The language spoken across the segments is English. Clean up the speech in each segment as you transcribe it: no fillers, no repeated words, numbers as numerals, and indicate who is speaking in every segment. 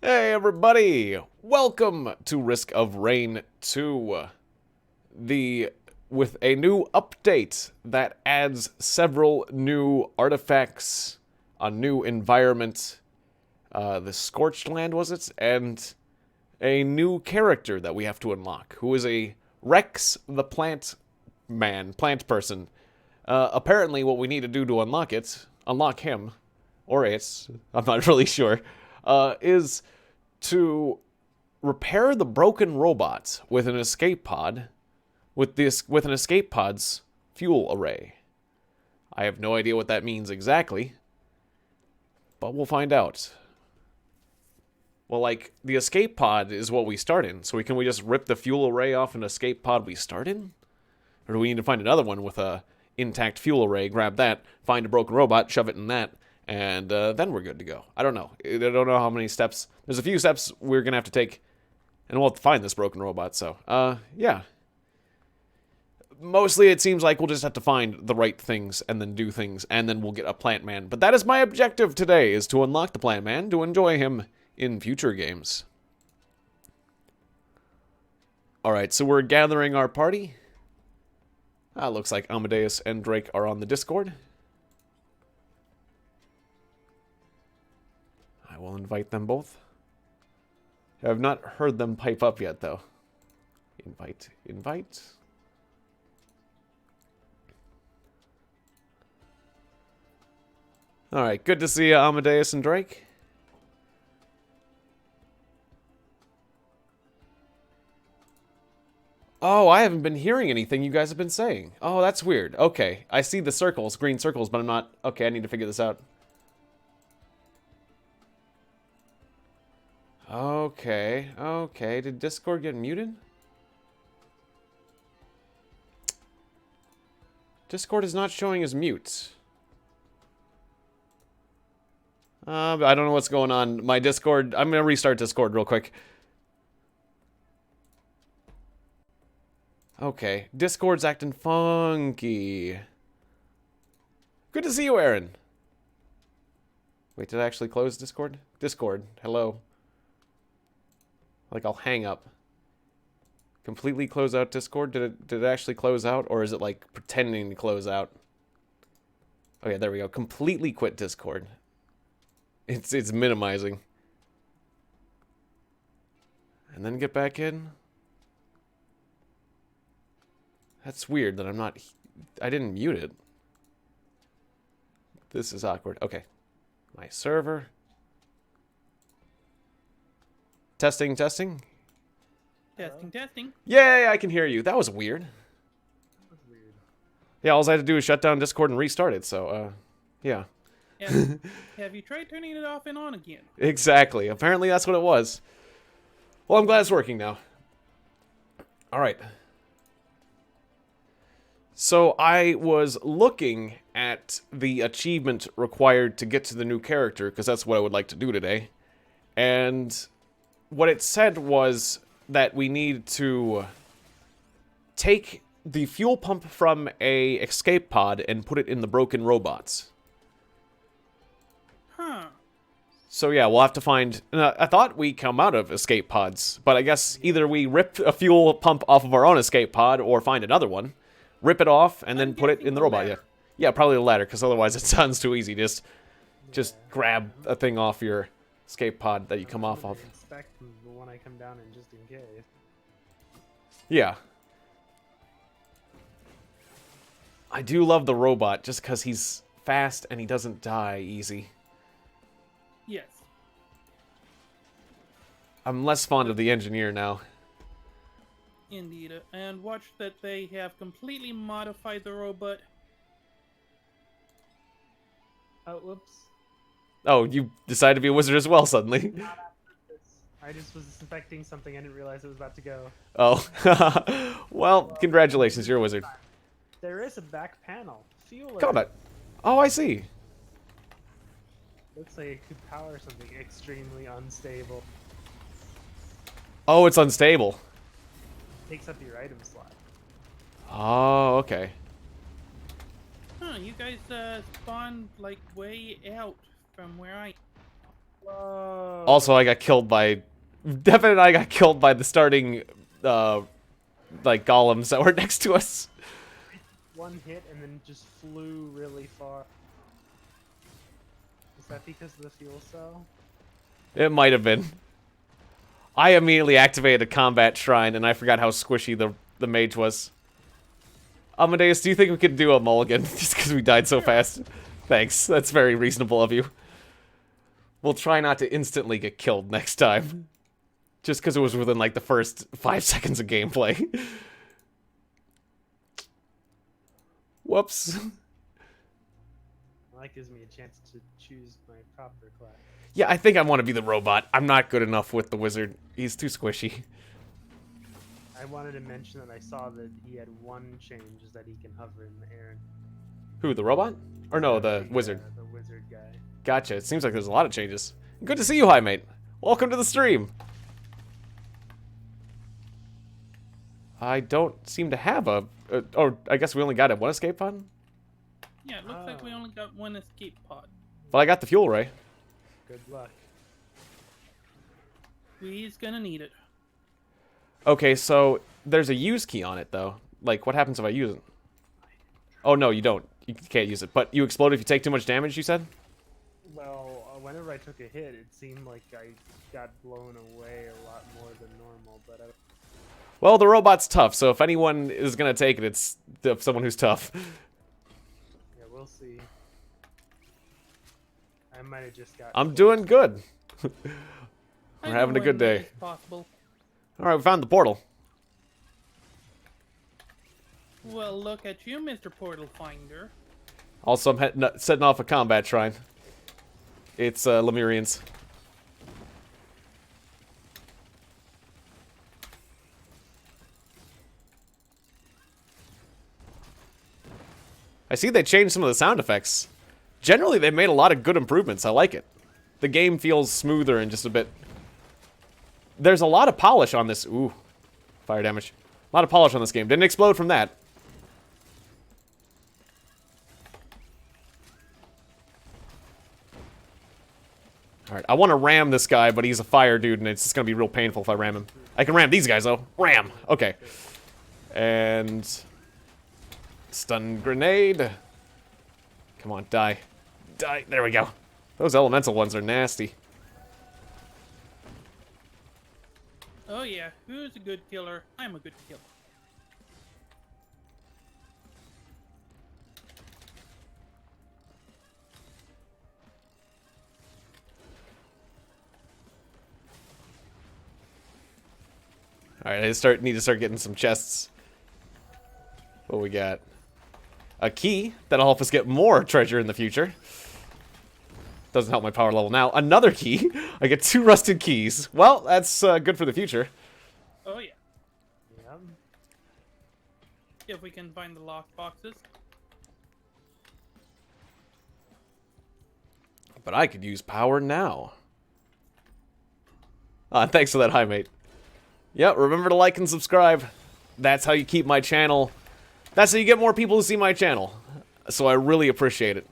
Speaker 1: Hey everybody! Welcome to Risk of Rain 2. With a new update that adds several new artifacts, a new environment, the Scorched Land was it? And a new character that we have to unlock, who is a Rex the Plant person. Apparently what we need to do to unlock him, or it, I'm not really sure, is to repair the broken robot with an escape pod, with an escape pod's fuel array. I have no idea what that means exactly, but we'll find out. Well, like, the escape pod is what we start in, so can we just rip the fuel array off an escape pod we start in? Or do we need to find another one with a intact fuel array, grab that, find a broken robot, shove it in that, and then we're good to go. I don't know. I don't know how many steps. There's a few steps we're going to have to take, and we'll have to find this broken robot, so, yeah. Mostly it seems like we'll just have to find the right things, and then do things, and then we'll get a plant man. But that is my objective today, is to unlock the plant man, to enjoy him in future games. Alright, so we're gathering our party. Looks like Amadeus and Drake are on the Discord. I will invite them both. I have not heard them pipe up yet, though. Invite. Alright, good to see you, Amadeus and Drake. Oh, I haven't been hearing anything you guys have been saying. Oh, that's weird. Okay, I see the circles, green circles, but I'm not... Okay, I need to figure this out. Okay. Did Discord get muted? Discord is not showing as mute. I don't know what's going on. My Discord... I'm gonna restart Discord real quick. Okay, Discord's acting funky. Good to see you, Aaron. Wait, did I actually close Discord? Discord, hello. Like, I'll hang up. Completely close out Discord? Did it actually close out? Or is it, like, pretending to close out? Okay, there we go. Completely quit Discord. It's minimizing. And then get back in? That's weird that I didn't mute it. This is awkward. Okay. My server. Testing.
Speaker 2: Testing.
Speaker 1: Yay, I can hear you. That was weird. Yeah, all I had to do is shut down Discord and restart it, so, yeah.
Speaker 2: Have you tried turning it off and on again?
Speaker 1: Exactly. Apparently that's what it was. Well, I'm glad it's working now. Alright. So I was looking at the achievement required to get to the new character, because that's what I would like to do today. And what it said was that we need to take the fuel pump from a escape pod and put it in the broken robots.
Speaker 2: Huh.
Speaker 1: So yeah, we'll have to find... I thought we come out of escape pods, but I guess either we rip a fuel pump off of our own escape pod or find another one. Rip it off, and then put it in the robot, yeah. Yeah, probably the latter, because otherwise it sounds too easy. Just grab a thing off your escape pod that you come off of.
Speaker 3: Inspect when I come down in just in case.
Speaker 1: Yeah. I do love the robot, just because he's fast and he doesn't die easy.
Speaker 2: Yes.
Speaker 1: I'm less fond of the engineer now.
Speaker 2: Indeed. And watch that they have completely modified the robot.
Speaker 3: Oh, whoops.
Speaker 1: Oh, you decided to be a wizard as well suddenly.
Speaker 3: Not after this. I just was inspecting something. I didn't realize it was about to go.
Speaker 1: Oh. Well, congratulations, you're a wizard.
Speaker 3: There is a back panel. Fuel.
Speaker 1: Combat. Oh, I see.
Speaker 3: Looks like it could power something extremely unstable.
Speaker 1: Oh, it's unstable.
Speaker 3: Takes up your item slot.
Speaker 1: Oh, okay.
Speaker 2: Huh, you guys spawned like way out from where I...
Speaker 3: Whoa.
Speaker 1: Also, I got killed by... Devin and I got killed by the starting, like, golems that were next to us.
Speaker 3: One hit and then just flew really far. Is that because of the fuel cell?
Speaker 1: It might have been. I immediately activated a combat shrine, and I forgot how squishy the mage was. Amadeus, do you think we could do a mulligan just because we died so fast? Thanks, that's very reasonable of you. We'll try not to instantly get killed next time. Just because it was within, like, the first 5 seconds of gameplay. Whoops.
Speaker 3: Well, that gives me a chance to choose my proper class.
Speaker 1: Yeah, I think I want to be the robot. I'm not good enough with the wizard. He's too squishy.
Speaker 3: I wanted to mention that I saw that he had one change, is that he can hover in the air.
Speaker 1: Who, the robot? Or no, the wizard.
Speaker 3: The wizard guy.
Speaker 1: Gotcha. It seems like there's a lot of changes. Good to see you, hi mate. Welcome to the stream. I don't seem to have a... oh, I guess we only got one escape pod?
Speaker 2: Yeah, it looks like we only got one escape pod.
Speaker 1: But I got the fuel ray.
Speaker 3: Good luck.
Speaker 2: We's gonna need it.
Speaker 1: Okay, so there's a use key on it, though. Like, what happens if I use it? Oh, no, you don't. You can't use it. But you explode if you take too much damage, you said?
Speaker 3: Well, whenever I took a hit, it seemed like I got blown away a lot more than normal, but
Speaker 1: Well, the robot's tough, so if anyone is gonna take it, it's someone who's tough.
Speaker 3: yeah, we'll see. I might have just got...
Speaker 1: I'm doing good. We're
Speaker 2: I
Speaker 1: having a
Speaker 2: know
Speaker 1: good
Speaker 2: when
Speaker 1: day.
Speaker 2: that is possible.
Speaker 1: Alright, we found the portal.
Speaker 2: Well, look at you, Mr. Portal Finder.
Speaker 1: Also, I'm setting off a combat shrine. It's Lemurians. I see they changed some of the sound effects. Generally, they made a lot of good improvements. I like it. The game feels smoother and just a bit... There's a lot of polish on this. Ooh, fire damage. A lot of polish on this game. Didn't explode from that. Alright, I want to ram this guy, but he's a fire dude, and it's just going to be real painful if I ram him. I can ram these guys, though. Ram! Okay. And... stun grenade. Come on, die. Die. There we go. Those elemental ones are nasty.
Speaker 2: Oh yeah, who's a good killer? I'm a good killer.
Speaker 1: Alright, I need to start getting some chests. What we got? A key that'll help us get more treasure in the future. Doesn't help my power level now. Another key. I get 2 rusted keys. Well, that's good for the future.
Speaker 2: Oh yeah,
Speaker 3: Yep.
Speaker 2: if we can find the lock boxes.
Speaker 1: But I could use power now. Thanks for that, hi mate. Yep, remember to like and subscribe. That's how you keep my channel. That's how you get more people to see my channel. So I really appreciate it.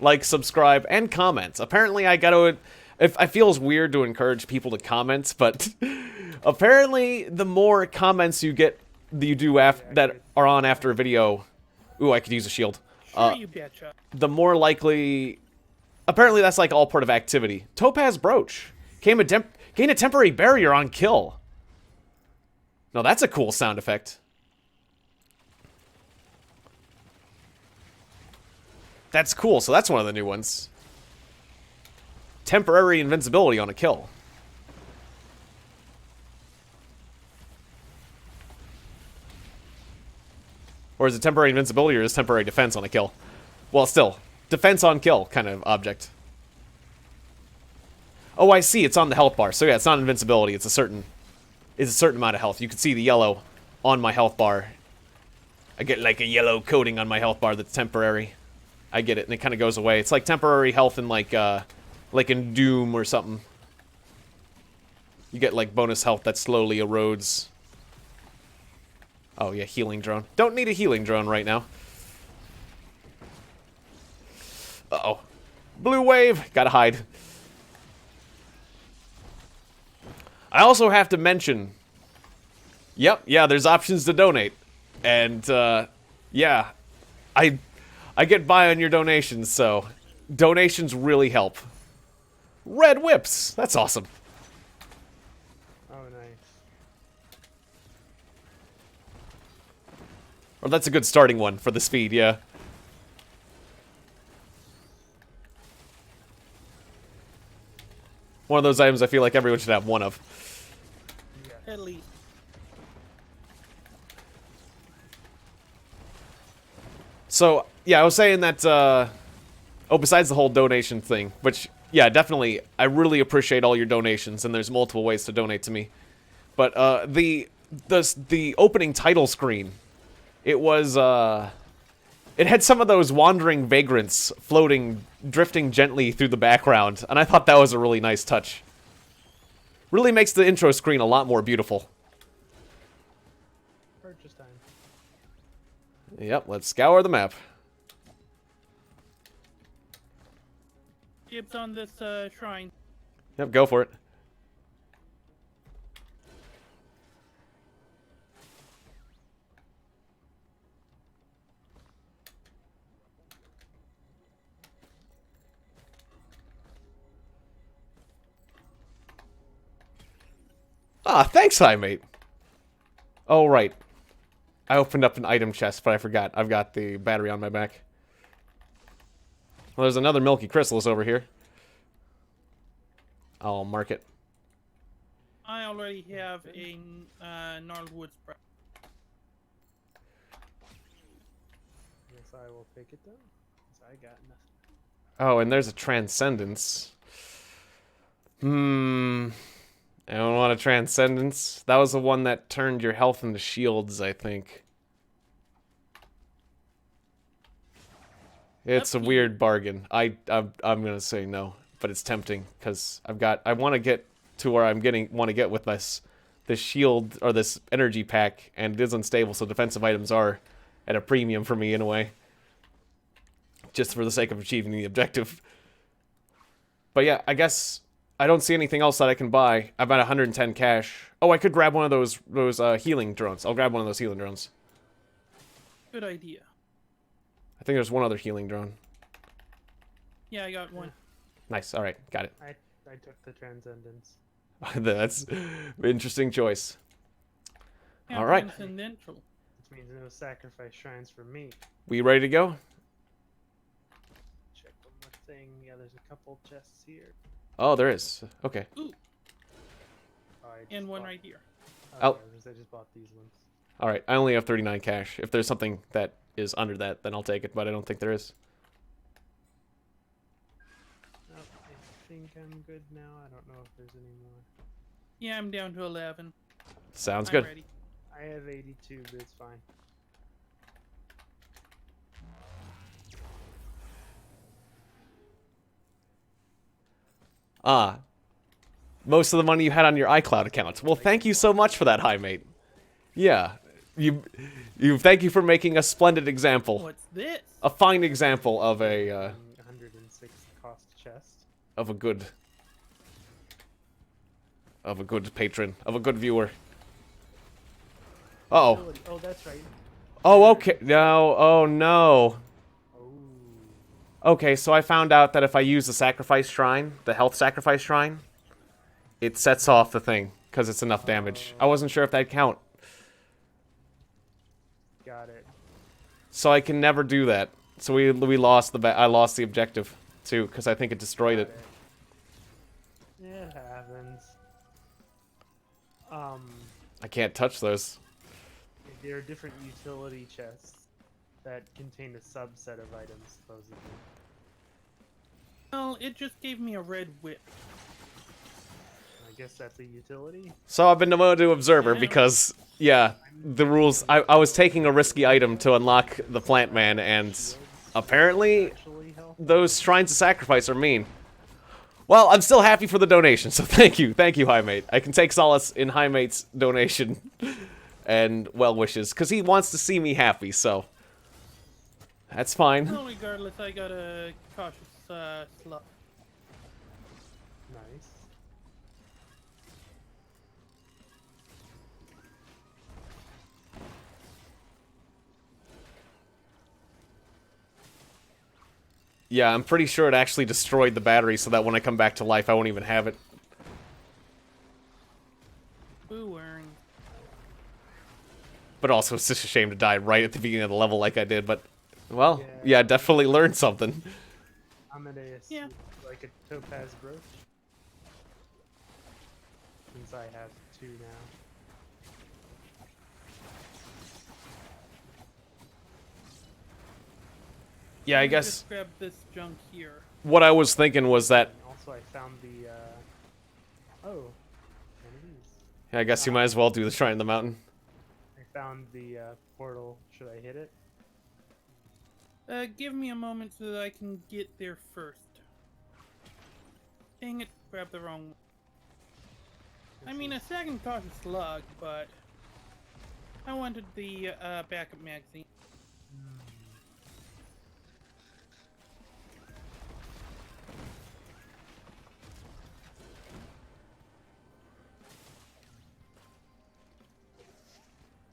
Speaker 1: Like, subscribe, and comment. Apparently I gotta... I feels weird to encourage people to comment, but... apparently, the more comments you get... that are on after a video... Ooh, I could use a shield.
Speaker 2: Sure, you betcha.
Speaker 1: The more likely... Apparently that's like all part of activity. Topaz Brooch. Gain a temporary barrier on kill. No, that's a cool sound effect. That's cool, so that's one of the new ones. Temporary invincibility on a kill. Or is it temporary invincibility or is it temporary defense on a kill? Well, still. Defense on kill kind of object. Oh, I see. It's on the health bar. So yeah, it's not invincibility. It's a certain amount of health. You can see the yellow on my health bar. I get like a yellow coating on my health bar that's temporary. I get it, and it kind of goes away. It's like temporary health in like in Doom or something. You get like bonus health that slowly erodes. Oh yeah, healing drone. Don't need a healing drone right now. Uh-oh. Blue wave! Gotta hide. I also have to mention... Yep, yeah, there's options to donate. And, yeah. I get by on your donations, so... Donations really help. Red whips! That's awesome.
Speaker 3: Oh, nice.
Speaker 1: Or that's a good starting one for the speed, yeah. One of those items I feel like everyone should have one of.
Speaker 3: Yeah.
Speaker 2: At least.
Speaker 1: So, yeah, I was saying that, oh, besides the whole donation thing, which, yeah, definitely, I really appreciate all your donations, and there's multiple ways to donate to me. But, the opening title screen, it was, it had some of those wandering vagrants floating, drifting gently through the background, and I thought that was a really nice touch. Really makes the intro screen a lot more beautiful.
Speaker 3: Purchase time.
Speaker 1: Yep, let's scour the map.
Speaker 2: Dibs on this shrine.
Speaker 1: Yep, go for it. Ah, thanks, hi, mate. Oh, right. I opened up an item chest, but I forgot. I've got the battery on my back. Well, there's another Milky Chrysalis over here. I'll mark it.
Speaker 2: I already have a gnarled wood sprout.
Speaker 3: Yes, I will take it though, 'cause I got nothing.
Speaker 1: Oh, and there's a Transcendence. I don't want a Transcendence. That was the one that turned your health into shields, I think. It's a weird bargain. I'm gonna say no, but it's tempting because I want to get to where want to get with this shield or this energy pack, and it is unstable, so defensive items are at a premium for me in a way, just for the sake of achieving the objective. But yeah, I guess I don't see anything else that I can buy. I've got 110 cash. Oh, I could grab one of those healing drones. I'll grab one of those healing drones.
Speaker 2: Good idea.
Speaker 1: I think there's one other healing drone.
Speaker 2: Yeah, I got one.
Speaker 1: Nice. All right, got it.
Speaker 3: I took the Transcendence.
Speaker 1: That's an interesting choice.
Speaker 2: Yeah,
Speaker 1: All right.
Speaker 2: Transcendental.
Speaker 3: Which means no sacrifice shrines for me.
Speaker 1: We ready to go?
Speaker 3: Check one more thing. Yeah, there's a couple chests here.
Speaker 1: Oh, there is. Okay.
Speaker 2: Ooh,
Speaker 3: Oh, I just
Speaker 2: and one
Speaker 3: bought-
Speaker 2: right here.
Speaker 1: Oh.
Speaker 3: I just bought these ones.
Speaker 1: All right. I only have 39 cash. If there's something that is under that, then I'll take it, but I don't think there is.
Speaker 3: Oh, I think I'm good now. I don't know if there's any more.
Speaker 2: Yeah, I'm down to 11.
Speaker 1: Sounds
Speaker 2: I'm
Speaker 1: good.
Speaker 2: ready.
Speaker 3: I have 82, but it's fine.
Speaker 1: Ah. Most of the money you had on your iCloud account. Well, thank you so much for that, hi mate. Yeah. Thank you for making a splendid example.
Speaker 2: What's this?
Speaker 1: A fine example of a
Speaker 3: 106 cost chest.
Speaker 1: of a good patron, of a good viewer. Uh-oh.
Speaker 3: Ability- Oh, that's right.
Speaker 1: Oh, okay. No. Oh, no.
Speaker 3: Oh.
Speaker 1: Okay, so I found out that if I use the sacrifice shrine, the health sacrifice shrine, it sets off the thing, because it's enough damage. I wasn't sure if that'd count.
Speaker 3: Got it.
Speaker 1: So I can never do that. So we lost I lost the objective, too, because I think it destroyed
Speaker 3: Got
Speaker 1: it.
Speaker 3: It happens.
Speaker 1: I can't touch those.
Speaker 3: There are different utility chests that contain a subset of items, supposedly.
Speaker 2: Well, it just gave me a red whip.
Speaker 3: I guess that's a utility.
Speaker 1: So I've been demoted to observer
Speaker 2: Yeah.
Speaker 1: because, yeah, the rules. I was taking a risky item to unlock the plant man, and apparently
Speaker 3: Actually help.
Speaker 1: those shrines of sacrifice are mean. Well, I'm still happy for the donation, so thank you, hi mate. I can take solace in hi mate's donation and well wishes, because he wants to see me happy, so that's fine.
Speaker 2: Well, regardless, I got a cautious slug.
Speaker 3: Nice.
Speaker 1: Yeah, I'm pretty sure it actually destroyed the battery so that when I come back to life, I won't even have it.
Speaker 2: Boo-earn.
Speaker 1: But also, it's just a shame to die right at the beginning of the level like I did, but... Well, yeah, definitely learned something.
Speaker 3: Amadeus,
Speaker 2: Yeah.
Speaker 3: like a topaz brooch. Since I have 2 now.
Speaker 1: Yeah, I
Speaker 2: Let me
Speaker 1: guess
Speaker 2: just grab this junk here.
Speaker 1: what I was thinking was that...
Speaker 3: And also, I found the. Oh, one of these.
Speaker 1: I guess you might as well do the Shrine in the Mountain.
Speaker 3: I found the portal. Should I hit it?
Speaker 2: Give me a moment so that I can get there first. Dang it, grabbed the wrong one. I mean, a second cost a slug, but I wanted the backup magazine.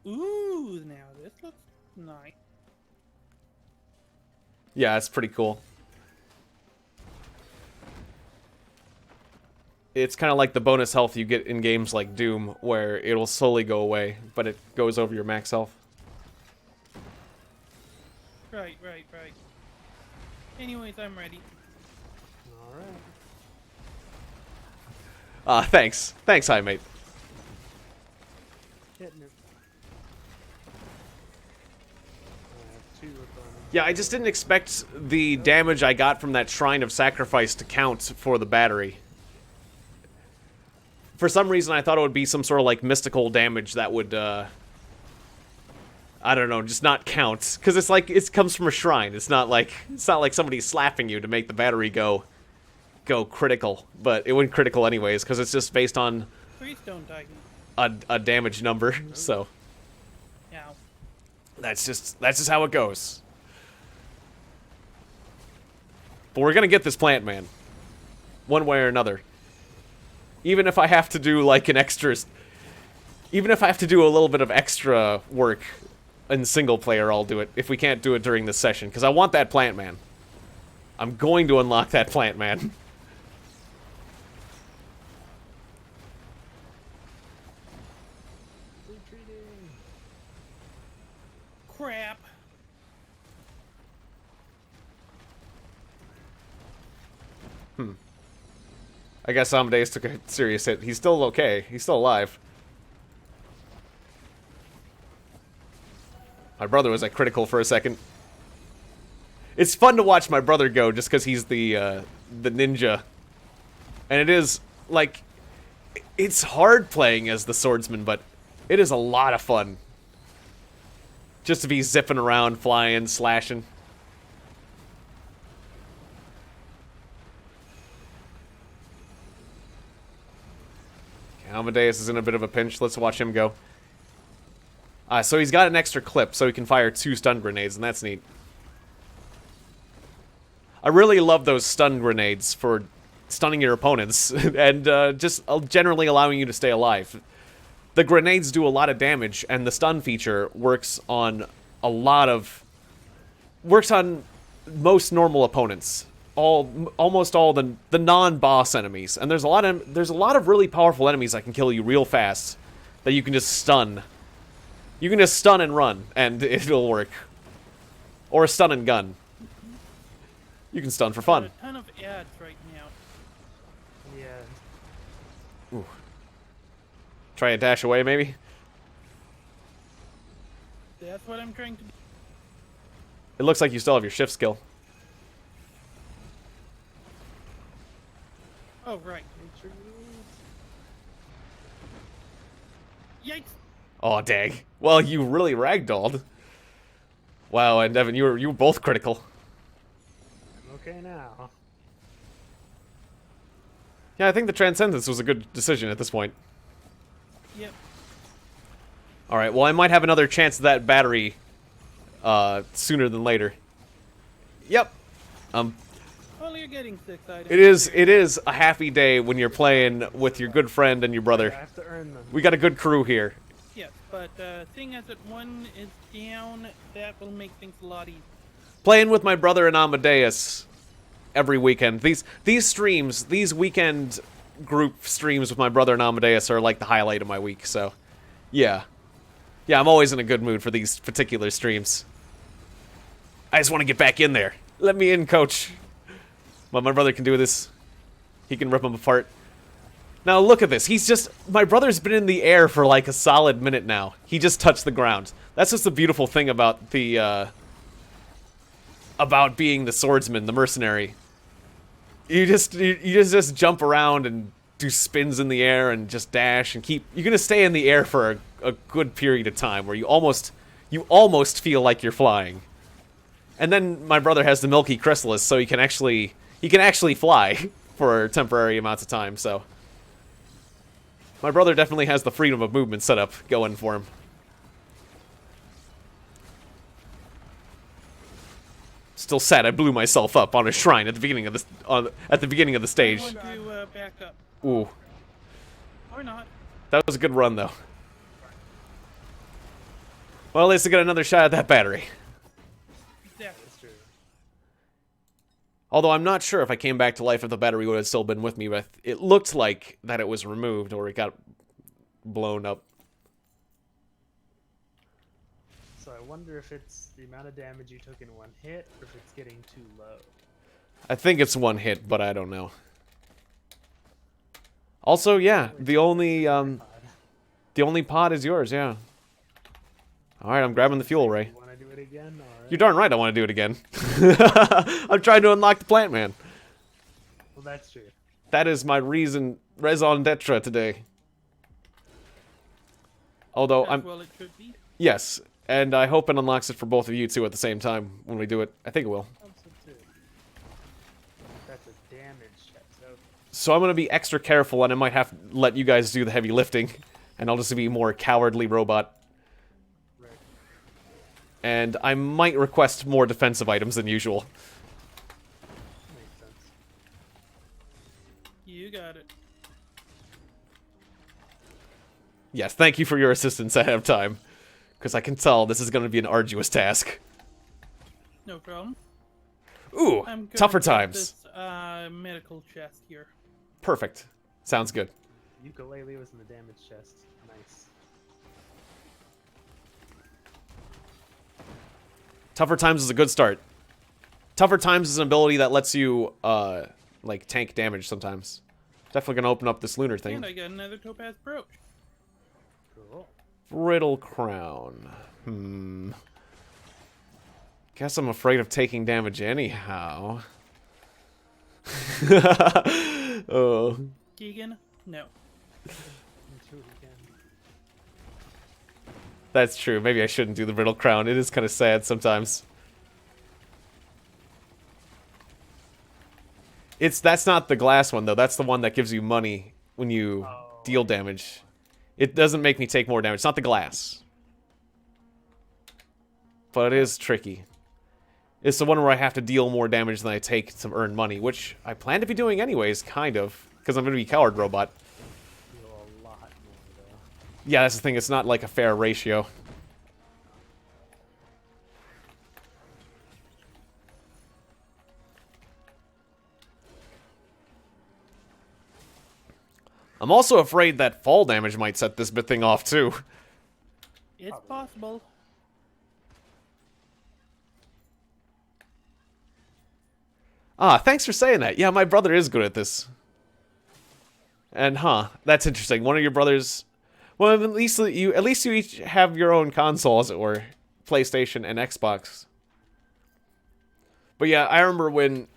Speaker 2: Ooh, now this looks nice.
Speaker 1: Yeah, it's pretty cool. It's kind of like the bonus health you get in games like Doom, where it'll slowly go away, but it goes over your max health.
Speaker 2: Right. Anyways, I'm ready.
Speaker 3: Alright.
Speaker 1: Thanks. Thanks, hi, mate.
Speaker 3: Hitting it. I have 2 of them.
Speaker 1: Yeah, I just didn't expect the damage I got from that Shrine of Sacrifice to count for the battery. For some reason, I thought it would be some sort of, like, mystical damage that would, I don't know, just not count. Because it's like, it comes from a shrine. It's not like somebody slapping you to make the battery go critical. But it went critical anyways, because it's just based on
Speaker 2: Freestone Titan.
Speaker 1: a damage number, so...
Speaker 2: Ow.
Speaker 1: That's just how it goes. But we're gonna get this plant, man. One way or another. Even if I have to do, like, even if I have to do a little bit of extra work in single player, I'll do it. If we can't do it during this session. Because I want that plant, man. I'm going to unlock that plant, man.
Speaker 3: Retreating.
Speaker 2: Crap.
Speaker 1: I guess Amadeus took a serious hit. He's still okay. He's still alive. My brother was at critical for a second. It's fun to watch my brother go just because he's the ninja. And it is, like, it's hard playing as the swordsman, but it is a lot of fun. Just to be zipping around, flying, slashing. Amadeus is in a bit of a pinch. Let's watch him go. So he's got an extra clip, so he can fire 2 stun grenades, and that's neat. I really love those stun grenades for stunning your opponents, and just generally allowing you to stay alive. The grenades do a lot of damage, and the stun feature works on most normal opponents. Almost all the non-boss enemies, and there's a lot of really powerful enemies that can kill you real fast that you can just stun. You can just stun and run, and it'll work. Or a stun and gun. You can stun for fun.
Speaker 2: Got a ton of ads right now.
Speaker 3: Yeah.
Speaker 1: Ooh. Try and dash away, maybe.
Speaker 2: That's what I'm trying to do.
Speaker 1: It looks like you still have your shift skill.
Speaker 2: Oh, right. Yikes!
Speaker 1: Oh, dang. Well, you really ragdolled. Wow, and Devin, you were both critical.
Speaker 3: I'm okay now.
Speaker 1: Yeah, I think the Transcendence was a good decision at this point.
Speaker 2: Yep.
Speaker 1: Alright, well, I might have another chance at that battery sooner than later. Yep.
Speaker 2: Well, you're getting 6 items.
Speaker 1: It is a happy day when you're playing with your good friend and your
Speaker 3: I
Speaker 1: brother.
Speaker 3: have to earn them.
Speaker 1: We got a good crew here.
Speaker 2: Yes, but seeing as that one is down, that will make things a lot easier.
Speaker 1: Playing with my brother and Amadeus every weekend. These streams, these weekend group streams with my brother and Amadeus are like the highlight of my week, so yeah. Yeah, I'm always in a good mood for these particular streams. I just want to get back in there. Let me in, coach. Well, my brother can do this. He can rip them apart. Now look at this. My brother's been in the air for like a solid minute now. He just touched the ground. That's just the beautiful thing about the, about being the swordsman, the mercenary. You just jump around and do spins in the air and just dash and you're gonna stay in the air for a good period of time where you almost feel like you're flying. And then my brother has the Milky Chrysalis, so he can actually fly for temporary amounts of time, so my brother definitely has the freedom of movement set up going for him. Still sad I blew myself up on a shrine at the beginning of the stage.
Speaker 2: I want to back up.
Speaker 1: Ooh.
Speaker 2: Or not.
Speaker 1: That was a good run, though. Well, at least I got another shot at that battery.
Speaker 2: Exactly.
Speaker 3: That's true.
Speaker 1: Although I'm not sure if I came back to life if the battery would have still been with me, but it looked like that it was removed or it got blown up.
Speaker 3: So I wonder if it's the amount of damage you took in one hit, or if it's getting too low.
Speaker 1: I think it's one hit, but I don't know. Also, yeah, the only pod is yours, yeah. Alright, I'm grabbing the fuel ray.
Speaker 3: You want to do it again? All right.
Speaker 1: You're darn right I want to do it again. I'm trying to unlock the plant man.
Speaker 3: Well, that's true.
Speaker 1: That is my raison d'etre today. Although
Speaker 2: As well it should be.
Speaker 1: Yes, and I hope it unlocks it for both of you too at the same time when we do it. I think it will.
Speaker 3: Hope so too. That's a damage check.
Speaker 1: So I'm gonna be extra careful, and I might have to let you guys do the heavy lifting, and I'll just be a more cowardly robot.
Speaker 3: Right.
Speaker 1: And I might request more defensive items than usual.
Speaker 3: Makes sense.
Speaker 2: You got it.
Speaker 1: Yes, thank you for your assistance ahead of time, because I can tell this is gonna be an arduous task.
Speaker 2: No problem.
Speaker 1: Ooh,
Speaker 2: I'm gonna
Speaker 1: tougher
Speaker 2: get
Speaker 1: times.
Speaker 2: This medical chest here.
Speaker 1: Perfect. Sounds good.
Speaker 3: Ukulele was in the damage chest. Nice.
Speaker 1: Tougher times is a good start. Tougher times is an ability that lets you, like, tank damage sometimes. Definitely gonna open up this lunar thing.
Speaker 2: And I got another topaz brooch.
Speaker 3: Cool.
Speaker 1: Brittle crown. Guess I'm afraid of taking damage anyhow. Oh.
Speaker 2: Tiegon? No.
Speaker 3: Into it again.
Speaker 1: That's true. Maybe I shouldn't do the brittle crown. It is kind of sad sometimes. That's not the glass one though. That's the one that gives you money when you deal damage. It doesn't make me take more damage. It's not the glass. But it is tricky. It's the one where I have to deal more damage than I take to earn money, which I plan to be doing anyways, kind of, because I'm going to be coward robot.
Speaker 3: Feel a lot more though.
Speaker 1: Yeah, that's the thing. It's not like a fair ratio. I'm also afraid that fall damage might set this thing off, too.
Speaker 2: It's possible.
Speaker 1: Ah, thanks for saying that. Yeah, my brother is good at this. And, that's interesting. One of your brothers... Well, at least you each have your own console, as it were. PlayStation and Xbox. But yeah, I remember when...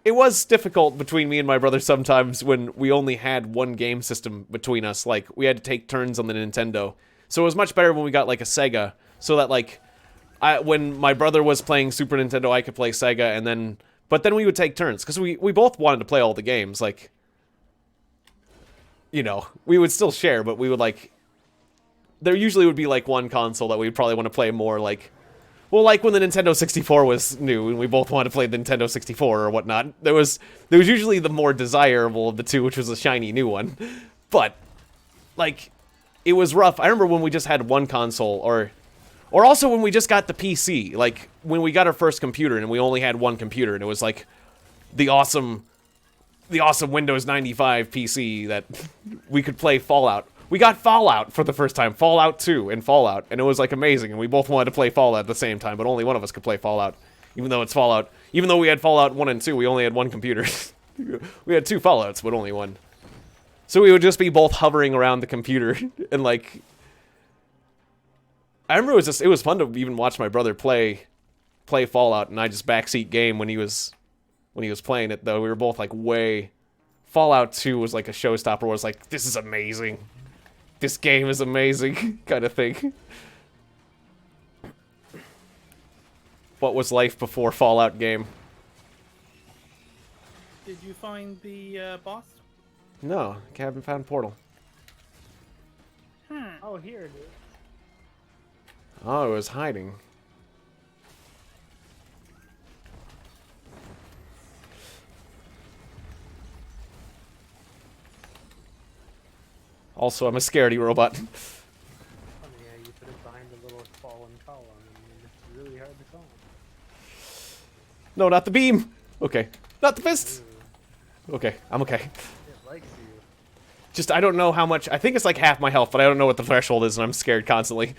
Speaker 1: It was difficult between me and my brother sometimes when we only had one game system between us. Like, we had to take turns on the Nintendo. So it was much better when we got, like, a Sega. So that, like... when my brother was playing Super Nintendo, I could play Sega, and then... But then we would take turns, because we both wanted to play all the games, like... You know, we would still share, but we would, like... There usually would be, like, one console that we'd probably want to play more, like... Well, like when the Nintendo 64 was new and we both wanted to play the Nintendo 64 or whatnot, there was usually the more desirable of the two, which was a shiny new one. But, like, it was rough. I remember when we just had one console, or also when we just got the PC, like, when we got our first computer and we only had one computer, and it was like the awesome Windows 95 PC that we could play Fallout. We got Fallout for the first time, Fallout 2 and Fallout, and it was like amazing, and we both wanted to play Fallout at the same time, but only one of us could play Fallout, even though it's Fallout. Even though we had Fallout 1 and 2, we only had one computer. We had 2 Fallouts, but only one. So we would just be both hovering around the computer, and like... I remember it was fun to even watch my brother play Fallout, and I just backseat game when he was playing it, though. We were both like Fallout 2 was like a showstopper, where it was like, this is amazing. This game is amazing, kind of thing. What was life before Fallout game?
Speaker 2: Did you find the boss?
Speaker 1: No, I haven't found Portal.
Speaker 3: Oh, here it is.
Speaker 1: Oh, it was hiding. Also, I'm a scaredy robot.
Speaker 3: Oh yeah, you put it behind a little fallen column, and it's really hard to call.
Speaker 1: No, not the beam! Okay. Not the fist! Okay, I'm okay.
Speaker 3: It likes you.
Speaker 1: Just, I don't know how much... I think it's like half my health, but I don't know what the threshold is, and I'm scared constantly.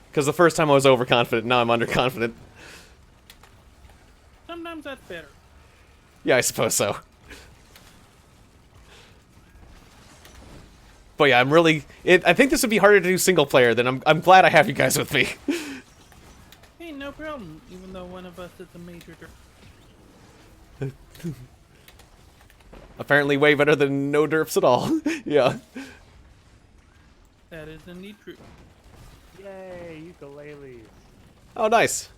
Speaker 1: Because the first time I was overconfident, now I'm underconfident.
Speaker 2: Sometimes that's better.
Speaker 1: Yeah, I suppose so. But yeah, I'm really... I think this would be harder to do single player, then I'm glad I have you guys with me.
Speaker 2: Hey, no problem, even though one of us is a major derp.
Speaker 1: Apparently way better than no derps at all. Yeah.
Speaker 2: That is indeed true.
Speaker 3: Yay, ukuleles.
Speaker 1: Oh, nice.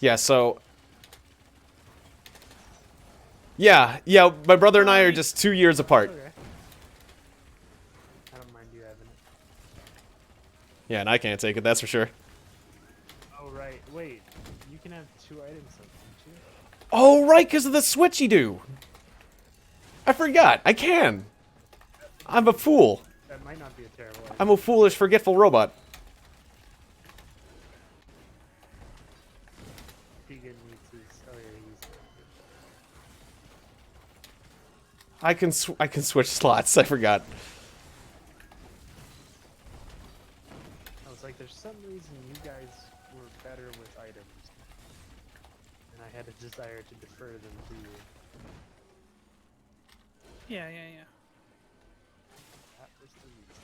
Speaker 1: Yeah, so... Yeah, my brother and I are just 2 years apart.
Speaker 3: Okay. I don't mind you having it.
Speaker 1: Yeah, and I can't take it, that's for sure.
Speaker 3: Oh, right. Wait. You can have 2 items, can't you?
Speaker 1: Oh, right, because of the switchy do. I forgot. I can. I'm a fool.
Speaker 3: That might not be a terrible idea.
Speaker 1: I'm a foolish, forgetful robot.
Speaker 3: Tiegon needs his... Oh, yeah, he's...
Speaker 1: I can switch slots. I forgot.
Speaker 3: I was like, there's some reason you guys were better with items. And I had a desire to defer them to you.
Speaker 2: Yeah.
Speaker 3: That was the reason.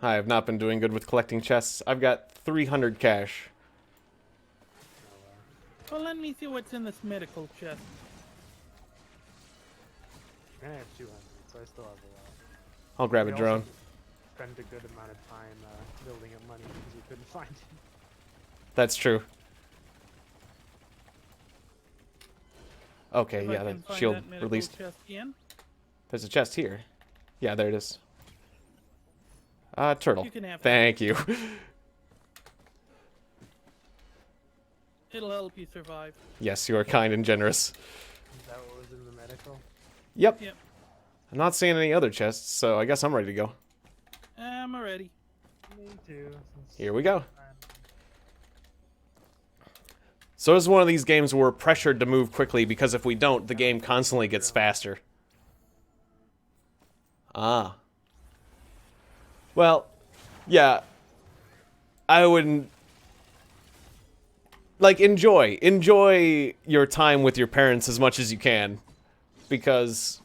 Speaker 1: I have not been doing good with collecting chests. I've got 300 cash.
Speaker 2: Well, let me see what's in this medical chest.
Speaker 3: I have 200, so I still have a lot.
Speaker 1: I'll grab a
Speaker 3: We
Speaker 1: drone.
Speaker 3: also spent a good amount of time building up money because we couldn't find it.
Speaker 1: That's true. Okay,
Speaker 2: If
Speaker 1: yeah,
Speaker 2: I
Speaker 1: the
Speaker 2: can find
Speaker 1: shield
Speaker 2: that medical
Speaker 1: released.
Speaker 2: chest again.
Speaker 1: There's a chest here. Yeah, there it is. Turtle.
Speaker 2: You can have it.
Speaker 1: Thank you.
Speaker 2: It'll help you survive.
Speaker 1: Yes, you are kind and generous.
Speaker 3: Is that what was in the medical?
Speaker 1: Yep.
Speaker 2: Yep.
Speaker 1: I'm not seeing any other chests, so I guess I'm ready to go.
Speaker 2: I'm ready.
Speaker 3: Me too.
Speaker 1: Here we go. So this is one of these games where we're pressured to move quickly, because if we don't, the game constantly gets faster. Ah. Well, yeah. I wouldn't... Like, enjoy your time with your parents as much as you can, because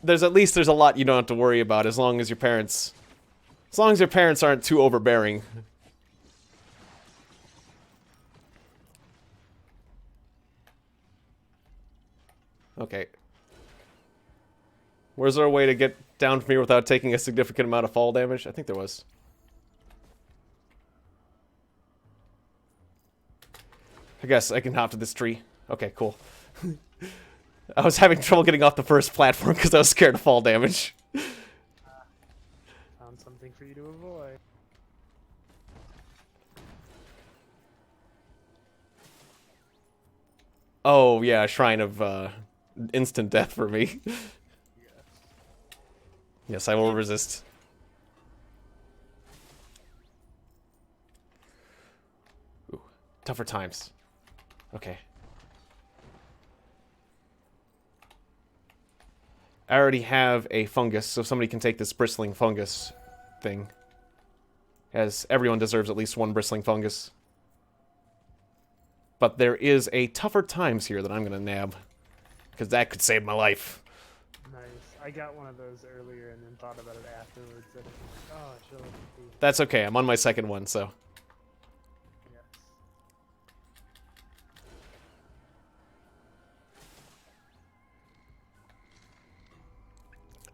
Speaker 1: there's a lot you don't have to worry about as long as your parents aren't too overbearing. Okay. Where's there a way to get down from here without taking a significant amount of fall damage? I think there was. I guess I can hop to this tree. Okay, cool. I was having trouble getting off the first platform because I was scared of fall damage.
Speaker 3: Found something for you to avoid.
Speaker 1: Oh, yeah, Shrine of instant death for me.
Speaker 3: Yes.
Speaker 1: Yes, I will resist. Ooh, tougher times. Okay. I already have a fungus, so somebody can take this bristling fungus thing. As everyone deserves at least one bristling fungus. But there is a tougher times here that I'm gonna nab. Because that could save my life.
Speaker 3: Nice. I got one of those earlier and then thought about it afterwards. And I'm like, oh, I should have these.
Speaker 1: That's okay, I'm on my second one, so.
Speaker 3: Yes.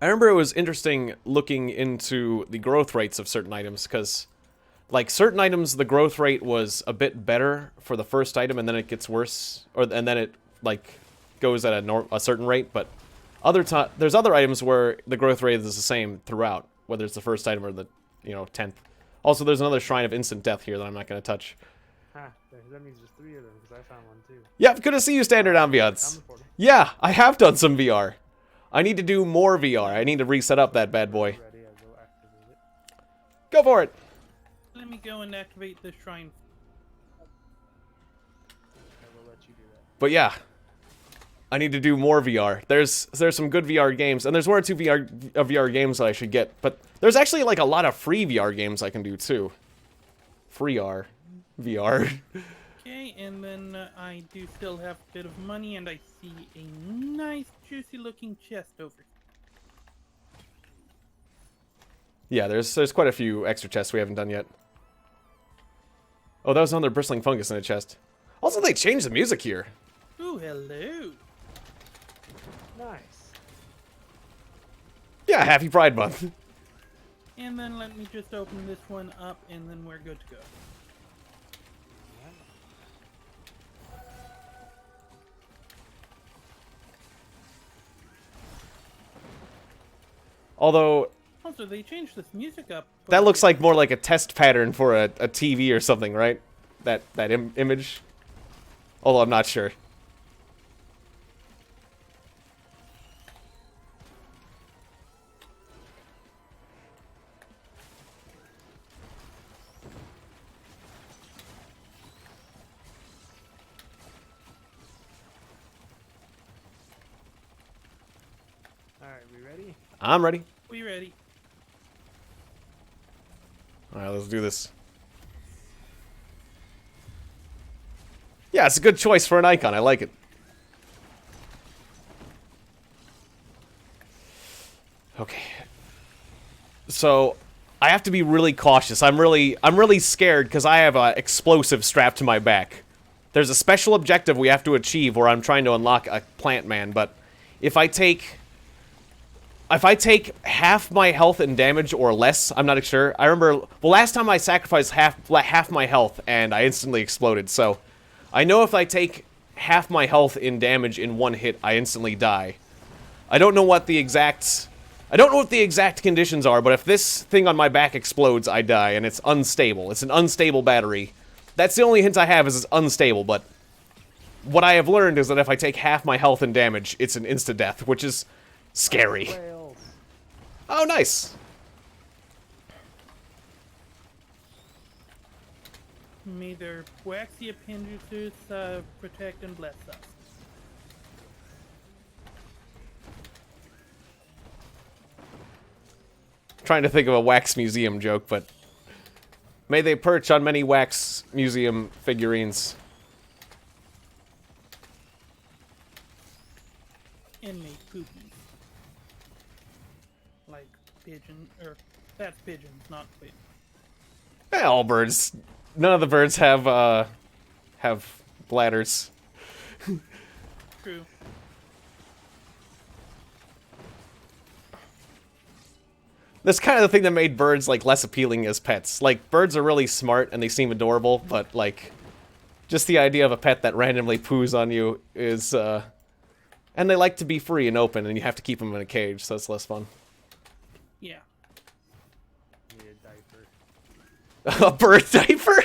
Speaker 1: I remember it was interesting looking into the growth rates of certain items, because, like, certain items, the growth rate was a bit better for the first item, and then it gets worse, and then it, like, goes at a certain rate, but there's other items where the growth rate is the same throughout, whether it's the first item or the, 10th. Also, there's another Shrine of Instant Death here that I'm not going to touch.
Speaker 3: Ha, that means there's 3 of them, because I found one too.
Speaker 1: Yeah, good to see you, Standard Ambiance. Yeah, I have done some VR. I need to do more VR. I need to reset up that bad boy.
Speaker 3: Ready, I will activate it.
Speaker 1: Go for it.
Speaker 2: Let me go and activate the shrine.
Speaker 3: I will let you do that.
Speaker 1: But yeah, I need to do more VR. There's some good VR games, and there's 1 or 2 VR games that I should get. But there's actually like a lot of free VR games I can do too. Free R, VR.
Speaker 2: Okay, and then I do still have a bit of money, and I see a nice, juicy-looking chest over here.
Speaker 1: Yeah, there's quite a few extra chests we haven't done yet. Oh, that was another bristling fungus in a chest. Also, they changed the music here.
Speaker 2: Ooh, hello.
Speaker 3: Nice.
Speaker 1: Yeah, happy Pride Month.
Speaker 2: And then let me just open this one up, and then we're good to go.
Speaker 1: Although,
Speaker 2: Also, they changed this music up.
Speaker 1: that looks like more like a test pattern for a TV or something, right? That image? Although I'm not sure.
Speaker 3: Alright, we ready?
Speaker 1: I'm ready.
Speaker 2: We ready?
Speaker 1: Alright, let's do this. Yeah, it's a good choice for an icon. I like it. Okay. So, I have to be really cautious. I'm really scared because I have a explosive strapped to my back. There's a special objective we have to achieve where I'm trying to unlock a plant man, but if I take half my health and damage or less, I'm not sure. I remember, well, last time I sacrificed half my health and I instantly exploded, so I know if I take half my health in damage in one hit, I instantly die. I don't know what the exact conditions are, but if this thing on my back explodes, I die, and it's unstable. It's an unstable battery. That's the only hint I have, is it's unstable, but what I have learned is that if I take half my health and damage, it's an insta-death, which is scary.
Speaker 3: Whales.
Speaker 1: Oh, nice.
Speaker 2: May their waxy appendages protect and bless us.
Speaker 1: Trying to think of a wax museum joke, but may they perch on many wax museum figurines.
Speaker 2: And make poopies. Like pigeon, or that's pigeons, not pigeons.
Speaker 1: All birds. None of the birds have bladders.
Speaker 2: True.
Speaker 1: That's kind of the thing that made birds, like, less appealing as pets. Like, birds are really smart and they seem adorable, but, like, Just the idea of a pet that randomly poos on you is, and they like to be free and open, and you have to keep them in a cage, so it's less fun.
Speaker 2: Yeah.
Speaker 3: Need a diaper.
Speaker 1: A bird diaper?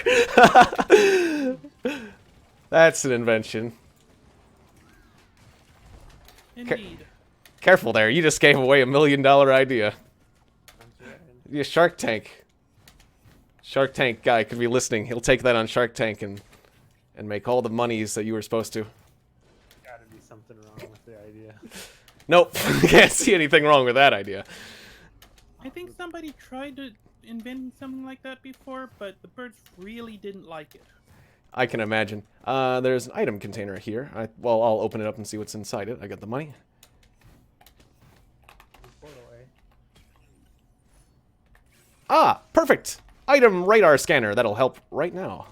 Speaker 1: That's an invention.
Speaker 2: Indeed.
Speaker 1: Careful there, you just gave away $1 million idea.
Speaker 3: I'm trying.
Speaker 1: Yeah, Shark Tank. Shark Tank guy could be listening. He'll take that on Shark Tank and make all the monies that you were supposed to.
Speaker 3: Gotta be something wrong with the idea.
Speaker 1: Nope, can't see anything wrong with that idea.
Speaker 2: I think somebody tried to invent something like that before, but the birds really didn't like it.
Speaker 1: I can imagine. There's an item container here. Well, I'll open it up and see what's inside it. I got the money.
Speaker 3: Portal, eh?
Speaker 1: Ah, perfect! Item radar scanner. That'll help right now.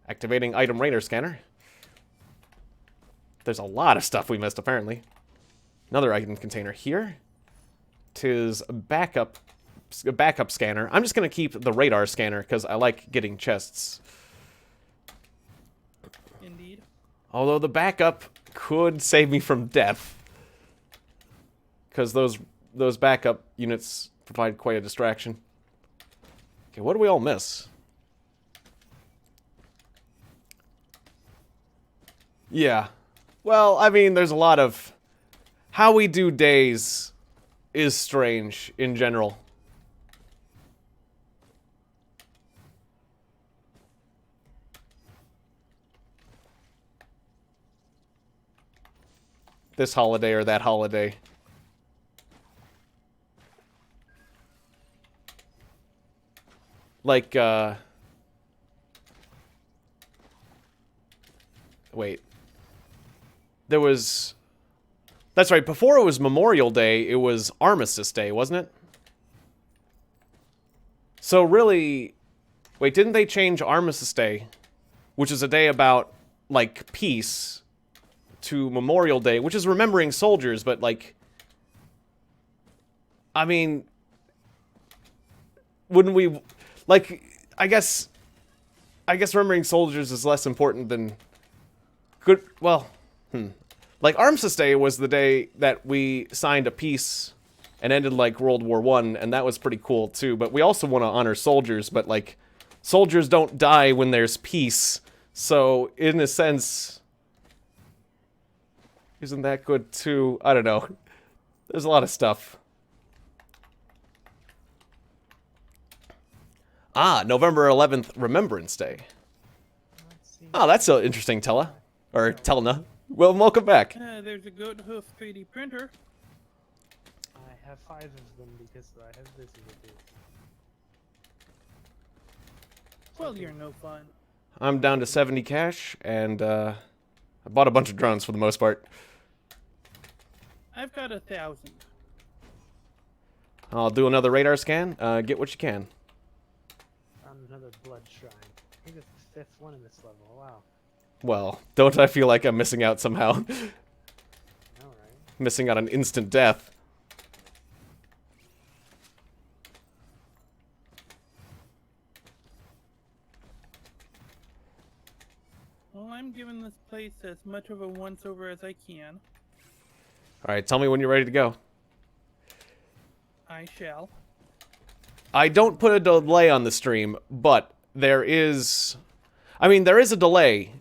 Speaker 1: Activating item radar scanner. There's a lot of stuff we missed, apparently. Another item container here. 'Tis a backup scanner. I'm just gonna keep the radar scanner because I like getting chests.
Speaker 2: Indeed.
Speaker 1: Although the backup could save me from death. Because those backup units provide quite a distraction. Okay, what do we all miss? Yeah. Well, I mean, there's a lot of... How we do days is strange in general. This holiday or that holiday. Like, wait. There was... That's right, before it was Memorial Day, it was Armistice Day, wasn't it? So really... Wait, didn't they change Armistice Day, which is a day about, like, peace, to Memorial Day, which is remembering soldiers, but, like... I mean... Wouldn't we... Like, I guess remembering soldiers is less important than... Good... Well... Like, Armistice Day was the day that we signed a peace and ended, like, World War I, and that was pretty cool, too. But we also want to honor soldiers, but, like, soldiers don't die when there's peace. So, in a sense... Isn't that good, too? I don't know. There's a lot of stuff. Ah, November 11th, Remembrance Day.
Speaker 3: Let's see.
Speaker 1: Oh, that's interesting, Tella. Or Telna. Well, welcome back.
Speaker 2: There's a goat hoof 3D printer.
Speaker 3: I have 5 of them because I have this in the case.
Speaker 2: Well, you're no fun.
Speaker 1: I'm down to 70 cash, and I bought a bunch of drones for the most part.
Speaker 2: I've got 1,000.
Speaker 1: I'll do another radar scan. Get what you can.
Speaker 3: Found another blood shrine. I think it's the 5th one in this level. Wow.
Speaker 1: Well, don't I feel like I'm missing out somehow?
Speaker 3: Alright.
Speaker 1: Missing out on instant death.
Speaker 2: Well, I'm giving this place as much of a once-over as I can.
Speaker 1: Alright, tell me when you're ready to go.
Speaker 2: I shall.
Speaker 1: I don't put a delay on the stream, but there is... I mean, there is a delay,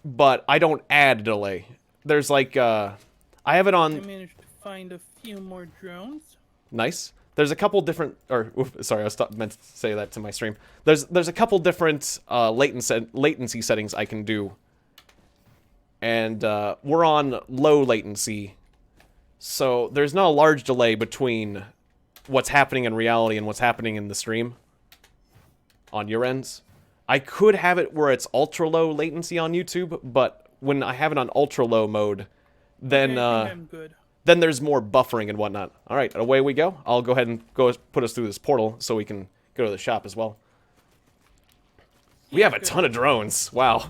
Speaker 1: but I don't add a delay. There's like, I have it
Speaker 2: I
Speaker 1: on...
Speaker 2: managed to find a few more drones.
Speaker 1: Nice. There's a couple different... Or, sorry, meant to say that to my stream. There's a couple different latency settings I can do. And we're on low latency. So there's not a large delay between what's happening in reality and what's happening in the stream on your ends. I could have it where it's ultra low latency on YouTube, but when I have it on ultra low mode, then
Speaker 2: I think I'm good.
Speaker 1: then there's more buffering and whatnot. All right, away we go. I'll go ahead and put us through this portal so we can go to the shop as well. We have a ton of drones. Wow.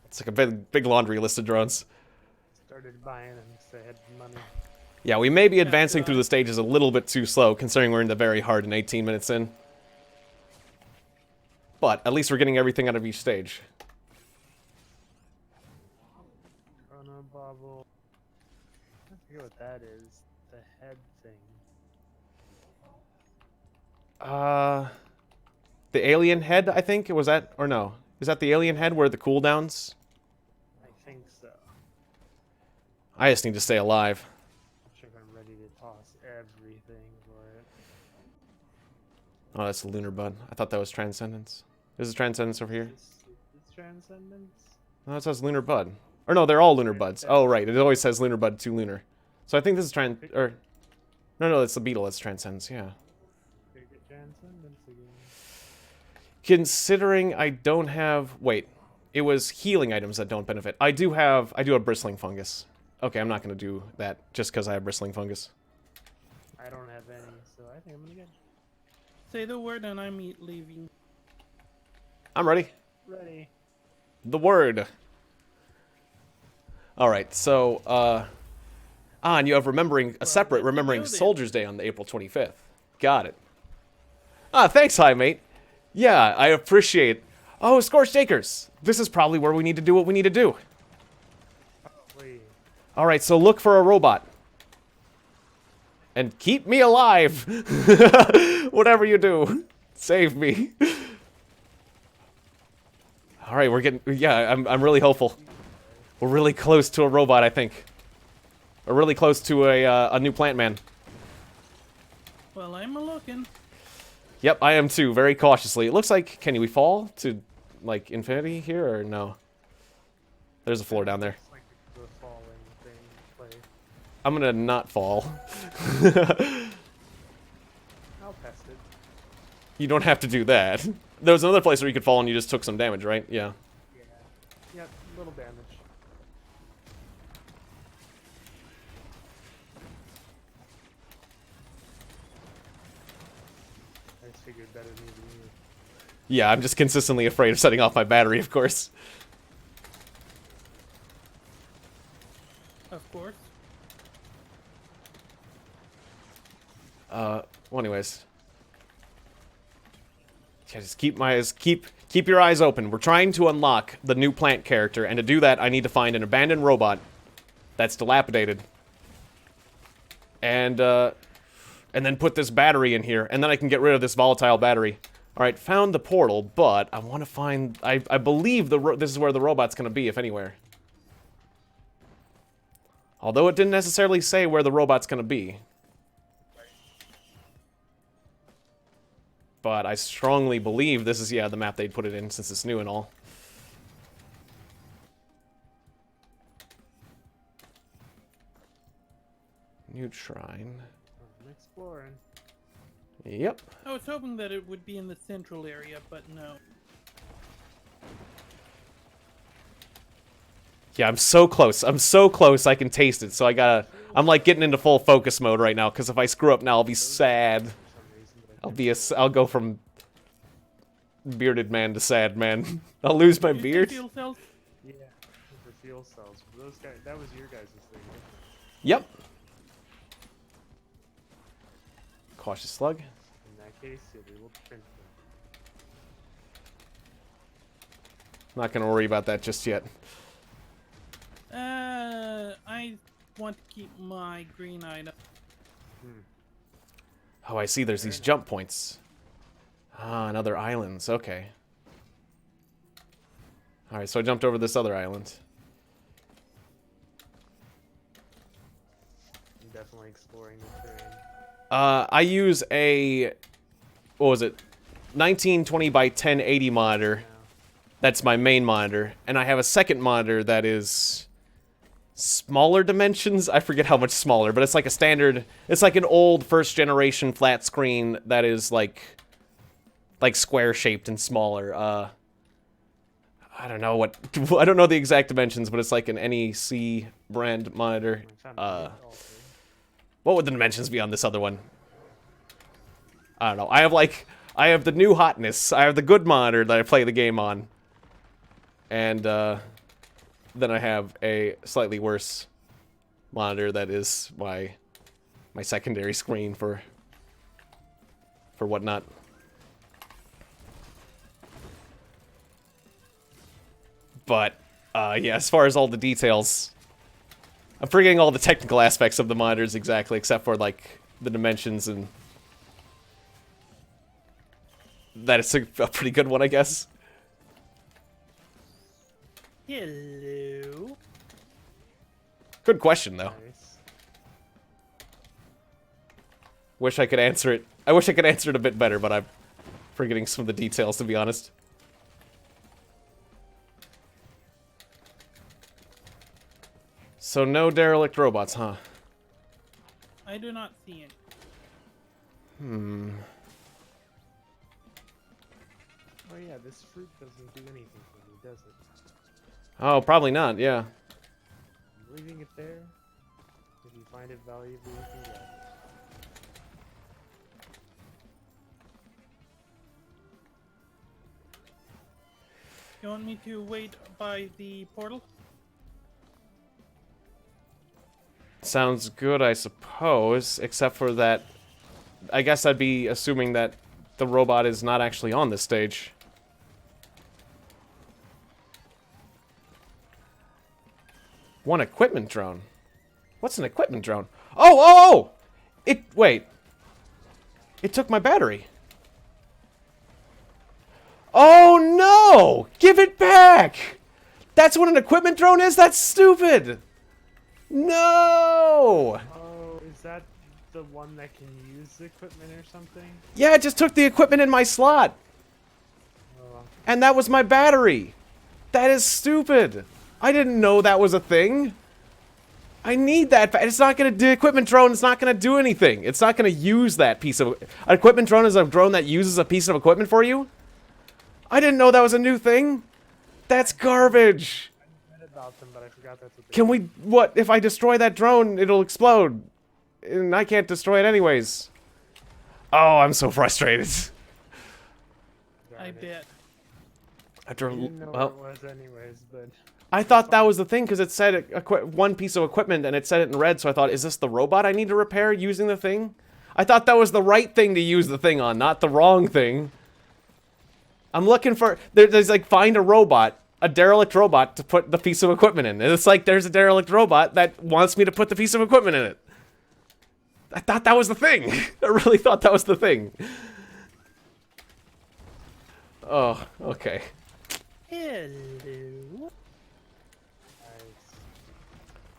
Speaker 1: It's like a big laundry list of drones.
Speaker 3: Started buying them because I had money.
Speaker 1: Yeah, we may be advancing through the stages a little bit too slow, considering we're in the very hard and 18 minutes in. But at least we're getting everything out of each stage.
Speaker 3: bubble. I forget what that is. The head thing.
Speaker 1: The alien head, I think? Was that, or no? Is that the alien head where the cooldowns?
Speaker 3: I think so.
Speaker 1: I just need to stay alive.
Speaker 3: I'm sure I'm ready to toss everything for it.
Speaker 1: Oh, that's the lunar bud. I thought that was transcendence. This is transcendence over here.
Speaker 3: It's transcendence.
Speaker 1: No, it says lunar bud. Or no, they're all lunar buds. Oh, right. It always says lunar bud, 2 lunar. So I think this is no, it's the beetle. It's transcendence, yeah.
Speaker 3: Transcendence again.
Speaker 1: Considering I don't have... Wait. It was healing items that don't benefit. I do have bristling fungus. Okay, I'm not going to do that just because I have bristling fungus.
Speaker 3: I don't have any, so I think I'm gonna get
Speaker 2: Say the word and I'm leaving.
Speaker 1: I'm ready.
Speaker 3: ready.
Speaker 1: The word. Alright, so, and you have remembering Soldiers Day on the April 25th. Got it. Thanks, hi, mate. Yeah, I appreciate... Oh, Scorched Acres. This is probably where we need to do what we need to do.
Speaker 3: Wait.
Speaker 1: Alright, so look for a robot. And keep me alive. Whatever you do. Save me. Alright, we're getting... Yeah, I'm really hopeful. We're really close to a robot, I think. We're really close to a new plant man.
Speaker 2: Well, I'm a-looking.
Speaker 1: Yep, I am too, very cautiously. It looks like... Can we fall to, like, infinity here, or no? There's a floor down there.
Speaker 3: It's like the falling thing play.
Speaker 1: I'm gonna not fall.
Speaker 3: I'll test it.
Speaker 1: You don't have to do that. There was another place where you could fall and you just took some damage, right? Yeah.
Speaker 3: Yeah. Yep, little damage. I just figured better than you.
Speaker 1: Yeah, I'm just consistently afraid of setting off my battery, of course.
Speaker 2: Of course.
Speaker 1: Well, anyways. Yeah, just keep your eyes open. We're trying to unlock the new plant character, and to do that, I need to find an abandoned robot that's dilapidated. And then put this battery in here, and then I can get rid of this volatile battery. Alright, found the portal, but I want to find... I believe this is where the robot's going to be, if anywhere. Although it didn't necessarily say where the robot's going to be. But I strongly believe this is, yeah, the map they'd put it in, since it's new and all. New shrine.
Speaker 3: I'm exploring.
Speaker 1: Yep.
Speaker 2: I was hoping that it would be in the central area, but no.
Speaker 1: Yeah, I'm so close. I'm so close I can taste it, so I gotta... I'm like getting into full focus mode right now, because if I screw up now, I'll be sad.
Speaker 3: For some reason, but
Speaker 1: I'll go from bearded man to sad man. I'll lose my
Speaker 2: Did you
Speaker 1: beard.
Speaker 2: say fuel cells?
Speaker 3: yeah, for fuel cells. Those guys, that was your guys' thing. Right?
Speaker 1: Yep. Cautious slug.
Speaker 3: In that case, yeah, we will print them.
Speaker 1: Not gonna worry about that just yet.
Speaker 2: I want to keep my green item.
Speaker 1: Oh, I see. There's these jump points. Ah, and other islands. Okay. Alright, so I jumped over this other island.
Speaker 3: I'm definitely exploring the terrain.
Speaker 1: I use a... What was it? 1920 by 1080 monitor.
Speaker 3: Now,
Speaker 1: That's my main monitor. And I have a second monitor that is... smaller dimensions? I forget how much smaller, but it's like a standard... It's like an old first generation flat screen that is like square shaped and smaller. I don't know what... I don't know the exact dimensions, but it's like an NEC brand monitor.
Speaker 3: we found a big altar.
Speaker 1: What would the dimensions be on this other one? I don't know. I have the new hotness. I have the good monitor that I play the game on. And, then I have a slightly worse monitor that is my secondary screen for whatnot. But, yeah, as far as all the details, I'm forgetting all the technical aspects of the monitors exactly, except for, like, the dimensions and... that it's a pretty good one, I guess.
Speaker 2: Hello.
Speaker 1: Good question, though.
Speaker 3: Nice.
Speaker 1: Wish I could answer it. I wish I could answer it a bit better, but I'm forgetting some of the details, to be honest. So no derelict robots, huh?
Speaker 2: I do not see any.
Speaker 3: Oh yeah, this fruit doesn't do anything for me, does it?
Speaker 1: Oh, probably not, yeah.
Speaker 3: I'm leaving it there. If you find it valuable, you can grab it.
Speaker 2: You want me to wait by the portal?
Speaker 1: Sounds good, I suppose, except for that... I guess I'd be assuming that the robot is not actually on this stage. One equipment drone. What's an equipment drone? Oh! Wait. It took my battery. Oh no! Give it back! That's what an equipment drone is? That's stupid! No!
Speaker 3: Oh, is that the one that can use the equipment or something?
Speaker 1: Yeah, it just took the equipment in my slot.
Speaker 3: Oh,
Speaker 1: And that was my battery. That is stupid. I didn't know that was a thing. I need that. It's not gonna do equipment drone. It's not gonna do anything. It's not gonna use that piece of... An equipment drone is a drone that uses a piece of equipment for you? I didn't know that was a new thing. That's garbage.
Speaker 3: I read about them, but I forgot that's what they
Speaker 1: Can we... What? If I destroy that drone, it'll explode. And I can't destroy it anyways. Oh, I'm so frustrated.
Speaker 3: Darn
Speaker 2: I
Speaker 3: it.
Speaker 2: bet.
Speaker 1: After...
Speaker 3: I didn't know
Speaker 1: Well...
Speaker 3: what it was anyways, but...
Speaker 1: I thought that was the thing, because it said one piece of equipment, and it said it in red, so I thought, is this the robot I need to repair using the thing? I thought that was the right thing to use the thing on, not the wrong thing. I'm looking for... There's like, find a robot, a derelict robot, to put the piece of equipment in. And it's like, there's a derelict robot that wants me to put the piece of equipment in it. I thought that was the thing. I really thought that was the thing. Oh, okay.
Speaker 2: Hello.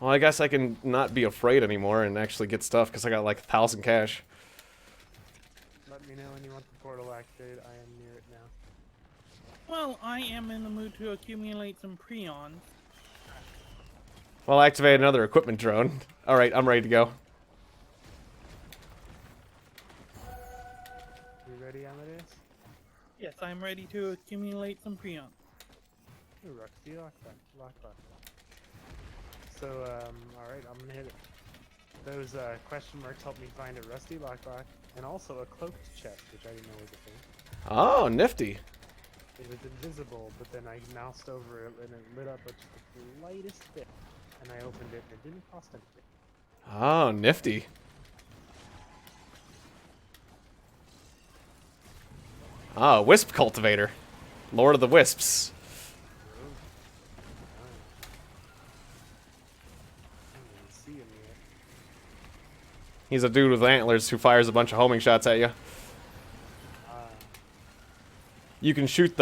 Speaker 1: Well, I guess I can not be afraid anymore and actually get stuff because I got like 1,000 cash.
Speaker 3: Let me know when you want the portal activated. I am near it now.
Speaker 2: Well, I am in the mood to accumulate some prions.
Speaker 1: Well, I activate another equipment drone. Alright, I'm ready to go.
Speaker 3: You ready, Amadeus?
Speaker 2: Yes, I'm ready to accumulate some prions.
Speaker 3: Ooh, Rusty lockback. So, alright, I'm gonna hit it. Those question marks helped me find a rusty lockback, and also a cloaked chest, which I didn't know was a thing.
Speaker 1: Oh, nifty.
Speaker 3: It was invisible, but then I moused over it, and it lit up with just the slightest bit. And I opened it, and it didn't cost anything.
Speaker 1: Oh, nifty. Ah, Wisp Cultivator. Lord of the Wisps. He's a dude with antlers who fires a bunch of homing shots at you. You can shoot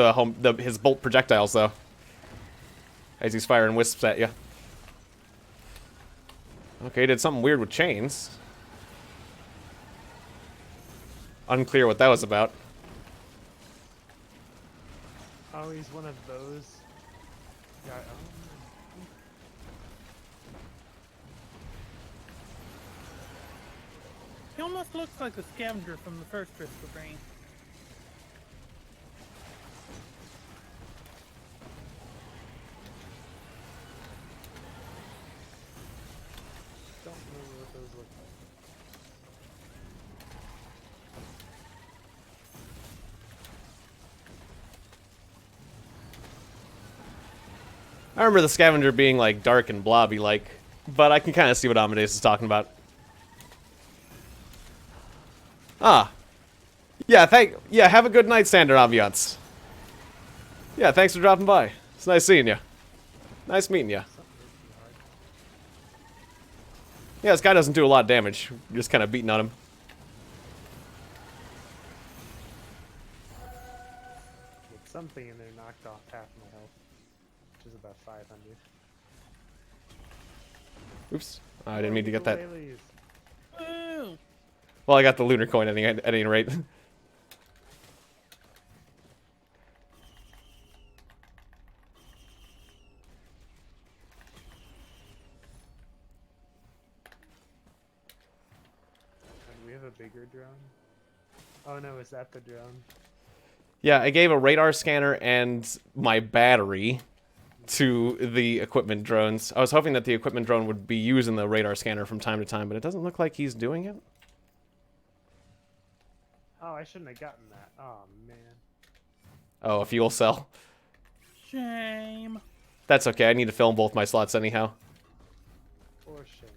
Speaker 1: his bolt projectiles, though. As he's firing wisps at you. Okay, did something weird with chains. Unclear what that was about.
Speaker 3: Oh, he's one of those. Yeah,
Speaker 2: He almost looks like a scavenger from the first Risk of Rain.
Speaker 3: don't remember what those look like.
Speaker 1: I remember the scavenger being like dark and blobby like, but I can kind of see what Amadeus is talking about. Ah. Yeah, have a good night, Standard Ambiance. Yeah, thanks for dropping by. It's nice seeing you. Nice meeting you.
Speaker 3: Something really hard.
Speaker 1: Yeah, this guy doesn't do a lot of damage. You're just kind of beating on him.
Speaker 3: With something in there knocked off half my health, which is about 500.
Speaker 1: Oops. I didn't mean to get that.
Speaker 3: Ukuleles.
Speaker 2: Woo!
Speaker 1: Well, I got the lunar coin at any rate.
Speaker 3: Do we have a bigger drone? Oh no, is that the drone?
Speaker 1: Yeah, I gave a radar scanner and my battery to the equipment drones. I was hoping that the equipment drone would be using the radar scanner from time to time, but it doesn't look like he's doing it.
Speaker 3: Oh, I shouldn't have gotten that. Oh man.
Speaker 1: Oh, a fuel cell.
Speaker 2: Shame.
Speaker 1: That's okay, I need to fill in both my slots anyhow.
Speaker 3: For shame.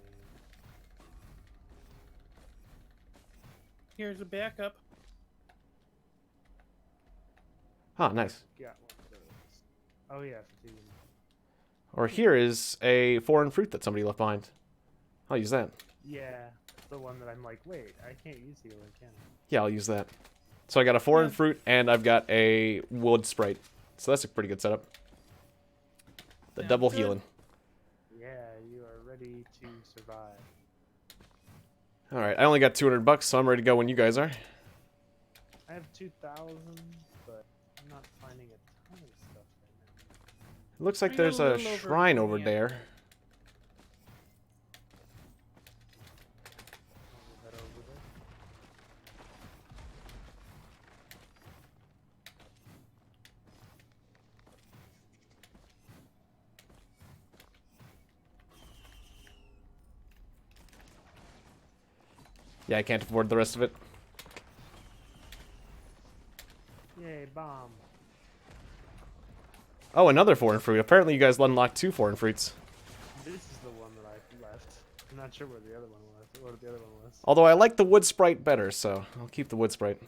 Speaker 2: Here's a backup.
Speaker 1: Ah, nice.
Speaker 3: Got one of those. Oh yeah, for Tiegon.
Speaker 1: Or here is a foreign fruit that somebody left behind. I'll use that.
Speaker 3: Yeah, the one that I'm like, wait, I can't use healing, can I?
Speaker 1: Yeah, I'll use that. So I got a foreign
Speaker 2: Yeah.
Speaker 1: fruit and I've got a wood sprite. So that's a pretty good setup. The
Speaker 2: Sounds
Speaker 1: double
Speaker 2: good.
Speaker 1: healing.
Speaker 3: Yeah, you are ready to survive.
Speaker 1: Alright, I only got 200 bucks, so I'm ready to go when you guys are.
Speaker 3: I have 2,000, but I'm not finding a ton of stuff right now.
Speaker 1: It looks like
Speaker 2: I got
Speaker 1: there's
Speaker 2: a
Speaker 1: a
Speaker 2: little over
Speaker 1: shrine over
Speaker 2: 20
Speaker 1: there.
Speaker 2: after.
Speaker 3: I'll head over there.
Speaker 1: Yeah, I can't afford the rest of it.
Speaker 3: Yay, bomb.
Speaker 1: Oh, another foreign fruit. Apparently you guys unlocked 2 foreign fruits.
Speaker 3: This is the one that I left. I'm not sure where the other one was. What the other one was.
Speaker 1: Although I like the wood sprite better, so I'll keep the wood sprite.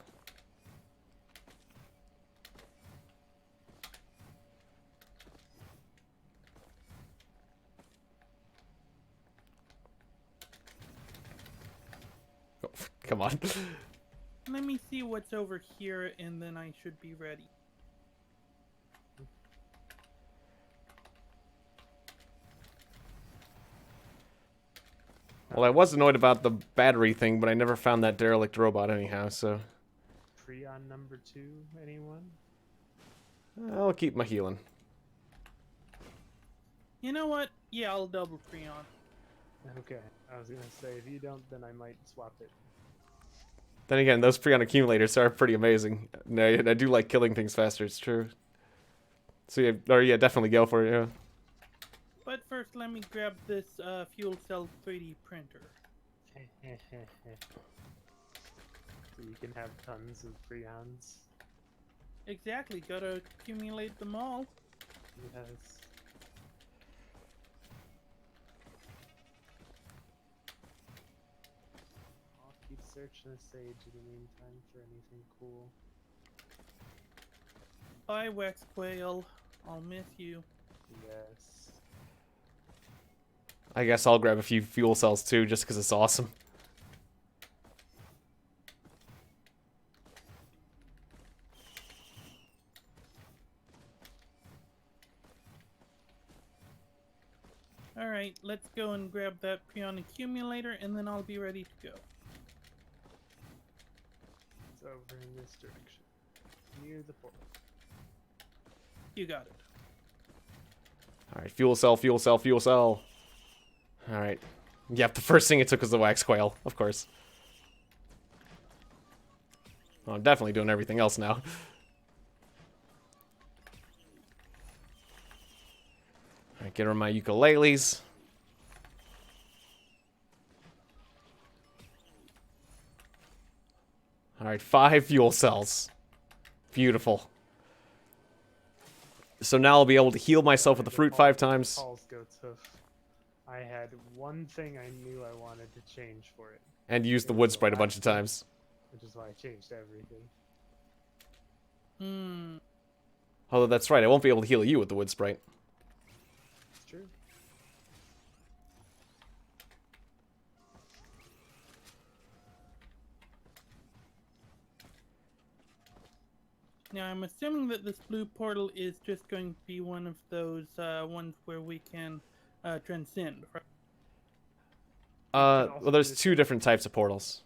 Speaker 1: Oh, come on.
Speaker 2: Let me see what's over here, and then I should be ready.
Speaker 1: Well, I was annoyed about the battery thing, but I never found that derelict robot anyhow, so
Speaker 3: Prion number 2, anyone?
Speaker 1: I'll keep my healing.
Speaker 2: You know what? Yeah, I'll double Freon.
Speaker 3: Okay, I was gonna say, if you don't, then I might swap it.
Speaker 1: Then again, those Freon accumulators are pretty amazing. No, I do like killing things faster, it's true. So yeah, or yeah, definitely go for it, yeah.
Speaker 2: But first, let me grab this fuel cell 3D printer.
Speaker 3: So you can have tons of Prions.
Speaker 2: Exactly, gotta accumulate them all.
Speaker 3: Yes. I'll keep searching the sage in the meantime for anything cool.
Speaker 2: Bye, Wax Quail. I'll miss you.
Speaker 3: Yes.
Speaker 1: I guess I'll grab a few fuel cells too, just because it's awesome.
Speaker 2: Alright, let's go and grab that Prion accumulator, and then I'll be ready to go.
Speaker 3: It's over in this direction. Near the portal.
Speaker 2: You got it.
Speaker 1: Alright, fuel cell, fuel cell, fuel cell. Alright. Yep, the first thing it took was the wax quail, of course. Well, I'm definitely doing everything else now. Alright, get rid of my ukuleles. Alright, 5 fuel cells. Beautiful. So now I'll be able to heal myself with the fruit 5 times.
Speaker 3: Paul's goat's hoof. I had one thing I knew I wanted to change for it,
Speaker 1: And use the wood sprite a bunch of times.
Speaker 3: which is why I changed everything.
Speaker 2: Hmm.
Speaker 1: Although that's right, I won't be able to heal you with the wood sprite.
Speaker 3: It's true.
Speaker 2: Now, I'm assuming that this blue portal is just going to be one of those ones where we can transcend, right?
Speaker 1: Well, there's two different types of portals.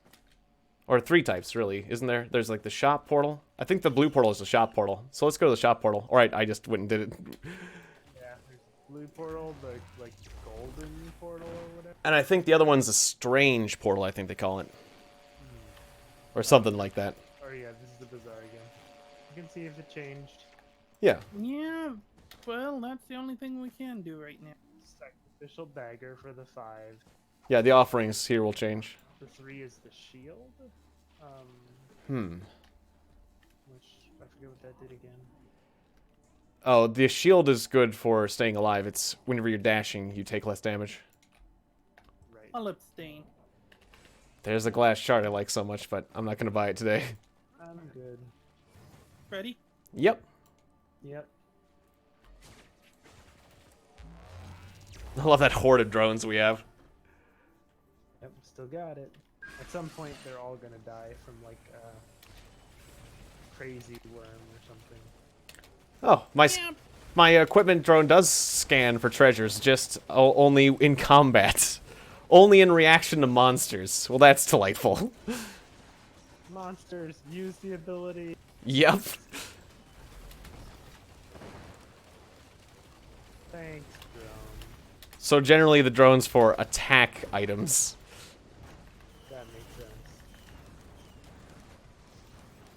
Speaker 1: Or three types, really, isn't there? There's like the shop portal. I think the blue portal is the shop portal. So let's go to the shop portal. Alright, I just went and did it.
Speaker 3: Yeah, there's blue portal, the like golden portal or whatever.
Speaker 1: And I think the other one's a strange portal, I think they call it. Or something like that.
Speaker 3: Oh yeah, this is the bazaar again. You can see if it changed.
Speaker 1: Yeah.
Speaker 2: Yeah, well, that's the only thing we can do right now.
Speaker 3: Sacrificial dagger for the 5.
Speaker 1: Yeah, the offerings here will change.
Speaker 3: The 3 is the shield.
Speaker 1: Hmm.
Speaker 3: Which I forget what that did again.
Speaker 1: Oh, the shield is good for staying alive. It's whenever you're dashing, you take less damage.
Speaker 3: Right.
Speaker 2: I'll abstain.
Speaker 1: There's a glass shard I like so much, but I'm not going to buy it today.
Speaker 3: I'm good.
Speaker 2: Ready?
Speaker 1: Yep.
Speaker 3: Yep.
Speaker 1: I love that horde of drones we have.
Speaker 3: Yep. Still got it. At some point, they're all gonna die from like crazy worm or something.
Speaker 1: Oh,
Speaker 2: Yeah.
Speaker 1: my equipment drone does scan for treasures, just only in combat. Only in reaction to monsters. Well, that's delightful.
Speaker 3: Monsters use the ability.
Speaker 1: Yep.
Speaker 3: Thanks, drone.
Speaker 1: So generally the drone's for attack items.
Speaker 3: That makes sense.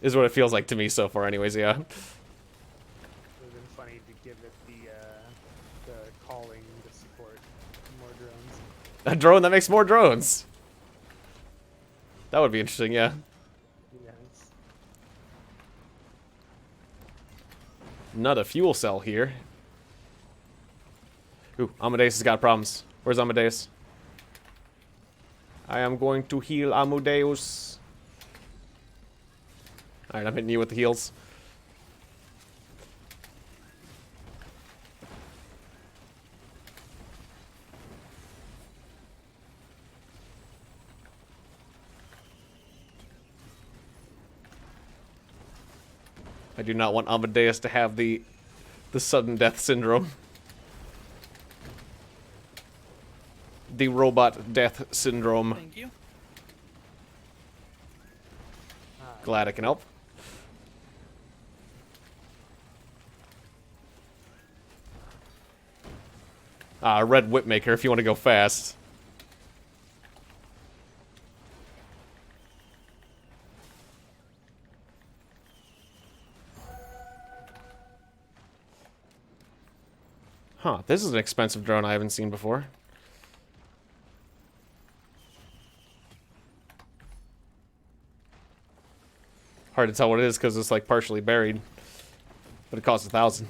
Speaker 1: Is what it feels like to me so far anyways, yeah.
Speaker 3: It would have been funny to give it the calling to support more drones.
Speaker 1: A drone that makes more drones. That would be interesting, yeah.
Speaker 3: Yes.
Speaker 1: Not a fuel cell here. Ooh, Amadeus has got problems. Where's Amadeus? I am going to heal Amadeus. Alright, I'm hitting you with the heals. I do not want Amadeus to have the sudden death syndrome. The robot death syndrome.
Speaker 2: Thank you.
Speaker 1: Glad I can help. Red Whipmaker if you want to go fast. Huh, this is an expensive drone I haven't seen before. Hard to tell what it is because it's like partially buried. But it costs 1,000.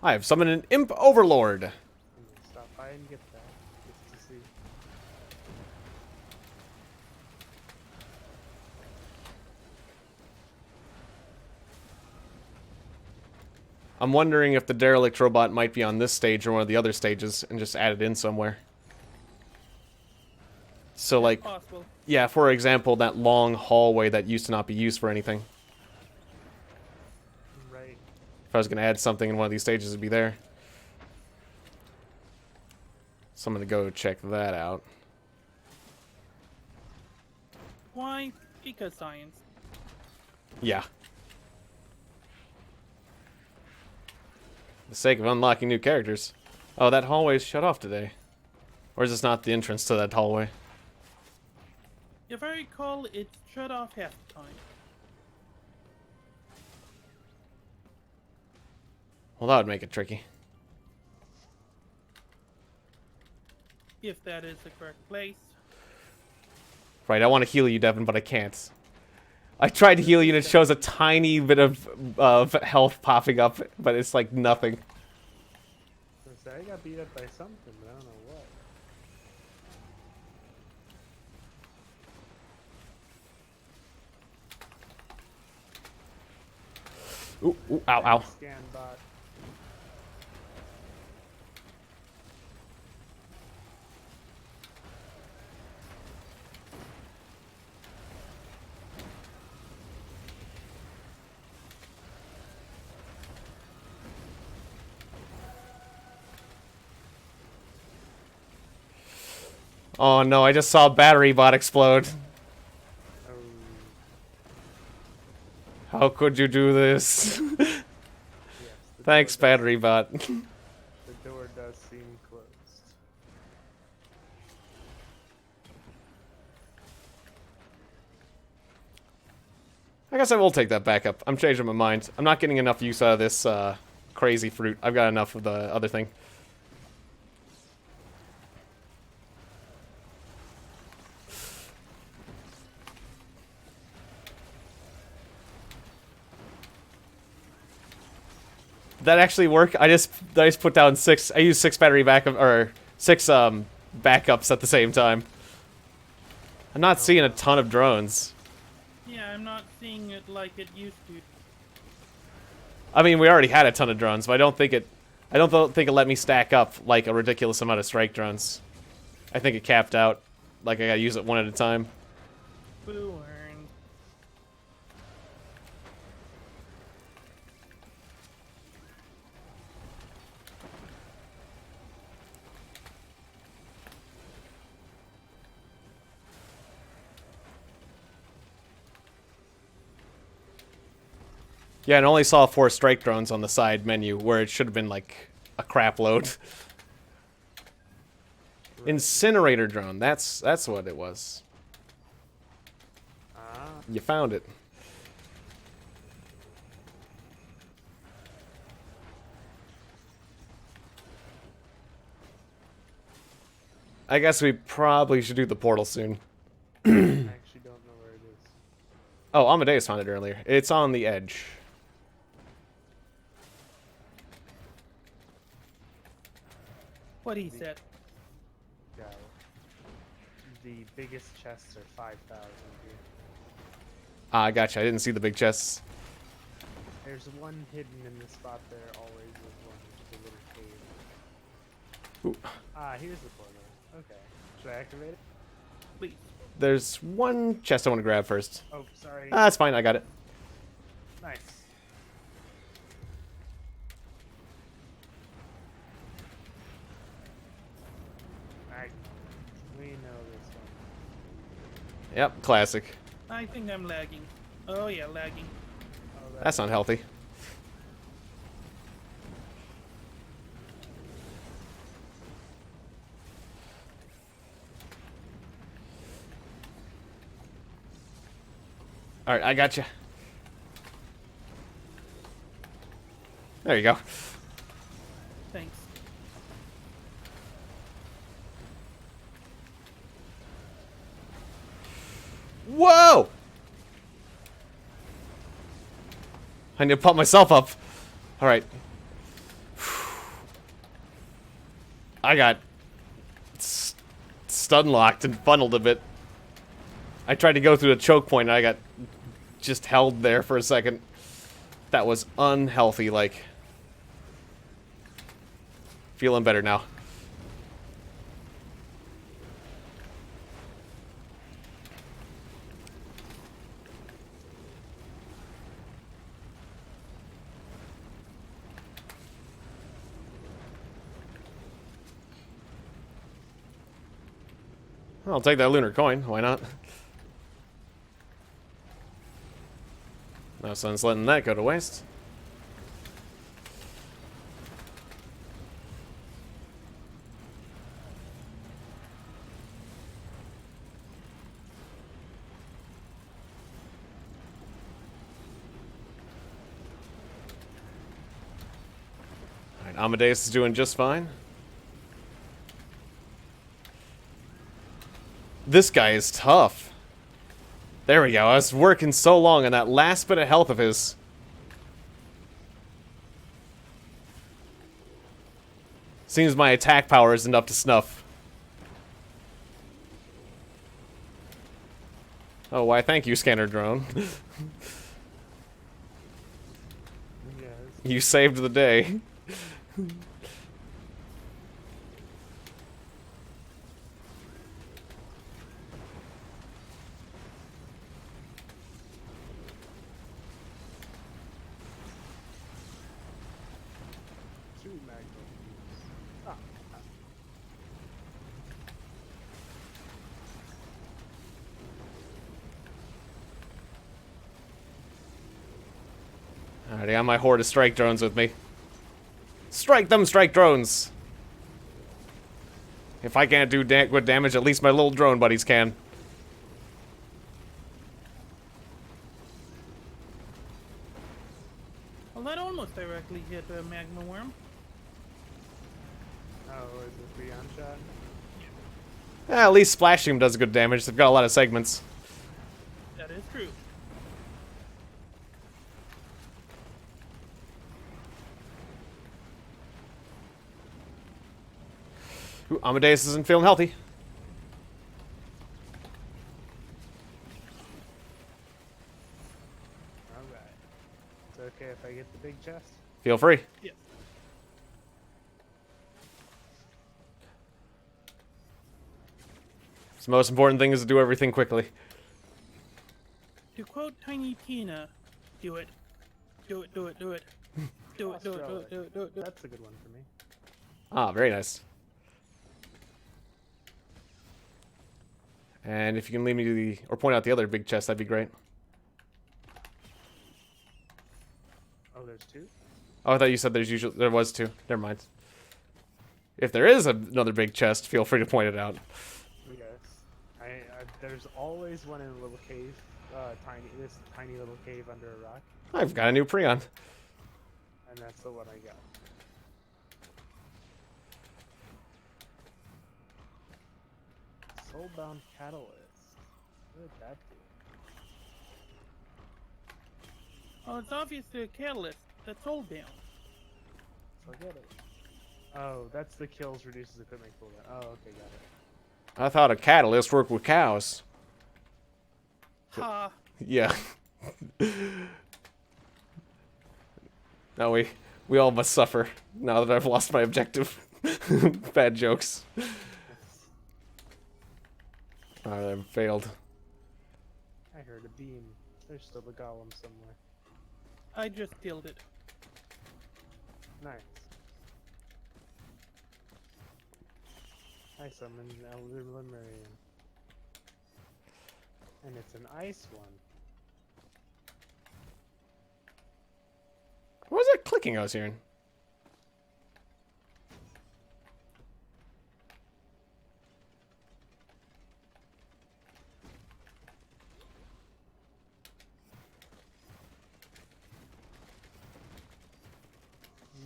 Speaker 1: I have summoned an Imp Overlord.
Speaker 3: I'm gonna stop by and get that just to see.
Speaker 1: I'm wondering if the derelict robot might be on this stage or one of the other stages and just added in somewhere. So like,
Speaker 2: Possible.
Speaker 1: yeah, for example, that long hallway that used to not be used for anything.
Speaker 3: Right.
Speaker 1: If I was going to add something in one of these stages, it'd be there. So I'm going to go check that out.
Speaker 2: Why? Because science.
Speaker 1: Yeah. For the sake of unlocking new characters. Oh, that hallway is shut off today. Or is this not the entrance to that hallway?
Speaker 2: If I recall, it's shut off half the time.
Speaker 1: Well, that would make it tricky.
Speaker 2: If that is the correct place.
Speaker 1: Right, I want to heal you, Devin, but I can't. I tried to heal you and it shows a tiny bit of health popping up, but it's like nothing.
Speaker 3: So I got beat up by something, but I don't know what.
Speaker 1: Ooh, ooh, ow, ow.
Speaker 3: Scan bot.
Speaker 1: Oh no, I just saw a battery bot explode.
Speaker 3: Oh,
Speaker 1: How could you do this?
Speaker 3: yes. The
Speaker 1: Thanks,
Speaker 3: door does-
Speaker 1: battery bot.
Speaker 3: The door does seem closed.
Speaker 1: I guess I will take that backup. I'm changing my mind. I'm not getting enough use out of this crazy fruit. I've got enough of the other thing. Did that actually work? I just put down 6. I used 6 battery backup or 6 backups at the same time. I'm not seeing a ton of drones.
Speaker 2: Yeah, I'm not seeing it like it used to.
Speaker 1: I mean, we already had a ton of drones, but I don't think it let me stack up like a ridiculous amount of strike drones. I think it capped out. Like I gotta use it one at a time.
Speaker 2: Boo earned.
Speaker 1: Yeah, and I only saw 4 strike drones on the side menu where it should have been like a crap load. Incinerator drone. That's what it was.
Speaker 3: Ah,
Speaker 1: You found it. I guess we probably should do the portal soon.
Speaker 3: I actually don't know where it is.
Speaker 1: Oh, Amadeus found it earlier. It's on the edge.
Speaker 2: What he said.
Speaker 3: Yeah. The biggest chests are 5,000 here.
Speaker 1: Ah, I gotcha. I didn't see the big chests.
Speaker 3: There's one hidden in the spot there. Always is one. The little cave.
Speaker 1: Ooh.
Speaker 3: Ah, here's the portal. Okay. Should I activate it?
Speaker 2: Please.
Speaker 1: There's one chest I want to grab first.
Speaker 3: Oh, sorry.
Speaker 1: Ah, that's fine. I got it.
Speaker 3: Nice. I. We know this one.
Speaker 1: Yep, classic.
Speaker 2: I think I'm lagging. Oh yeah, lagging.
Speaker 3: Oh,
Speaker 1: That's unhealthy. Alright, I got you. There you go.
Speaker 2: Thanks.
Speaker 1: Whoa! I need to pump myself up. Alright. I got stun locked and funneled a bit. I tried to go through the choke point and I got just held there for a second. That was unhealthy, like. Feeling better now. I'll take that lunar coin. Why not? No sense letting that go to waste. Alright, Amadeus is doing just fine. This guy is tough. There we go. I was working so long on that last bit of health of his. Seems my attack power isn't up to snuff. Oh, why thank you, scanner drone.
Speaker 3: Yes.
Speaker 1: You saved the day.
Speaker 3: Two magnums. Ah.
Speaker 1: Alright, I got my horde of strike drones with me. Strike them, strike drones! If I can't do good damage, at least my little drone buddies can.
Speaker 2: Well, that almost directly hit a magma worm.
Speaker 3: Oh, is it beyond shot?
Speaker 1: At least splashing them does good damage. They've got a lot of segments.
Speaker 2: That is true.
Speaker 1: Ooh, Amadeus isn't feeling healthy.
Speaker 3: Alright. It's okay if I get the big chest?
Speaker 1: Feel free.
Speaker 2: Yes.
Speaker 1: The most important thing is to do everything quickly.
Speaker 2: To quote Tiny Tina, do it. Do it, do it, do it. Do it, do it, do it, do it, do it, do it.
Speaker 3: That's a good one for me.
Speaker 1: Ah, very nice. And if you can lead me to the, or point out the other big chest, that'd be great.
Speaker 3: Oh, there's two?
Speaker 1: Oh, I thought you said there was two. Never mind. If there is another big chest, feel free to point it out.
Speaker 3: Yes. There's always one in a little cave. This tiny little cave under a rock.
Speaker 1: I've got a new Prion.
Speaker 3: And that's the one I got. Soulbound Catalyst. What did that do?
Speaker 2: Oh, it's obviously a catalyst. That's all down.
Speaker 3: Forget it. Oh, that's the kills reduces equipment cooldown. Oh, okay, got it.
Speaker 1: I thought a catalyst worked with cows.
Speaker 2: Ha!
Speaker 1: Yeah. Now we all must suffer now that I've lost my objective. Bad jokes. I failed.
Speaker 3: I heard a beam. There's still a golem somewhere.
Speaker 2: I just killed it.
Speaker 3: Nice. I summoned Elder Lemurian. And it's an ice one.
Speaker 1: What was that clicking I was hearing?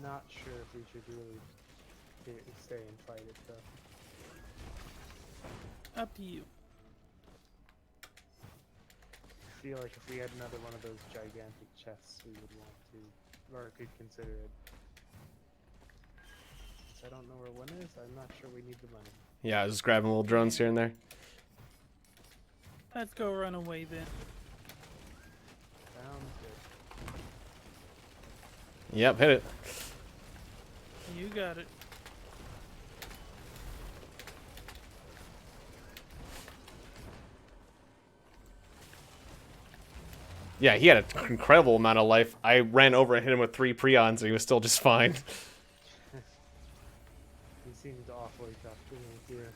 Speaker 3: Not sure if we should really stay and fight it though.
Speaker 2: Up to you.
Speaker 3: I feel like if we had another one of those gigantic chests, we would want to, or could consider it. Since I don't know where one is, I'm not sure we need the money.
Speaker 1: Yeah, I was just grabbing little drones here and there.
Speaker 2: Let's go run away then.
Speaker 3: Sounds good.
Speaker 1: Yep, hit it.
Speaker 2: You got it.
Speaker 1: Yeah, he had an incredible amount of life. I ran over and hit him with 3 prions, and he was still just fine.
Speaker 3: He seemed awfully tough to me here.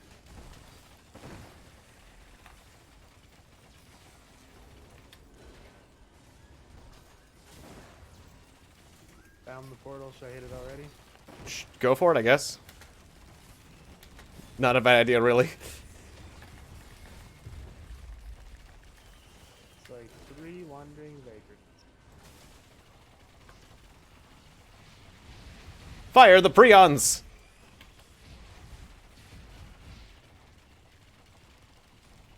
Speaker 3: Found the portal. Should I hit it already?
Speaker 1: Go for it, I guess. Not a bad idea, really.
Speaker 3: It's like 3 wandering vagrants.
Speaker 1: Fire the prions!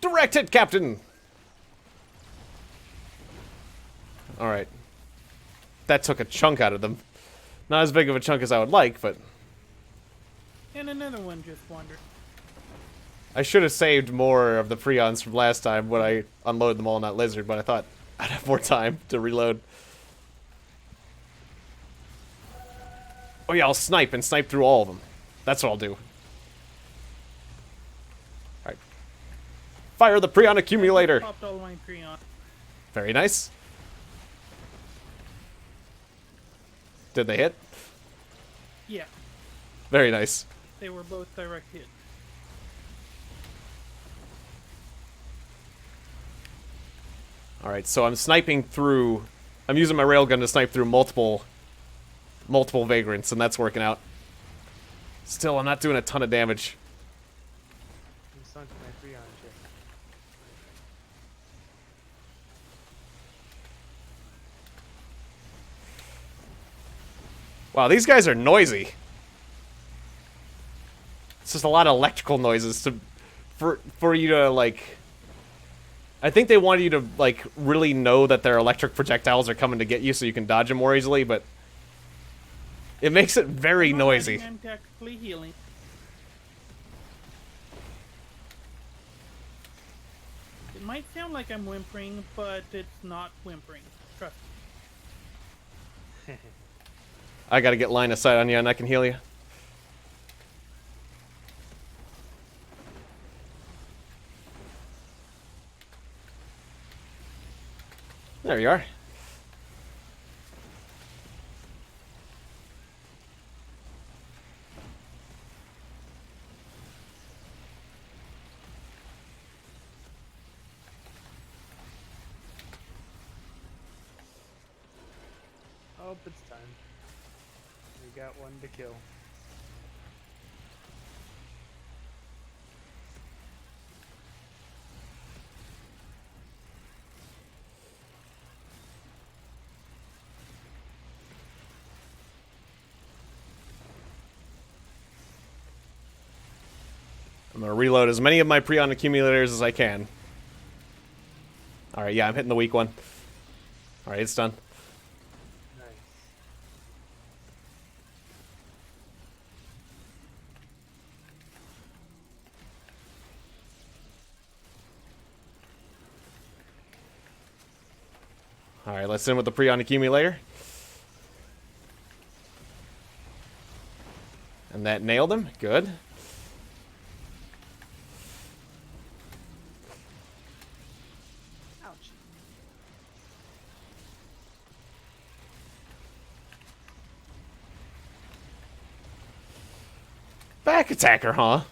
Speaker 1: Direct hit, Captain! Alright. That took a chunk out of them. Not as big of a chunk as I would like, but
Speaker 2: And another one just wandered.
Speaker 1: I should have saved more of the prions from last time when I unloaded them all in that lizard, but I thought I'd have more time to reload. Oh yeah, I'll snipe and snipe through all of them. That's what I'll do. Alright. Fire the prion accumulator!
Speaker 2: Popped all my prion.
Speaker 1: Very nice. Did they hit?
Speaker 2: Yeah,
Speaker 1: Very nice.
Speaker 2: they were both direct hit.
Speaker 1: Alright, so I'm sniping through I'm using my railgun to snipe through multiple vagrants, and that's working out. Still, I'm not doing a ton of damage.
Speaker 3: You sunk my Freon ship.
Speaker 1: Wow, these guys are noisy. It's just a lot of electrical noises for you to, like... I think they want you to, like, really know that their electric projectiles are coming to get you so you can dodge them more easily, but... It makes it very noisy.
Speaker 2: I'm tactically healing. It might sound like I'm whimpering, but it's not whimpering. Trust me.
Speaker 1: I gotta get line of sight on you and I can heal you. There you are.
Speaker 3: Oh, it's time. We got one to kill.
Speaker 1: I'm gonna reload as many of my Preon accumulators as I can. Alright, yeah, I'm hitting the weak one. Alright, it's done.
Speaker 3: Nice.
Speaker 1: Alright, let's in with the Preon accumulator. And that nailed him. Good.
Speaker 3: Ouch.
Speaker 1: Back attacker, huh?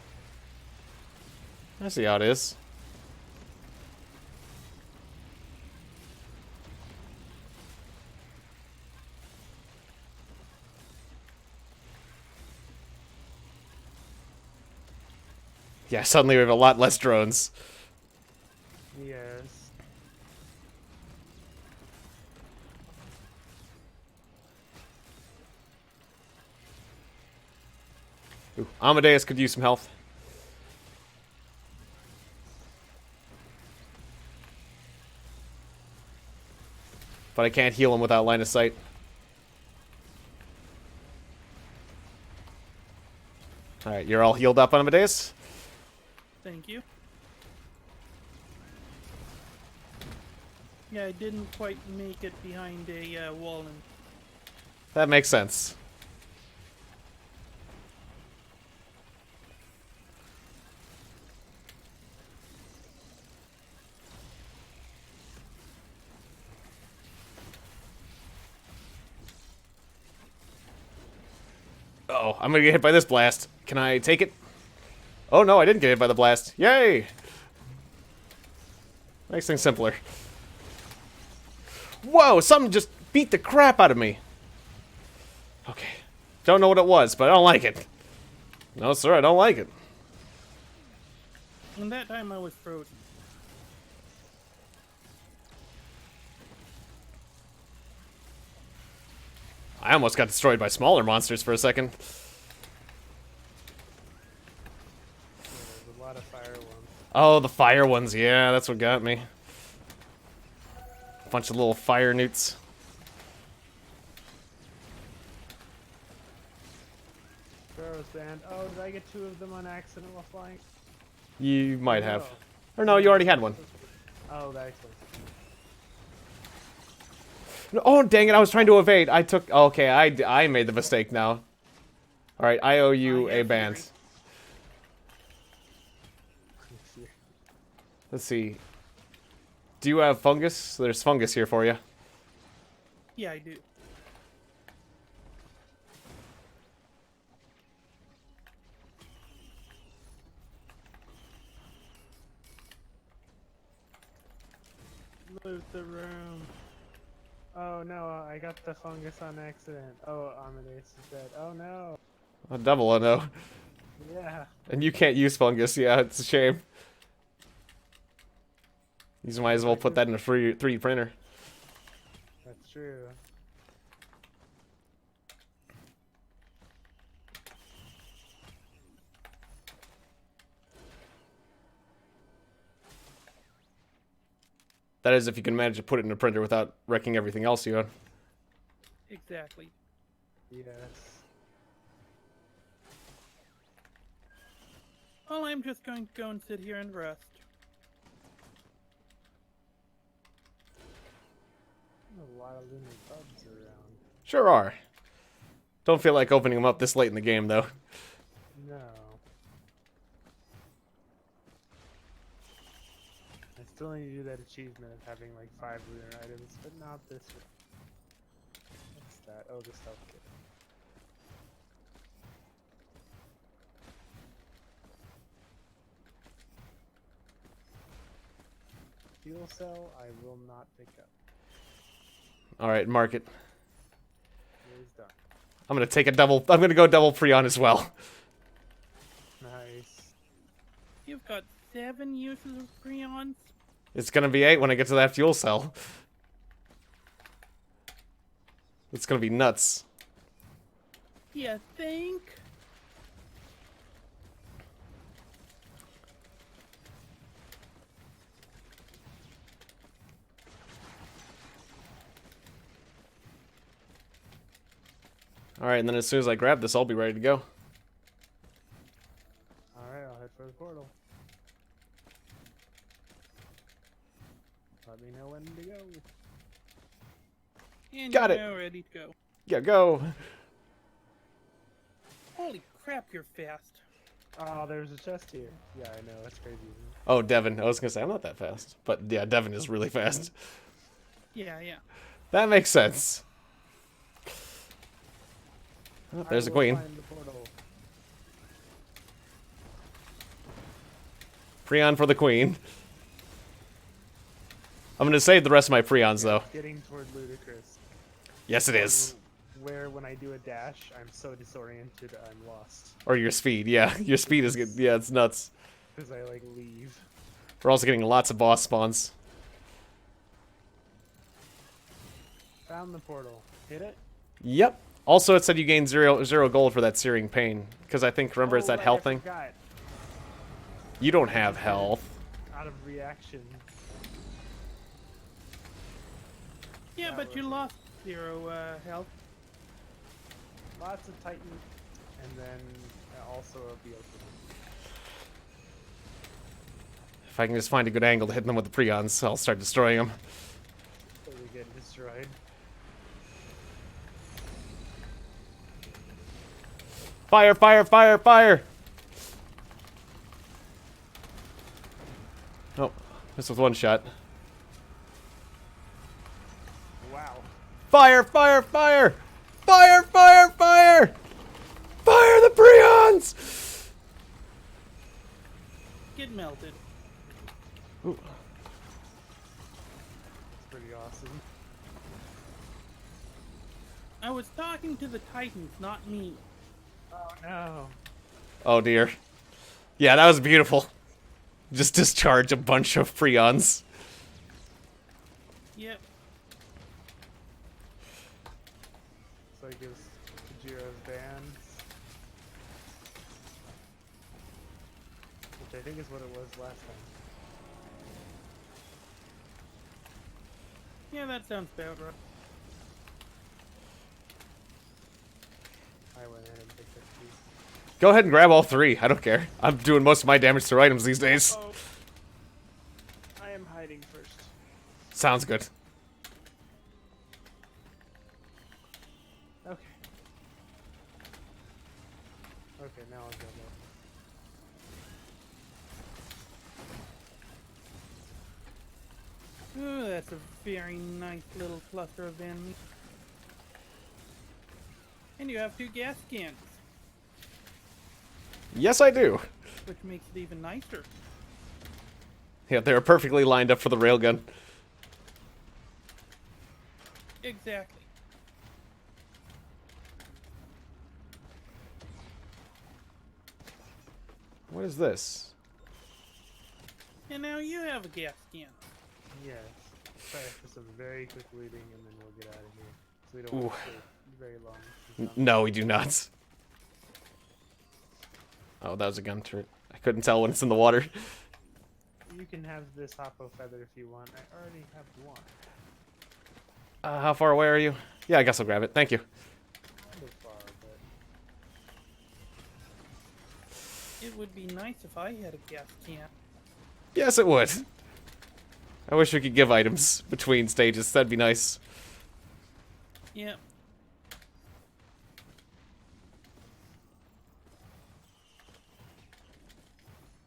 Speaker 1: I see how it is. Yeah, suddenly we have a lot less drones.
Speaker 3: Yes.
Speaker 1: Ooh, Amadeus could use some health. But I can't heal him without line of sight. Alright, you're all healed up on Amadeus?
Speaker 2: Thank you. Yeah, I didn't quite make it behind a wall and
Speaker 1: That makes sense. Uh-oh, I'm gonna get hit by this blast. Can I take it? Oh no, I didn't get hit by the blast. Yay! Makes things simpler. Whoa, something just beat the crap out of me. Okay. Don't know what it was, but I don't like it. No, sir, I don't like it.
Speaker 2: and that time I was frozen.
Speaker 1: I almost got destroyed by smaller monsters for a second.
Speaker 3: Yeah, there's a lot of fire ones.
Speaker 1: Oh, the fire ones. Yeah, that's what got me. Bunch of little fire newts.
Speaker 3: Pharaoh's band. Oh, did I get two of them on accident while flying?
Speaker 1: You might have.
Speaker 3: No.
Speaker 1: Or no, you already had one.
Speaker 3: Oh, that's one.
Speaker 1: Oh, dang it, I was trying to evade. I took... Okay, I made the mistake now. Alright, I owe you a band. Let's see. Do you have fungus? There's fungus here for you.
Speaker 2: Yeah, I do. Loot the room.
Speaker 3: Oh no, I got the fungus on accident. Oh, Amadeus is dead. Oh no.
Speaker 1: A double, I know.
Speaker 3: Yeah.
Speaker 1: And you can't use fungus, yeah, it's a shame. You might as well put that in a 3D printer.
Speaker 3: That's true.
Speaker 1: That is if you can manage to put it in a printer without wrecking everything else you own.
Speaker 2: Exactly.
Speaker 3: Yes.
Speaker 2: Well, I'm just going to go and sit here and rest.
Speaker 3: A lot of lunar bugs around.
Speaker 1: Sure are. Don't feel like opening them up this late in the game, though.
Speaker 3: No. I still need to do that achievement of having like 5 lunar items, but not this one. What's that? Oh, the stealth kit. Fuel cell, I will not pick up.
Speaker 1: Alright, mark it.
Speaker 3: It is done.
Speaker 1: I'm gonna go double Freon as well.
Speaker 3: Nice.
Speaker 2: You've got 7 uses of prions.
Speaker 1: It's gonna be 8 when I get to that fuel cell. It's gonna be nuts.
Speaker 2: You think?
Speaker 1: Alright, and then as soon as I grab this, I'll be ready to go.
Speaker 3: Alright, I'll head for the portal. Let me know when to go.
Speaker 2: And
Speaker 1: Got
Speaker 2: you're
Speaker 1: it.
Speaker 2: now ready to go.
Speaker 1: Yeah, go.
Speaker 2: Holy crap, you're fast.
Speaker 3: Oh, there's a chest here. Yeah, I know, that's crazy. Isn't it?
Speaker 1: Oh, Devin. I was gonna say, I'm not that fast. But yeah, Devin is really fast.
Speaker 2: Yeah.
Speaker 1: That makes sense. Oh, there's
Speaker 3: I
Speaker 1: a
Speaker 3: will
Speaker 1: queen.
Speaker 3: find the portal.
Speaker 1: Freon for the queen. I'm gonna save the rest of my Freons, though.
Speaker 3: Getting toward ludicrous.
Speaker 1: Yes, it is.
Speaker 3: Where when I do a dash, I'm so disoriented, I'm lost.
Speaker 1: Or your speed, yeah. Your speed is good. Yeah, it's nuts.
Speaker 3: Because I, like, leave.
Speaker 1: We're also getting lots of boss spawns.
Speaker 3: Found the portal. Hit it?
Speaker 1: Yep. Also, it said you gain zero gold for that searing pain. Because I think, remember, it's that
Speaker 3: right,
Speaker 1: health
Speaker 3: I
Speaker 1: thing?
Speaker 3: forgot.
Speaker 1: You don't have health.
Speaker 3: Out of reaction.
Speaker 2: Yeah,
Speaker 3: That
Speaker 2: but you
Speaker 3: was-
Speaker 2: lost 0 health.
Speaker 3: Lots of Titan, and then also a BLT.
Speaker 1: If I can just find a good angle to hit them with the Preons, I'll start destroying them.
Speaker 3: So we get destroyed.
Speaker 1: Fire, fire, fire, fire! Oh, this was one shot.
Speaker 3: Wow.
Speaker 1: Fire, fire, fire! Fire, fire, fire! Fire the Preons!
Speaker 2: Get melted.
Speaker 1: Ooh.
Speaker 3: That's pretty awesome.
Speaker 2: I was talking to the Titans, not me.
Speaker 3: Oh no.
Speaker 1: Oh dear. Yeah, that was beautiful. Just discharge a bunch of Preons.
Speaker 2: Yep.
Speaker 3: So it gives Kujiro's bands. Which I think is what it was last time.
Speaker 2: Yeah, that sounds about right.
Speaker 3: I went ahead and picked up 2.
Speaker 1: Go ahead and grab all 3. I don't care. I'm doing most of my damage through items these days.
Speaker 3: Oh. I am hiding first.
Speaker 1: Sounds good.
Speaker 3: Okay. Okay, now I'll go low.
Speaker 2: Ooh, that's a very nice little cluster of enemies. And you have 2 gas cans,
Speaker 1: Yes, I do.
Speaker 2: which makes it even nicer.
Speaker 1: Yeah, they're perfectly lined up for the railgun.
Speaker 2: Exactly.
Speaker 1: What is this?
Speaker 2: And now you have a gas can.
Speaker 3: Yes. Sorry for some very quick looting, and then we'll get out of here. So we don't want to stay very long.
Speaker 1: No, we do not. Oh, that was a gun turret. I couldn't tell when it's in the water.
Speaker 3: You can have this hoppo feather if you want. I already have one.
Speaker 1: How far away are you? Yeah, I guess I'll grab it. Thank you.
Speaker 3: Kind of far, but
Speaker 2: It would be nice if I had a gas can.
Speaker 1: Yes, it would. I wish we could give items between stages. That'd be nice.
Speaker 2: Yeah.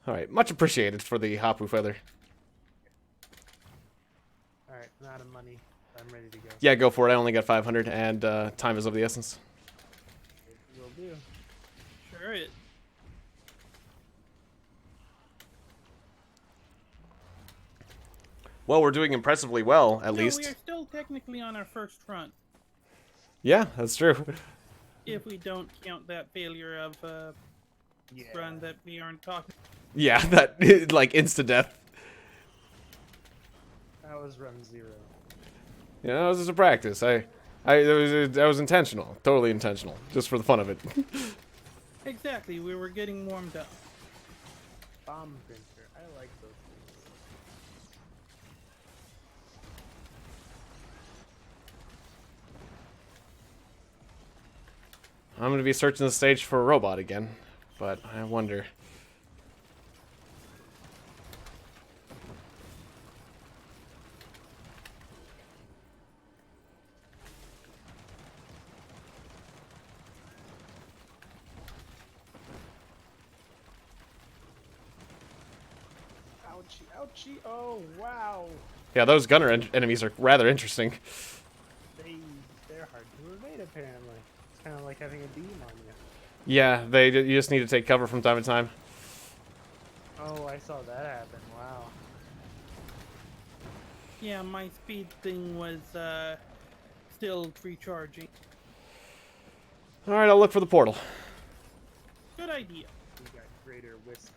Speaker 1: Alright, much appreciated for the Hapu feather.
Speaker 3: alright, I'm out of money. I'm ready to go.
Speaker 1: Yeah, go for it. I only got 500, and time is of the essence.
Speaker 3: It will do.
Speaker 2: Sure it.
Speaker 1: Well, we're doing impressively well, at
Speaker 2: No,
Speaker 1: least.
Speaker 2: we are still technically on our first run.
Speaker 1: Yeah, that's true.
Speaker 2: If we don't count that failure of
Speaker 3: Yeah.
Speaker 2: run that we aren't talking.
Speaker 1: Yeah, that, like, insta-death.
Speaker 3: That was run 0.
Speaker 1: You know, it was just a practice. That was intentional. Totally intentional. Just for the fun of it.
Speaker 2: Exactly, we were getting warmed up.
Speaker 3: Bomb printer. I like those things.
Speaker 1: I'm gonna be searching the stage for a robot again, but I wonder.
Speaker 3: Ouchie, ouchie. Oh, wow.
Speaker 1: Yeah, those gunner enemies are rather interesting.
Speaker 3: They're hard to evade, apparently. It's kind of like having a beam on you.
Speaker 1: Yeah, you just need to take cover from time to time.
Speaker 3: Oh, I saw that happen. Wow.
Speaker 2: Yeah, my speed thing was still recharging.
Speaker 1: Alright, I'll look for the portal.
Speaker 2: Good idea.
Speaker 3: We got greater wisp.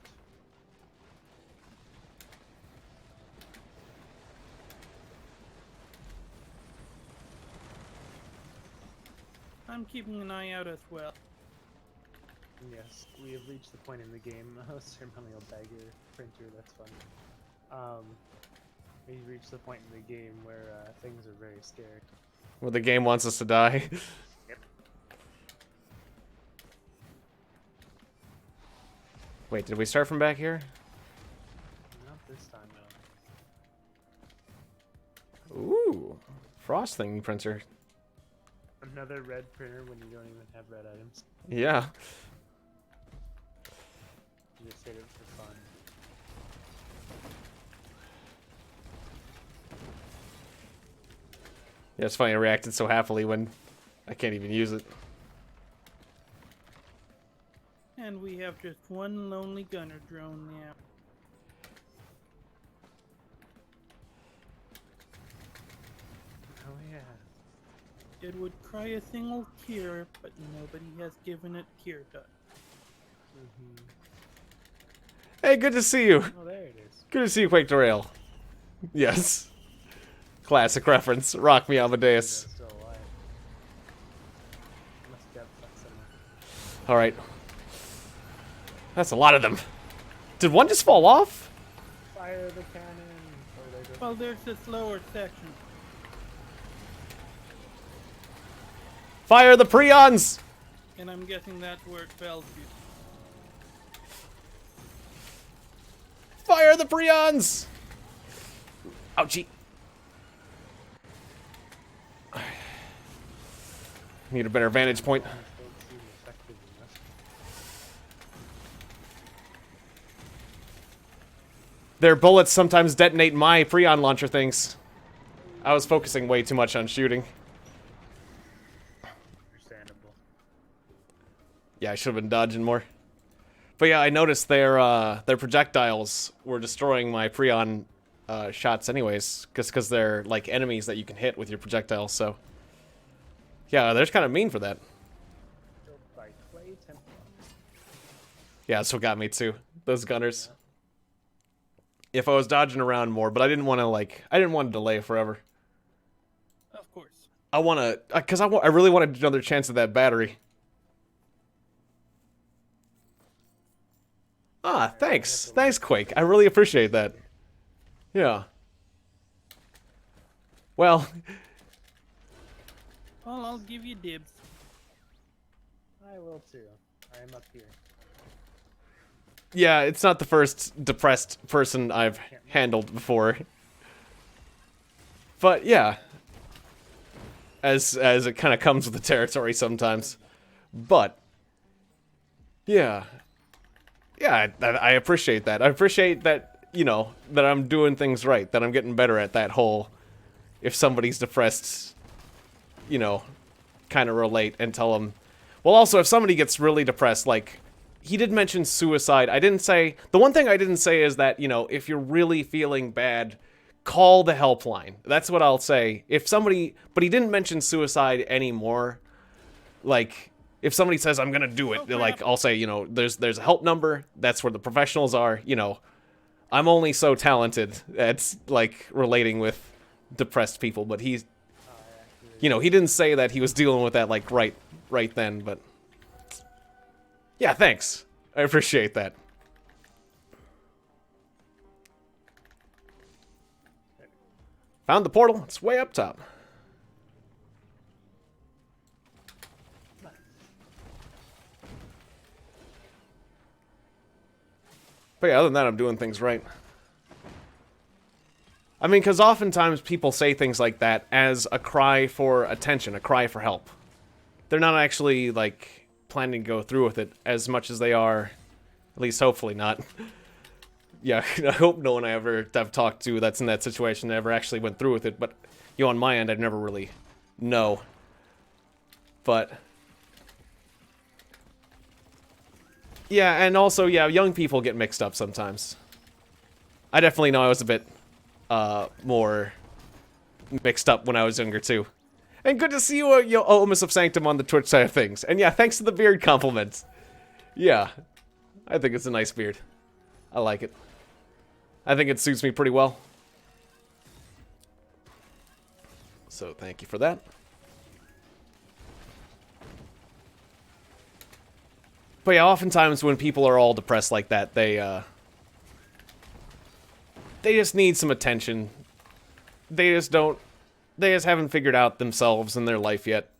Speaker 2: I'm keeping an eye out as well.
Speaker 3: Yes, we have reached the point in the game. Ceremonial dagger printer, that's funny. We've reached the point in the game where things are very scary.
Speaker 1: Where the game wants us to die.
Speaker 3: Yep.
Speaker 1: Wait, did we start from back here?
Speaker 3: Not this time, though.
Speaker 1: Ooh, frost thing printer.
Speaker 3: Another red printer when you don't even have red items.
Speaker 1: Yeah.
Speaker 3: You just hit it for fun.
Speaker 1: Yeah, it's funny, I reacted so happily when I can't even use it.
Speaker 2: And we have just one lonely gunner drone now.
Speaker 3: Oh yeah.
Speaker 2: It would cry a single tear, but nobody has given it tear duct.
Speaker 1: Hey, good to see you.
Speaker 3: Oh, there it is.
Speaker 1: Good to see you, Quake Derail. Yes. Classic reference. Rock me, Amadeus.
Speaker 3: Still alive. Must get somewhere.
Speaker 1: Alright. That's a lot of them. Did one just fall off?
Speaker 3: Fire the cannon. Oh, there goes.
Speaker 2: Well, there's this lower section.
Speaker 1: Fire the Prions!
Speaker 2: And I'm guessing that's where it fell to.
Speaker 1: Fire the Prions! Ouchie. Need a better vantage point.
Speaker 3: Don't seem effective enough.
Speaker 1: Their bullets sometimes detonate my Prion launcher things. I was focusing way too much on shooting.
Speaker 3: Understandable.
Speaker 1: Yeah, I should have been dodging more. But yeah, I noticed their projectiles were destroying my Prion shots anyways, because they're like enemies that you can hit with your projectiles, so Yeah, they're kind of mean for that.
Speaker 3: Built by Clay Templar.
Speaker 1: Yeah, that's what got me too. Those gunners. If I was dodging around more, but I didn't want to I didn't want to delay forever.
Speaker 2: Of course.
Speaker 1: I want to, because I really wanted another chance at that battery. Ah, thanks. Thanks, Quake. I really appreciate that. Yeah. Well.
Speaker 2: Well, I'll give you dibs.
Speaker 3: I will too. I am up here.
Speaker 1: Yeah, it's not the first depressed person I've handled before. But yeah. As it kind of comes with the territory sometimes. But yeah. Yeah, I appreciate that. I appreciate that, you know, that I'm doing things right, that I'm getting better at that whole, if somebody's depressed, you know, kind of relate and tell them. Well, also, if somebody gets really depressed, like, he did mention suicide. I didn't say, the one thing I didn't say is that, you know, if you're really feeling bad, call the helpline. That's what I'll say. If somebody, but he didn't mention suicide anymore. Like, if somebody says, I'm gonna do it, like, I'll say, you know, there's a help number, that's where the professionals are, you know. I'm only so talented at, like, relating with depressed people, but he's, you know, he didn't say that he was dealing with that, like, right then, but, yeah, thanks. I appreciate that. Found the portal, it's way up top. But yeah, other than that, I'm doing things right. I mean, because oftentimes people say things like that as a cry for attention, a cry for help. They're not actually, like, planning to go through with it as much as they are, at least hopefully not. Yeah, I hope no one I ever have talked to that's in that situation ever actually went through with it, but, you know, on my end, I'd never really know. But yeah, and also, yeah, young people get mixed up sometimes. I definitely know I was a bit, more mixed up when I was younger, too. And good to see you, Omus of Sanctum on the Twitch side of things. And yeah, thanks to the beard compliment. Yeah, I think it's a nice beard. I like it. I think it suits me pretty well. So, thank you for that. But yeah, oftentimes when people are all depressed like that, they just need some attention. They just haven't figured out themselves in their life yet.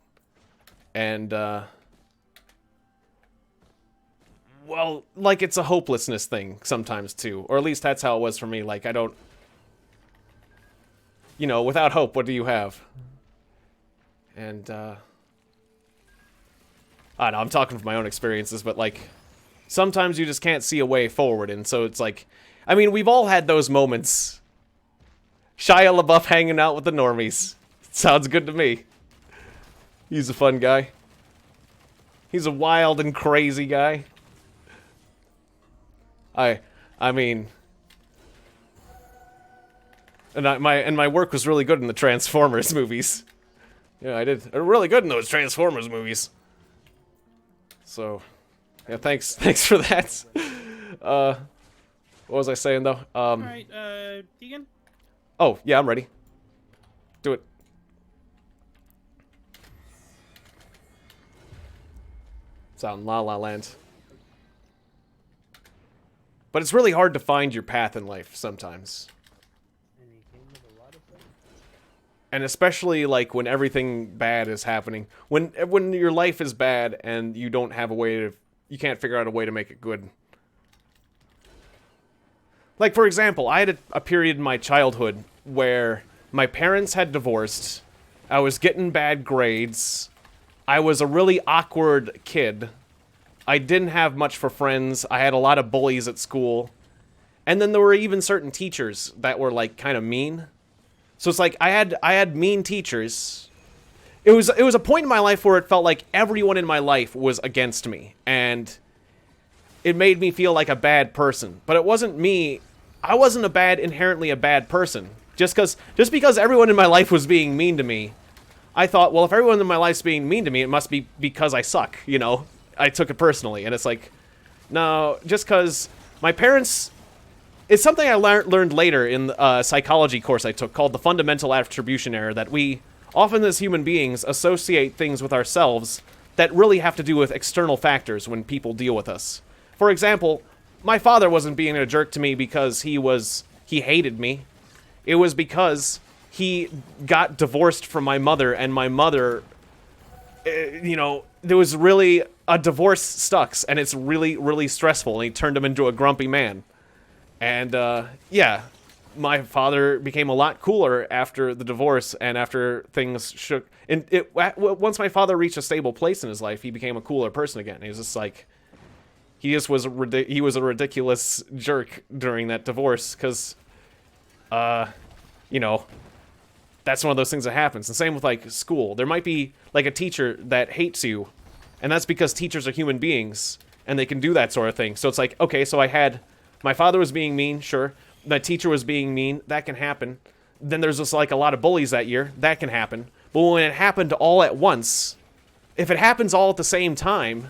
Speaker 1: And, well, like, it's a hopelessness thing sometimes, too. Or at least that's how it was for me. Like, I don't, you know, without hope, what do you have? And, I don't know, I'm talking from my own experiences, but, like, sometimes you just can't see a way forward, and so it's like, I mean, we've all had those moments. Shia LaBeouf hanging out with the normies. Sounds good to me. He's a fun guy. He's a wild and crazy guy. I mean, and my work was really good in the Transformers movies. Yeah, I did really good in those Transformers movies. So, yeah, thanks for that. What was I saying though?
Speaker 2: Alright, Tiegon?
Speaker 1: Oh, yeah, I'm ready. Do it. It's out in La La Land. But it's really hard to find your path in life sometimes. And especially, like, when everything bad is happening. When your life is bad and you don't have a way to... You can't figure out a way to make it good. Like, for example, I had a period in my childhood where my parents had divorced. I was getting bad grades. I was a really awkward kid. I didn't have much for friends. I had a lot of bullies at school. And then there were even certain teachers that were, like, kind of mean. So it's like, I had mean teachers. It was a point in my life where it felt like everyone in my life was against me. And it made me feel like a bad person. But it wasn't me. I wasn't inherently a bad person. Just because everyone in my life was being mean to me, I thought, well, if everyone in my life's being mean to me, it must be because I suck, you know? I took it personally, and it's like, no, just because my parents... It's something I learned later in a psychology course I took called the fundamental attribution error, that we, often as human beings, associate things with ourselves that really have to do with external factors when people deal with us. For example, my father wasn't being a jerk to me because he hated me. It was because he got divorced from my mother, and my mother, you know, there was really a divorce sucks, and it's really, really stressful, and he turned him into a grumpy man. And, yeah, my father became a lot cooler after the divorce and after things shook. And once my father reached a stable place in his life, he became a cooler person again. He was just like, he was a ridiculous jerk during that divorce because, you know, that's one of those things that happens. And same with, like, school. There might be, like, a teacher that hates you, and that's because teachers are human beings, and they can do that sort of thing. So it's like, okay, so my father was being mean, sure. The teacher was being mean, that can happen. Then there's just like a lot of bullies that year, that can happen. But when it happened all at once, if it happens all at the same time,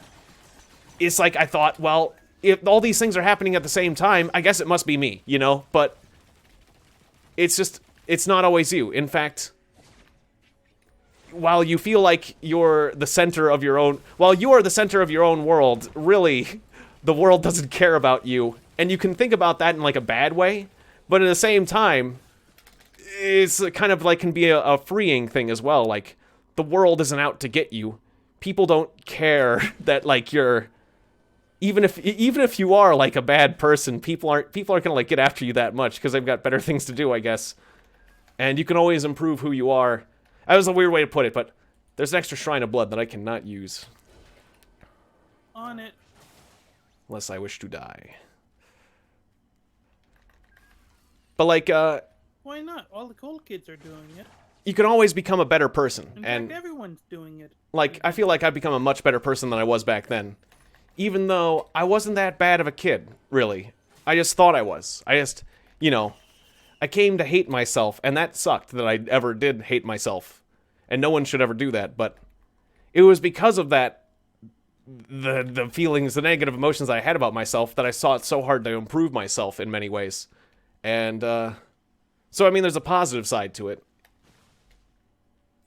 Speaker 1: it's like I thought, well, if all these things are happening at the same time, I guess it must be me, you know? But it's just, it's not always you. In fact, while you feel like you're the center of your own, while you are the center of your own world, really, the world doesn't care about you. And you can think about that in, like, a bad way, but at the same time, it's kind of, like, can be a freeing thing as well. Like, the world isn't out to get you. People don't care that, like, you're... Even if you are, like, a bad person, people aren't gonna, like, get after you that much, because they've got better things to do, I guess. And you can always improve who you are. That was a weird way to put it, but there's an extra shrine of blood that I cannot use.
Speaker 2: On it.
Speaker 1: Unless I wish to die. But, like,
Speaker 2: why not? All the cool kids are doing it.
Speaker 1: You can always become a better person.
Speaker 2: In
Speaker 1: and
Speaker 2: fact, everyone's doing it.
Speaker 1: Like, I feel like I've become a much better person than I was back then. Even though I wasn't that bad of a kid, really. I just thought I was. I just, you know, I came to hate myself, and that sucked that I ever did hate myself. And no one should ever do that, but it was because of that, the feelings, the negative emotions I had about myself, that I saw it so hard to improve myself in many ways. And, so, I mean, there's a positive side to it.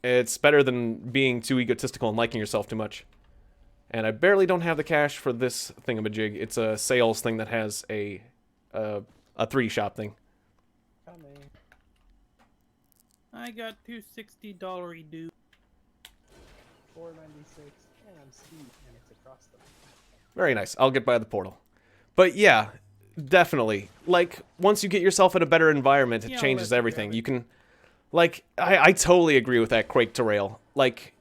Speaker 1: It's better than being too egotistical and liking yourself too much. And I barely don't have the cash for this thingamajig. It's a sales thing that has a 3-shop thing.
Speaker 2: I got two $60 dues.
Speaker 3: $4.96, and I'm steep, and it's across them.
Speaker 1: Very nice. I'll get by the portal. But yeah, definitely. Like, once you get yourself in a better environment, it changes everything. You can, like, I totally agree with that, Quake to Rail. Like,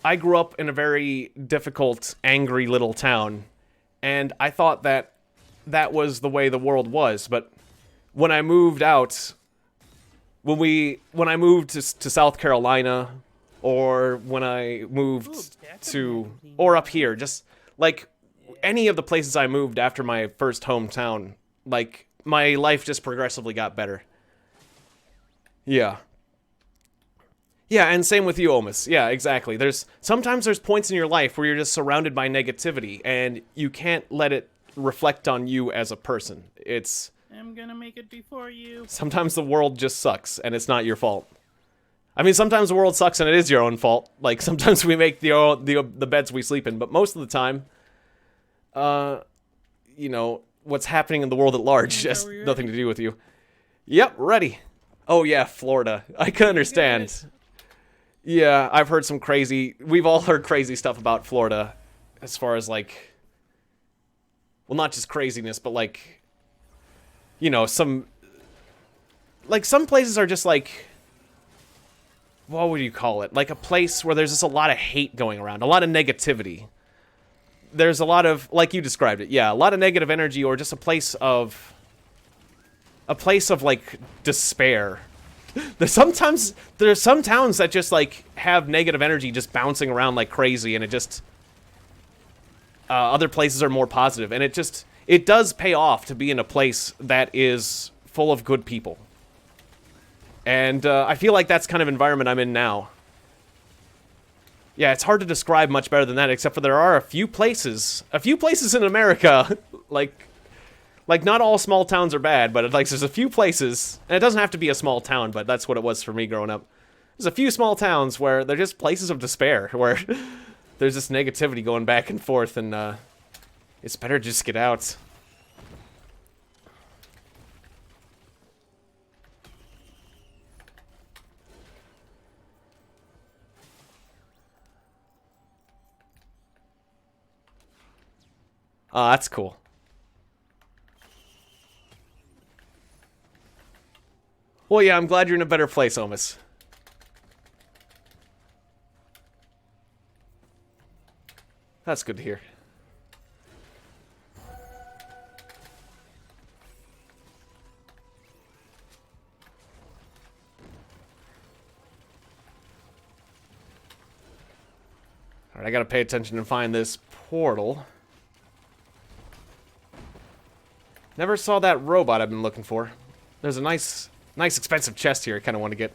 Speaker 1: I grew up in a very difficult, angry little town, and I thought that that was the way the world was, but when I moved out, when I moved to South Carolina, or when I moved or up here, just, like, any of the places I moved after my first hometown, like, my life just progressively got better. Yeah. Yeah, and same with you, Omus. Yeah, exactly. Sometimes there's points in your life where you're just surrounded by negativity, and you can't let it reflect on you as a person.
Speaker 2: I'm gonna make it before you.
Speaker 1: Sometimes the world just sucks, and it's not your fault. I mean, sometimes the world sucks, and it is your own fault. Like, sometimes we make the beds we sleep in, but most of the time, you know, what's happening in the world at large has nothing to do with you. Yep, ready. Oh yeah, Florida. I can understand. Yeah, I've heard some we've all heard crazy stuff about Florida, as far as, like, well, not just craziness, but, like, you know, some places are just, like, what would you call it? Like a place where there's just a lot of hate going around, a lot of negativity. There's a lot of, like you described it, yeah, a lot of negative energy, or just a place of, like, despair. There's some towns that just, like, have negative energy just bouncing around like crazy, and it just, other places are more positive, and it does pay off to be in a place that is full of good people. And, I feel like that's kind of environment I'm in now. Yeah, it's hard to describe much better than that, except for there are a few places in America, like not all small towns are bad, but like there's a few places, and it doesn't have to be a small town, but that's what it was for me growing up. There's a few small towns where they're just places of despair, where there's this negativity going back and forth, and it's better to just get out. Oh, that's cool. Well, yeah, I'm glad you're in a better place, Omis. That's good to hear. Alright, I gotta pay attention and find this portal. Never saw that robot I've been looking for. There's a nice expensive chest here I kind of want to get.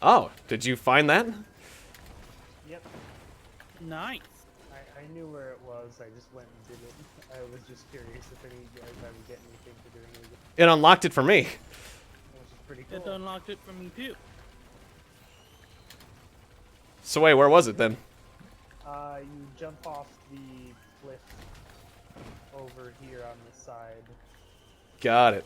Speaker 1: Oh, did you find that?
Speaker 3: Yep.
Speaker 2: Nice.
Speaker 3: I knew where it was. I just went and did it. I was just curious if any of you guys ever get anything for doing it.
Speaker 1: It unlocked it for me.
Speaker 3: Which is pretty cool.
Speaker 2: It unlocked it for me too.
Speaker 1: So wait, where was it then?
Speaker 3: You jump off the cliff over here on the side.
Speaker 1: Got it.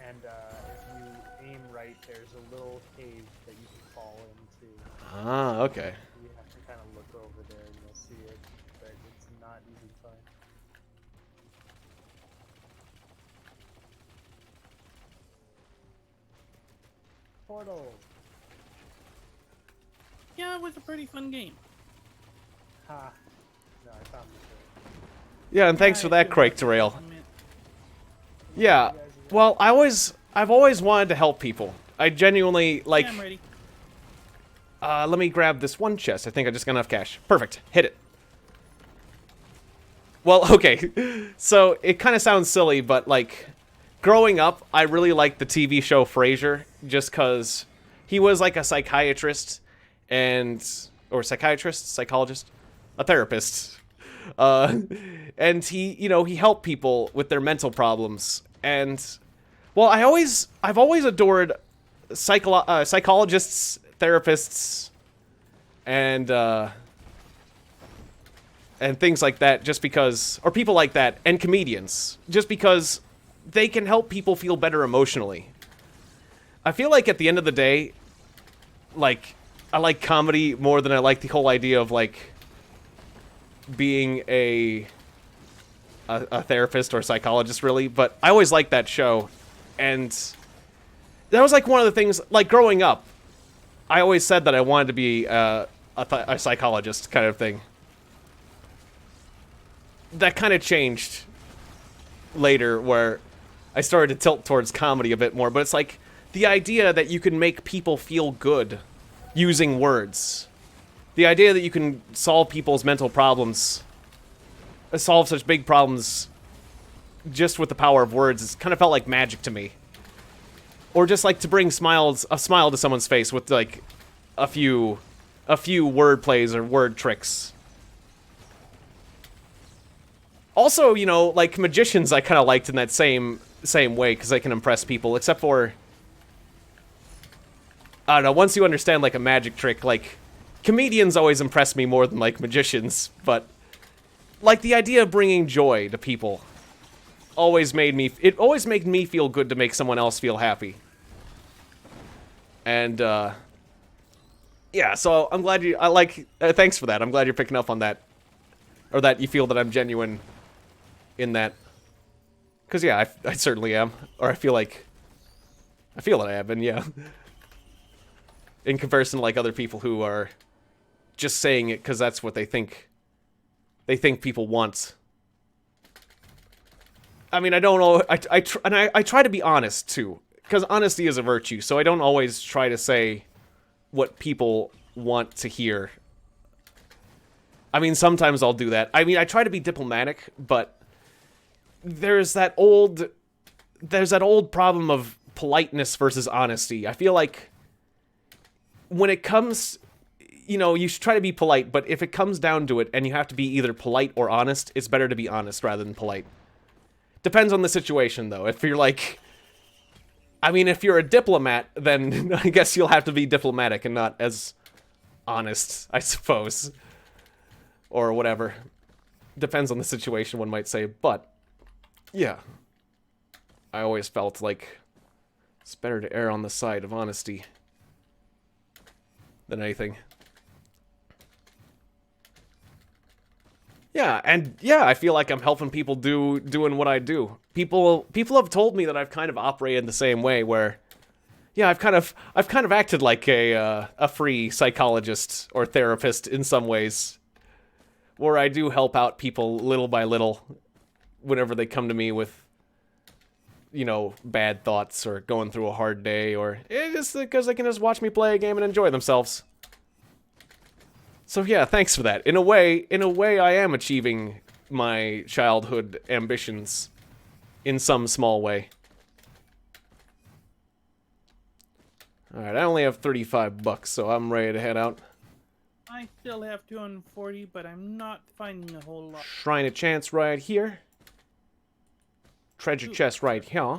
Speaker 3: And if you aim right, there's a little cave that you can fall into.
Speaker 1: Ah, okay.
Speaker 3: You have to kind of look over there and you'll see it, but it's not easy to find. Portal!
Speaker 2: Yeah, it was a pretty fun game.
Speaker 3: Ha! No, I found it.
Speaker 1: Yeah, and thanks for that, Crake Derail. Yeah, well, I've always wanted to help people. I genuinely, like...
Speaker 2: Yeah, I'm ready.
Speaker 1: Let me grab this one chest. I think I just got enough cash. Perfect. Hit it. Well, okay. So, it kind of sounds silly, but, like, growing up, I really liked the TV show Frasier, just because he was, like, a psychiatrist, or psychologist, a therapist. And he, he helped people with their mental problems. And, well, I've always adored psychologists, therapists, and things like that, just because, or people like that, and comedians, just because they can help people feel better emotionally. I feel like at the end of the day, like, I like comedy more than I like the whole idea of, like, being a therapist or a psychologist, really, but I always liked that show, and that was, like, one of the things, like, growing up, I always said that I wanted to be a psychologist kind of thing. That kind of changed later, where I started to tilt towards comedy a bit more, but it's like, the idea that you can make people feel good using words. The idea that you can solve people's mental problems, solve such big problems just with the power of words, it's kind of felt like magic to me. Or just like to bring a smile to someone's face with like a few word plays or word tricks. Also, like magicians I kind of liked in that same way, because they can impress people, except for, I don't know, once you understand like a magic trick, like comedians always impress me more than like magicians, but like the idea of bringing joy to people always made me feel good to make someone else feel happy. And yeah, so I'm glad thanks for that. I'm glad you're picking up on that, or that you feel that I'm genuine in that. Because yeah, I certainly am, or I feel that I am, and yeah. In comparison to like other people who are just saying it because that's what they think people want. I mean, I don't know. I try to be honest too, because honesty is a virtue. So I don't always try to say what people want to hear. I mean, sometimes I'll do that. I mean, I try to be diplomatic, but there's that old problem of politeness versus honesty. I feel like when it comes, you know, you should try to be polite, but if it comes down to it and you have to be either polite or honest, it's better to be honest rather than polite. Depends on the situation, though. If you're like... I mean, if you're a diplomat, then I guess you'll have to be diplomatic and not as honest, I suppose. Or whatever. Depends on the situation, one might say, but... yeah. I always felt like it's better to err on the side of honesty than anything. Yeah, and yeah, I feel like I'm helping people doing what I do. People have told me that I've kind of operated the same way, where, yeah, I've kind of acted like a free psychologist or therapist in some ways, where I do help out people little by little, whenever they come to me with, you know, bad thoughts or going through a hard day, or just because they can just watch me play a game and enjoy themselves. So yeah, thanks for that. In a way, I am achieving my childhood ambitions in some small way. Alright, I only have 35 bucks, so I'm ready to head out.
Speaker 2: I still have 240, but I'm not finding a whole lot.
Speaker 1: Shrine of Chance right here. Treasure chest right here.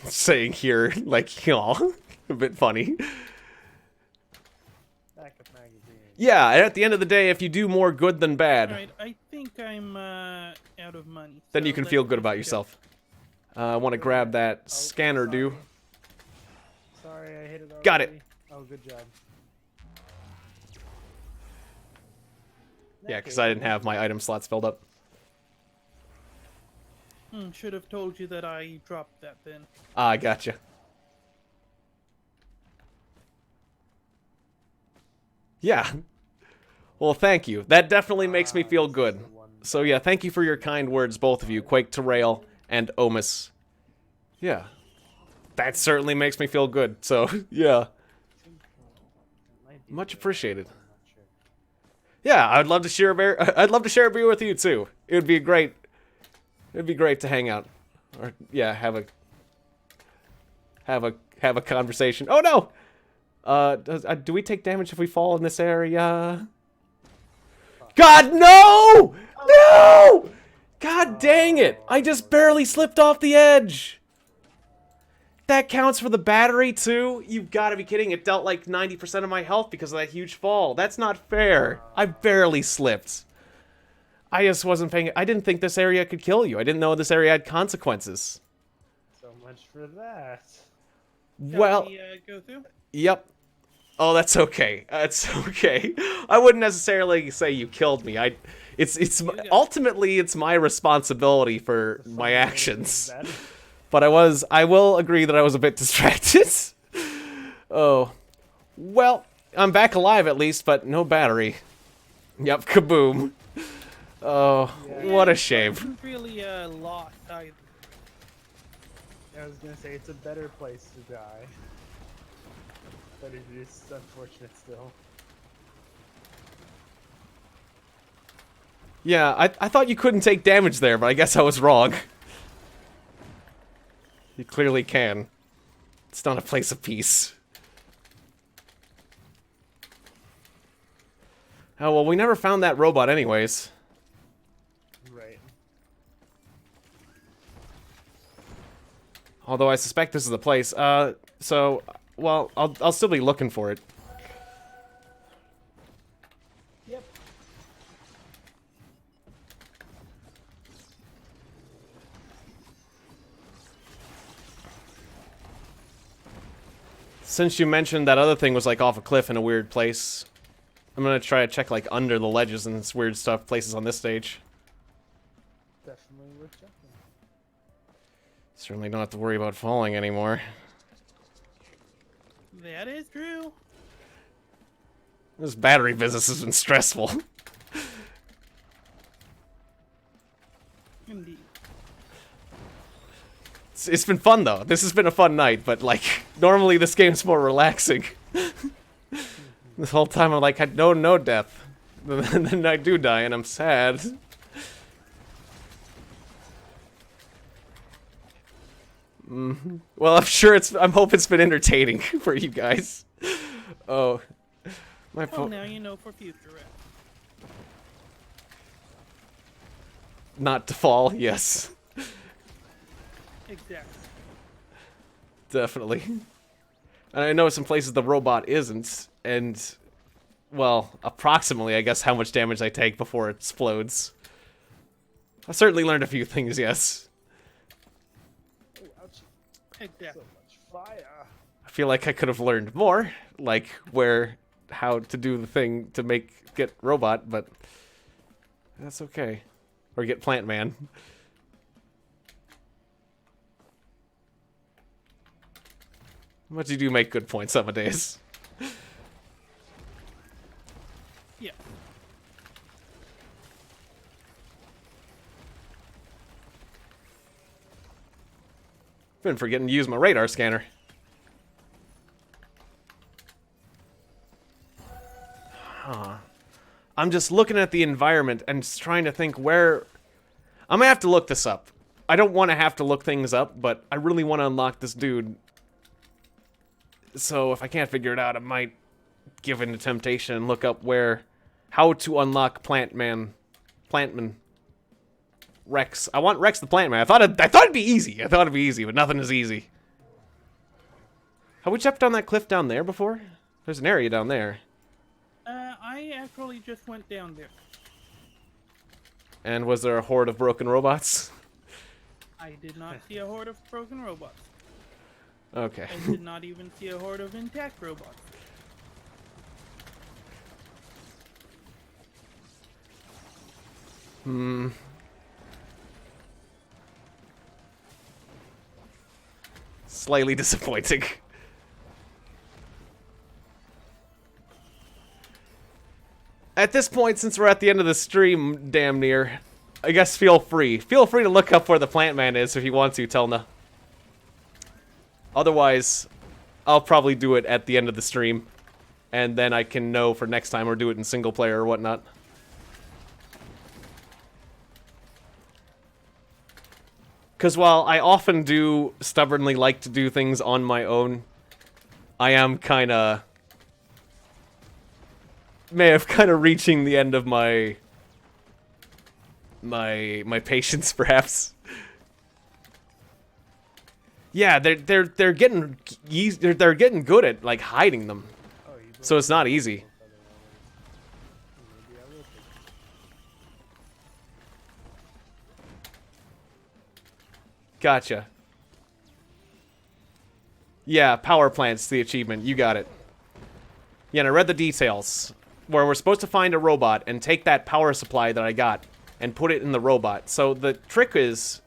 Speaker 1: Saying here, like, you know, a bit funny.
Speaker 3: Backup magazine.
Speaker 1: Yeah, and at the end of the day, if you do more good than bad,
Speaker 2: Alright, I think I'm out of money.
Speaker 1: then
Speaker 2: so
Speaker 1: you can
Speaker 2: let's
Speaker 1: feel good about
Speaker 2: go.
Speaker 1: yourself. I want to grab that scanner,
Speaker 3: sorry.
Speaker 1: do.
Speaker 3: Sorry, I hit it already.
Speaker 1: Got it.
Speaker 3: Oh, good job.
Speaker 1: Yeah, because I didn't have my item slots filled up.
Speaker 2: Should have told you that I dropped that then.
Speaker 1: Ah, I gotcha. Yeah. Well, thank you. That definitely makes me feel good. So yeah, thank you for your kind words, both of you, Quake Terrail and Omus. Yeah. That certainly makes me feel good. So, yeah. Much appreciated. Yeah, I'd love to share a beer. I'd love to share a beer with you too. It would be great. It'd be great to hang out, or yeah, have a conversation. Oh no! Do we take damage if we fall in this area? God no! No! God dang it! I just barely slipped off the edge. That counts for the battery too? You've got to be kidding! It dealt like 90% of my health because of that huge fall. That's not fair. I barely slipped. I just wasn't paying. I didn't think this area could kill you. I didn't know this area had consequences.
Speaker 3: So much for that.
Speaker 1: Well,
Speaker 2: Shall we, go through?
Speaker 1: yep. Oh, that's okay. That's okay. I wouldn't necessarily say you killed me. Ultimately it's my responsibility for my actions. But I will agree that I was a bit distracted. Oh. Well, I'm back alive at least, but no battery. Yep, kaboom. Oh,
Speaker 3: Yeah.
Speaker 1: what a shame.
Speaker 2: Wasn't really lost either.
Speaker 3: I was gonna say it's a better place to die. But it is unfortunate still.
Speaker 1: Yeah, I thought you couldn't take damage there, but I guess I was wrong. You clearly can. It's not a place of peace. Oh, well, we never found that robot anyways.
Speaker 3: Right.
Speaker 1: Although I suspect this is the place. So, well, I'll still be looking for it.
Speaker 3: Yep.
Speaker 1: Since you mentioned that other thing was like off a cliff in a weird place, I'm gonna try to check like under the ledges and this weird stuff, places on this stage.
Speaker 3: Definitely worth checking.
Speaker 1: Certainly don't have to worry about falling anymore.
Speaker 2: That is true.
Speaker 1: This battery business has been stressful.
Speaker 2: Indeed.
Speaker 1: It's been fun though. This has been a fun night, but like, normally this game's more relaxing. This whole time I'm like, I don't know death. And then I do die, and I'm sad. Well, I'm sure I'm hoping it's been entertaining for you guys. Oh, my
Speaker 2: Well,
Speaker 1: phone.
Speaker 2: now you know for future reference.
Speaker 1: Not to fall, yes.
Speaker 2: Exactly.
Speaker 1: Definitely. And I know some places the robot isn't, and, well, approximately, I guess, how much damage I take before it explodes. I certainly learned a few things, yes.
Speaker 3: Oh, ouch.
Speaker 2: Exactly.
Speaker 3: So much fire.
Speaker 1: I feel like I could have learned more, like how to do the thing to get robot, but that's okay. Or get plant man. But you do make good points some days.
Speaker 2: Yeah.
Speaker 1: Been forgetting to use my radar scanner. Huh. I'm just looking at the environment and just trying to think where... I'm gonna have to look this up. I don't want to have to look things up, but I really want to unlock this dude. So if I can't figure it out, I might give in to temptation and look up how to unlock Plantman. Rex. I want Rex the Plantman. I thought it'd be easy. But nothing is easy. Have we jumped down that cliff down there before? There's an area down there.
Speaker 2: I actually just went down there.
Speaker 1: And was there a horde of broken robots?
Speaker 2: I did not see a horde of broken robots.
Speaker 1: Okay.
Speaker 2: I did not even see a horde of intact robots.
Speaker 1: Slightly disappointing. At this point, since we're at the end of the stream, damn near, I guess feel free. Feel free to look up where the plant man is if you want to, Telna. Otherwise, I'll probably do it at the end of the stream. And then I can know for next time or do it in single player or whatnot. Because while I often do stubbornly like to do things on my own, I am may have reaching the end of my patience, perhaps. Yeah, they're getting good at like hiding them,
Speaker 3: Oh, you
Speaker 1: so it's not easy.
Speaker 3: Maybe I will take it.
Speaker 1: Gotcha. Yeah, power plant's the achievement. You got it. Yeah, and I read the details where we're supposed to find a robot and take that power supply that I got and put it in the robot. So the trick is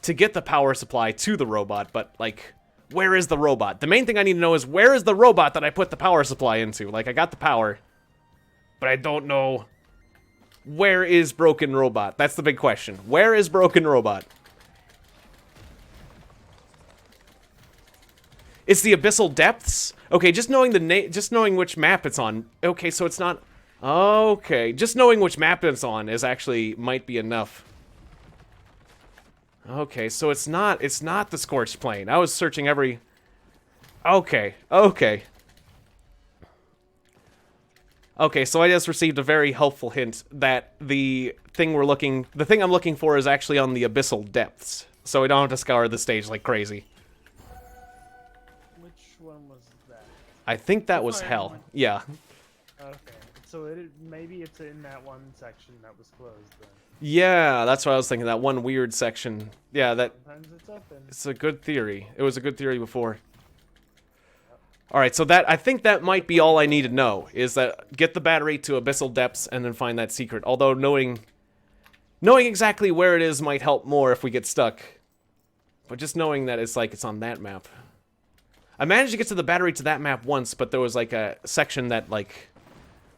Speaker 1: to get the power supply to the robot, but, like, where is the robot? The main thing I need to know is where is the robot that I put the power supply into? Like, I got the power, but I don't know where is Broken Robot. That's the big question. Where is Broken Robot? It's the Abyssal Depths? Okay, just knowing just knowing which map it's on. Okay, so it's not... Okay, just knowing which map it's on is actually might be enough. Okay, so it's not the Scorched Plain. I was searching every... Okay. Okay, so I just received a very helpful hint that the thing I'm looking for is actually on the Abyssal Depths. So I don't have to scour the stage like crazy.
Speaker 3: Which one was that?
Speaker 1: I think that was
Speaker 2: fire
Speaker 1: hell.
Speaker 2: one.
Speaker 1: Yeah.
Speaker 3: Okay, so maybe it's in that one section that was closed then.
Speaker 1: Yeah, that's what I was thinking. That one weird section. Yeah,
Speaker 3: Sometimes it's open.
Speaker 1: it's a good theory. It was a good theory before. Alright, so I think that might be all I need to know, is that get the battery to Abyssal Depths and then find that secret. Although knowing exactly where it is might help more if we get stuck. But just knowing that it's on that map. I managed to get to the battery to that map once, but there was like a section that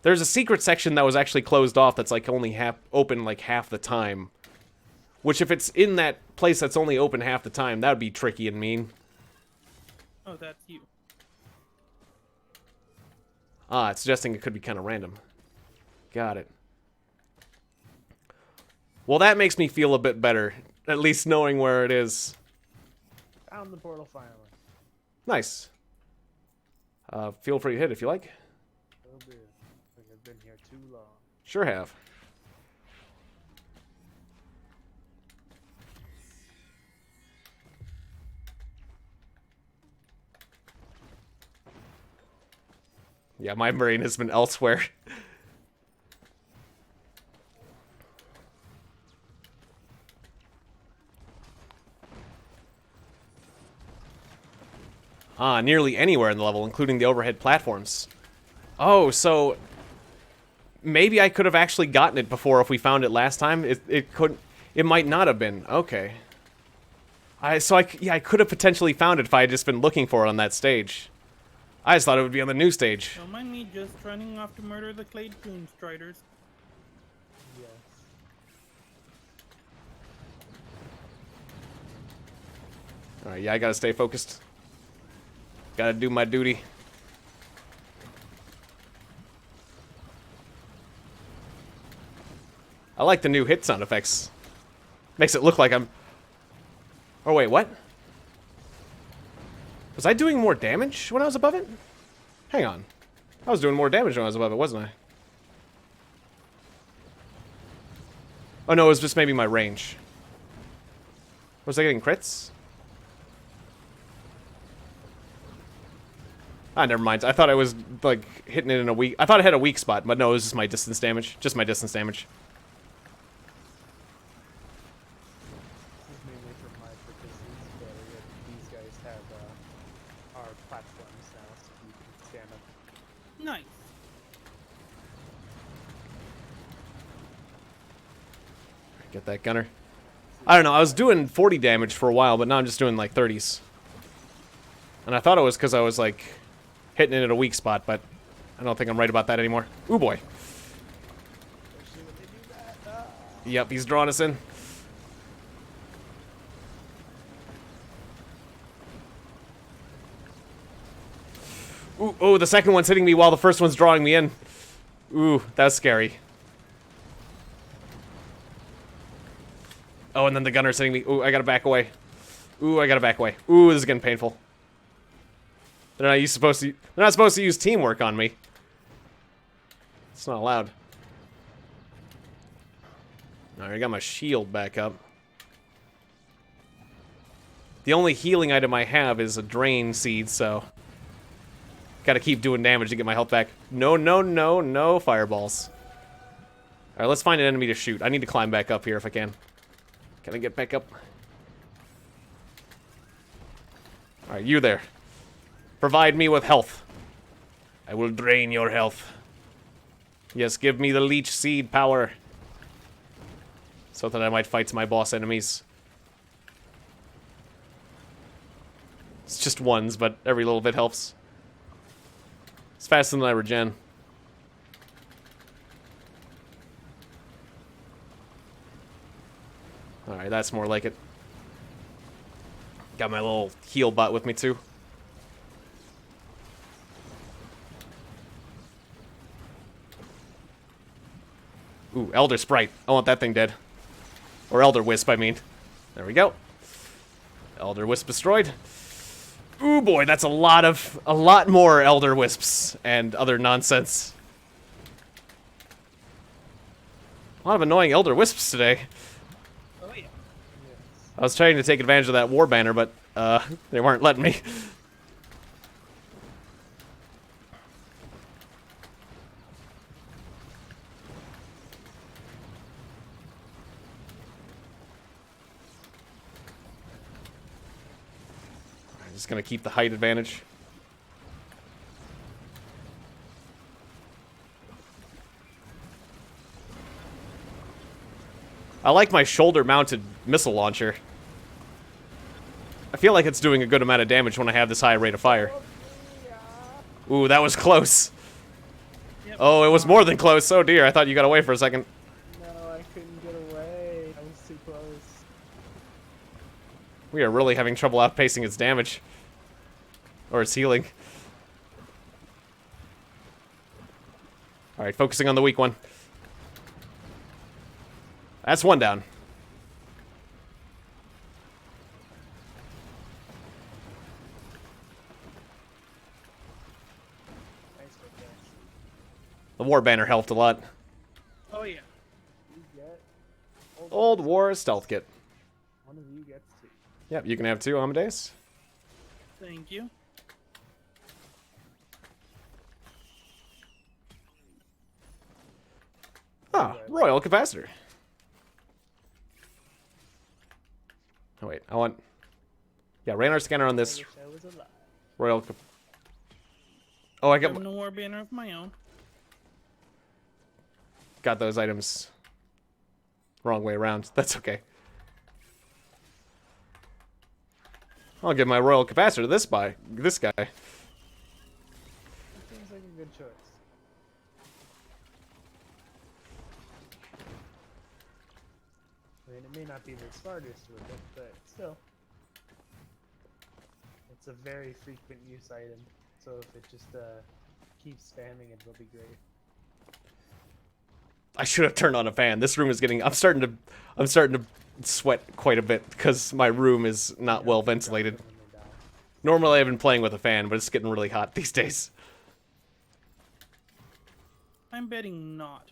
Speaker 1: there's a secret section that was actually closed off that's like only open like half the time. Which if it's in that place that's only open half the time, that would be tricky and mean.
Speaker 2: Oh, that's you.
Speaker 1: Ah, it's suggesting it could be kind of random. Got it. Well, that makes me feel a bit better. At least knowing where it is.
Speaker 3: Found the portal finally.
Speaker 1: Nice. Feel free to hit if you like.
Speaker 3: Will do. I think I've been here too long.
Speaker 1: Sure have. Yeah, my brain has been elsewhere. Ah, nearly anywhere in the level, including the overhead platforms. Oh, so maybe I could have actually gotten it before if we found it last time. It might not have been. Okay. I could have potentially found it if I had just been looking for it on that stage. I just thought it would be on the new stage.
Speaker 2: Don't mind me just running off to murder the Clade Doomstriders.
Speaker 3: Yes.
Speaker 1: Alright, yeah, I gotta stay focused. Gotta do my duty. I like the new hit sound effects. Makes it look like I'm... Oh, wait, what? Was I doing more damage when I was above it? Hang on. I was doing more damage when I was above it, wasn't I? Oh, no, it was just maybe my range. Was I getting crits? Ah, never mind. I thought I was, like, hitting it in a weak... I thought it had a weak spot, but no, it was just my distance damage. Just my distance damage.
Speaker 3: This is mainly for my purposes, but these guys have our platforms now, so you can stand up.
Speaker 2: Nice.
Speaker 1: Get that gunner. I don't know, I was doing 40 damage for a while, but now I'm just doing, like, 30s. And I thought it was because I was, like... hitting it at a weak spot, but I don't think I'm right about that anymore. Ooh, boy. Yep, he's drawing us in. Ooh, oh, the second one's hitting me while the first one's drawing me in. Ooh, that's scary. Oh, and then the gunner's hitting me. Ooh, I gotta back away. Ooh, I gotta back away. Ooh, this is getting painful. They're not supposed to use teamwork on me. It's not allowed. Alright, I got my shield back up. The only healing item I have is a drain seed, so... gotta keep doing damage to get my health back. No, no, no, no fireballs. Alright, let's find an enemy to shoot. I need to climb back up here if I can. Can I get back up? Alright, you there. Provide me with health. I will drain your health. Yes, give me the leech seed power. So that I might fight my boss enemies. It's just ones, but every little bit helps. It's faster than I regen. Alright, that's more like it. Got my little heal bot with me too. Ooh, Elder Sprite. I want that thing dead. Or Elder Wisp, I mean. There we go. Elder Wisp destroyed. Ooh boy, that's a lot more Elder Wisps and other nonsense. A lot of annoying Elder Wisps today.
Speaker 2: Oh yeah.
Speaker 3: Yes.
Speaker 1: I was trying to take advantage of that war banner, but they weren't letting me. Just gonna keep the height advantage. I like my shoulder-mounted missile launcher. I feel like it's doing a good amount of damage when I have this high rate of fire. Ooh, that was close.
Speaker 2: Yep.
Speaker 1: Oh, it was more than close. Oh dear, I thought you got away for a second.
Speaker 3: No, I couldn't get away. I was too close.
Speaker 1: We are really having trouble outpacing its damage. Or its healing. Alright, focusing on the weak one. That's one down.
Speaker 3: Nice work, guys.
Speaker 1: The war banner helped a lot.
Speaker 2: Oh yeah.
Speaker 3: You get
Speaker 1: Old war stealth kit.
Speaker 3: One of you gets 2.
Speaker 1: Yep, you can have 2, Amadeus.
Speaker 2: Thank you.
Speaker 1: Ah, royal capacitor. Oh wait, I want... Yeah, radar scanner on this
Speaker 3: I wish I was alive.
Speaker 1: royal Oh, I
Speaker 2: I have
Speaker 1: got
Speaker 2: no war banner of my own.
Speaker 1: those items wrong way around. That's okay. I'll give my royal capacitor to this guy.
Speaker 3: That seems like a good choice. I mean, it may not be the smartest with it, but still. It's a very frequent use item, so if it just keeps spamming, it will be great.
Speaker 1: I should have turned on a fan. This room is getting... I'm starting to sweat quite a bit because my room is not well ventilated.
Speaker 3: When they die.
Speaker 1: Normally I've been playing with a fan, but it's getting really hot these days.
Speaker 2: I'm betting not.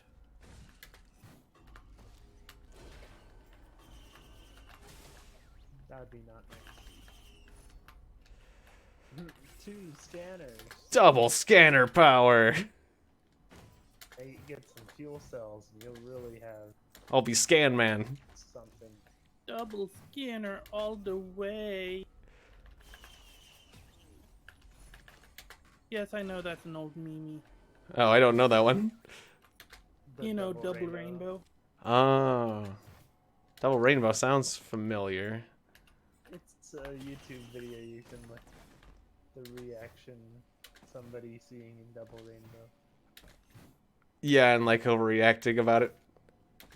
Speaker 3: That would be not nice. 2 scanners.
Speaker 1: Double scanner power.
Speaker 3: Hey, get some fuel cells, and you'll really have
Speaker 1: I'll be scan man.
Speaker 3: something.
Speaker 2: Double scanner all the way. Yes, I know that's an old meme.
Speaker 1: Oh, I don't know that one.
Speaker 3: The
Speaker 2: You know, double rainbow.
Speaker 1: Oh. Double rainbow sounds familiar.
Speaker 3: It's a YouTube video you can look. The reaction somebody seeing in double rainbow.
Speaker 1: Yeah, and like overreacting about it.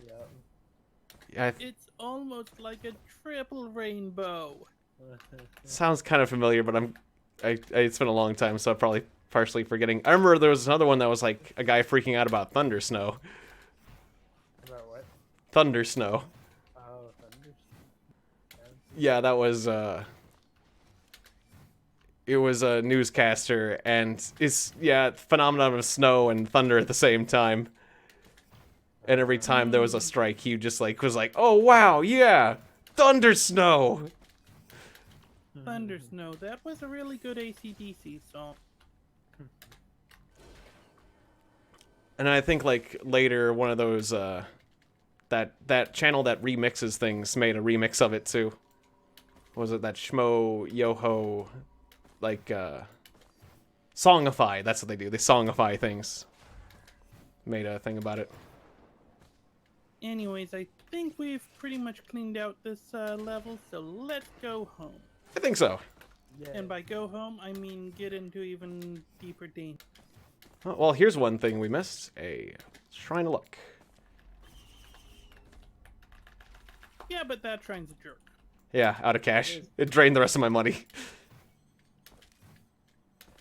Speaker 3: Yeah.
Speaker 1: Yeah,
Speaker 2: It's almost like a triple rainbow.
Speaker 1: sounds kind of familiar, but it's been a long time, so I'm probably partially forgetting. I remember there was another one that was like a guy freaking out about thunder snow.
Speaker 3: About what?
Speaker 1: Thunder snow.
Speaker 3: Oh, thunder.
Speaker 1: Yeah, that was it was a newscaster, and it's phenomenon of snow and thunder at the same time. And every time there was a strike, he just like was like, "Oh wow, yeah, thunder snow."
Speaker 2: Thunder Snow. That was a really good AC/DC song.
Speaker 1: And I think like later one of those that channel that remixes things made a remix of it too. What was it that Schmo Yoho like Songify? That's what they do. They songify things. Made a thing about it.
Speaker 2: Anyways, I think we've pretty much cleaned out this level, so let's go home.
Speaker 1: I think so.
Speaker 3: Yeah.
Speaker 2: And by go home, I mean get into even deeper danger.
Speaker 1: Oh, well, here's one thing we missed: a shrine of luck.
Speaker 2: Yeah, but that shrine's a jerk.
Speaker 1: Yeah, out of cash. It drained the rest of my money.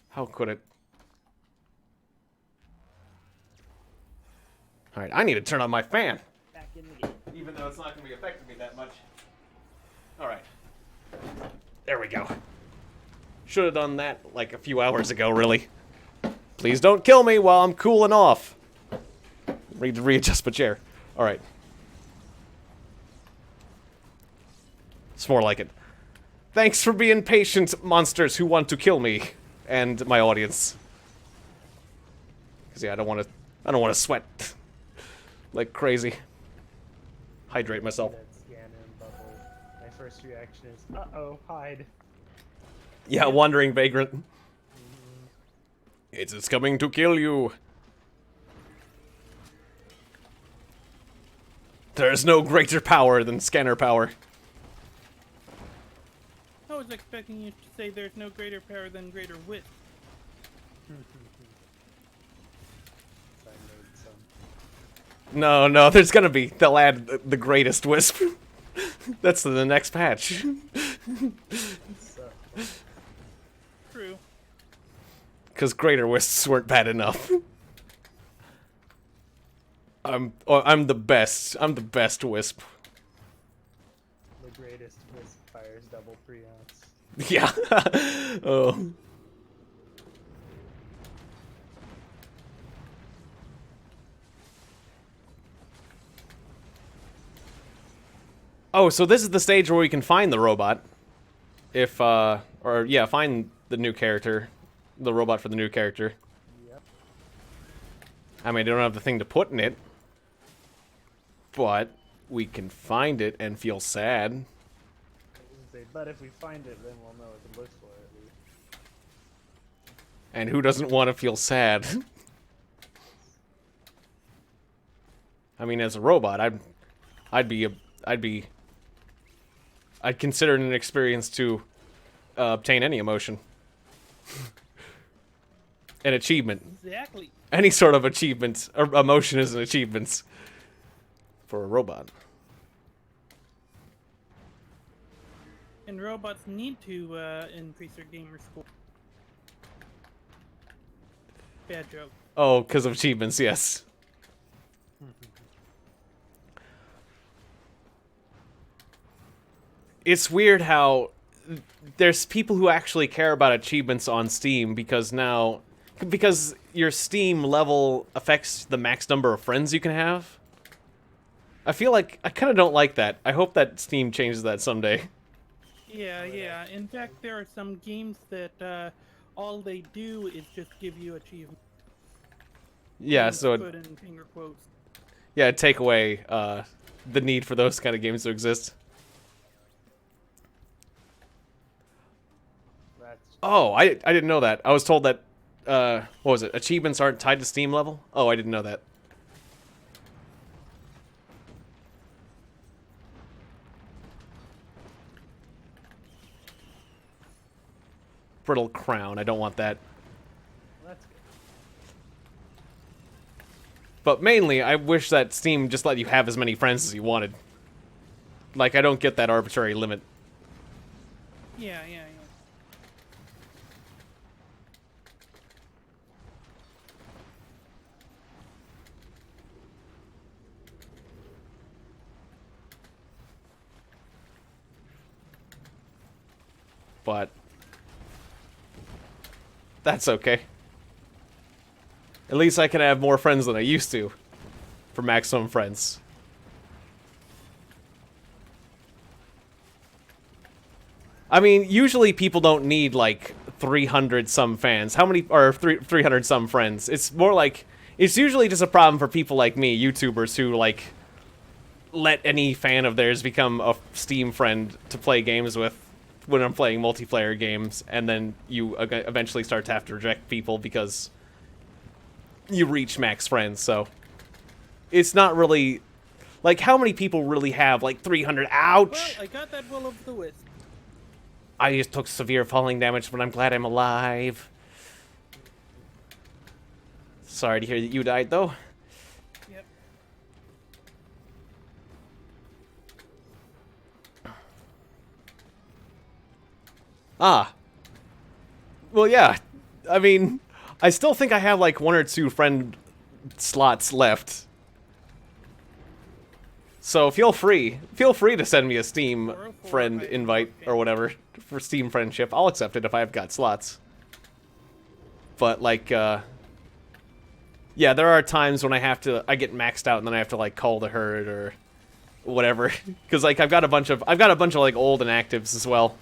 Speaker 1: How could it? Alright, I need to turn on my fan.
Speaker 3: Back in the game.
Speaker 1: Even though it's not going to be affecting me that much. Alright. There we go. Should have done that like a few hours ago, really. Please don't kill me while I'm cooling off. Readjust my chair. Alright. It's more like it. Thanks for being patient, monsters who want to kill me and my audience. Cause yeah, I don't want to sweat like crazy. Hydrate myself.
Speaker 3: That scanner and bubble. My first reaction is, uh-oh, hide.
Speaker 1: Yeah, wandering vagrant. It's coming to kill you. There's no greater power than scanner power.
Speaker 2: I was expecting you to say there's no greater power than greater wit.
Speaker 3: I made some.
Speaker 1: No, there's gonna be. They'll add the greatest wisp. That's the next patch.
Speaker 3: So,
Speaker 2: True.
Speaker 1: Because greater wisps weren't bad enough. I'm the best. I'm the best Wisp.
Speaker 3: The greatest Wisp fires double pre-ounce.
Speaker 1: Yeah. Oh. Oh, so this is the stage where we can find the robot. If, or, yeah, find the new character. The robot for the new character.
Speaker 3: Yep.
Speaker 1: I mean, I don't have the thing to put in it. But we can find it and feel sad.
Speaker 3: I was gonna say, but if we find it, then we'll know what to look for at least.
Speaker 1: And who doesn't want to feel sad? I mean, as a robot, I'd consider it an experience to obtain any emotion. An achievement.
Speaker 2: Exactly.
Speaker 1: Any sort of achievement or emotion is an achievement for a robot.
Speaker 2: And robots need to increase their gamer score. Bad joke.
Speaker 1: Oh, because of achievements, yes. It's weird how there's people who actually care about achievements on Steam because your Steam level affects the max number of friends you can have. I feel like I kind of don't like that. I hope that Steam changes that someday.
Speaker 2: Yeah, yeah. In fact, there are some games that all they do is just give you achievements.
Speaker 1: Yeah, so
Speaker 2: Put in finger quotes.
Speaker 1: yeah, take away the need for those kind of games to exist.
Speaker 3: That's
Speaker 1: Oh, I didn't know that. I was told that what was it? Achievements aren't tied to Steam level? Oh, I didn't know that. Brittle crown. I don't want that.
Speaker 3: that's good.
Speaker 1: But mainly, I wish that Steam just let you have as many friends as you wanted. Like, I don't get that arbitrary limit.
Speaker 2: Yeah, yeah, yeah.
Speaker 1: But that's okay. At least I can have more friends than I used to for maximum friends. I mean, usually people don't need like 300 some fans. How many or 300 some friends? It's more like it's usually just a problem for people like me, YouTubers who like let any fan of theirs become a Steam friend to play games with when I'm playing multiplayer games, and then you eventually start to have to reject people because you reach max friends, so it's not really like how many people really have like 300. Ouch!
Speaker 2: Well, I got that will of the wisp.
Speaker 1: I just took severe falling damage, but I'm glad I'm alive. Sorry to hear that you died, though.
Speaker 2: Yep.
Speaker 1: Ah. Well, yeah. I mean, I still think I have like 1 or 2 friend slots left. So feel free to send me a Steam friend invite or whatever for Steam friendship. I'll accept it if I've got slots. But like, yeah, there are times when I get maxed out and then I have to like call the herd or whatever, because like I've got a bunch of like old inactives as well.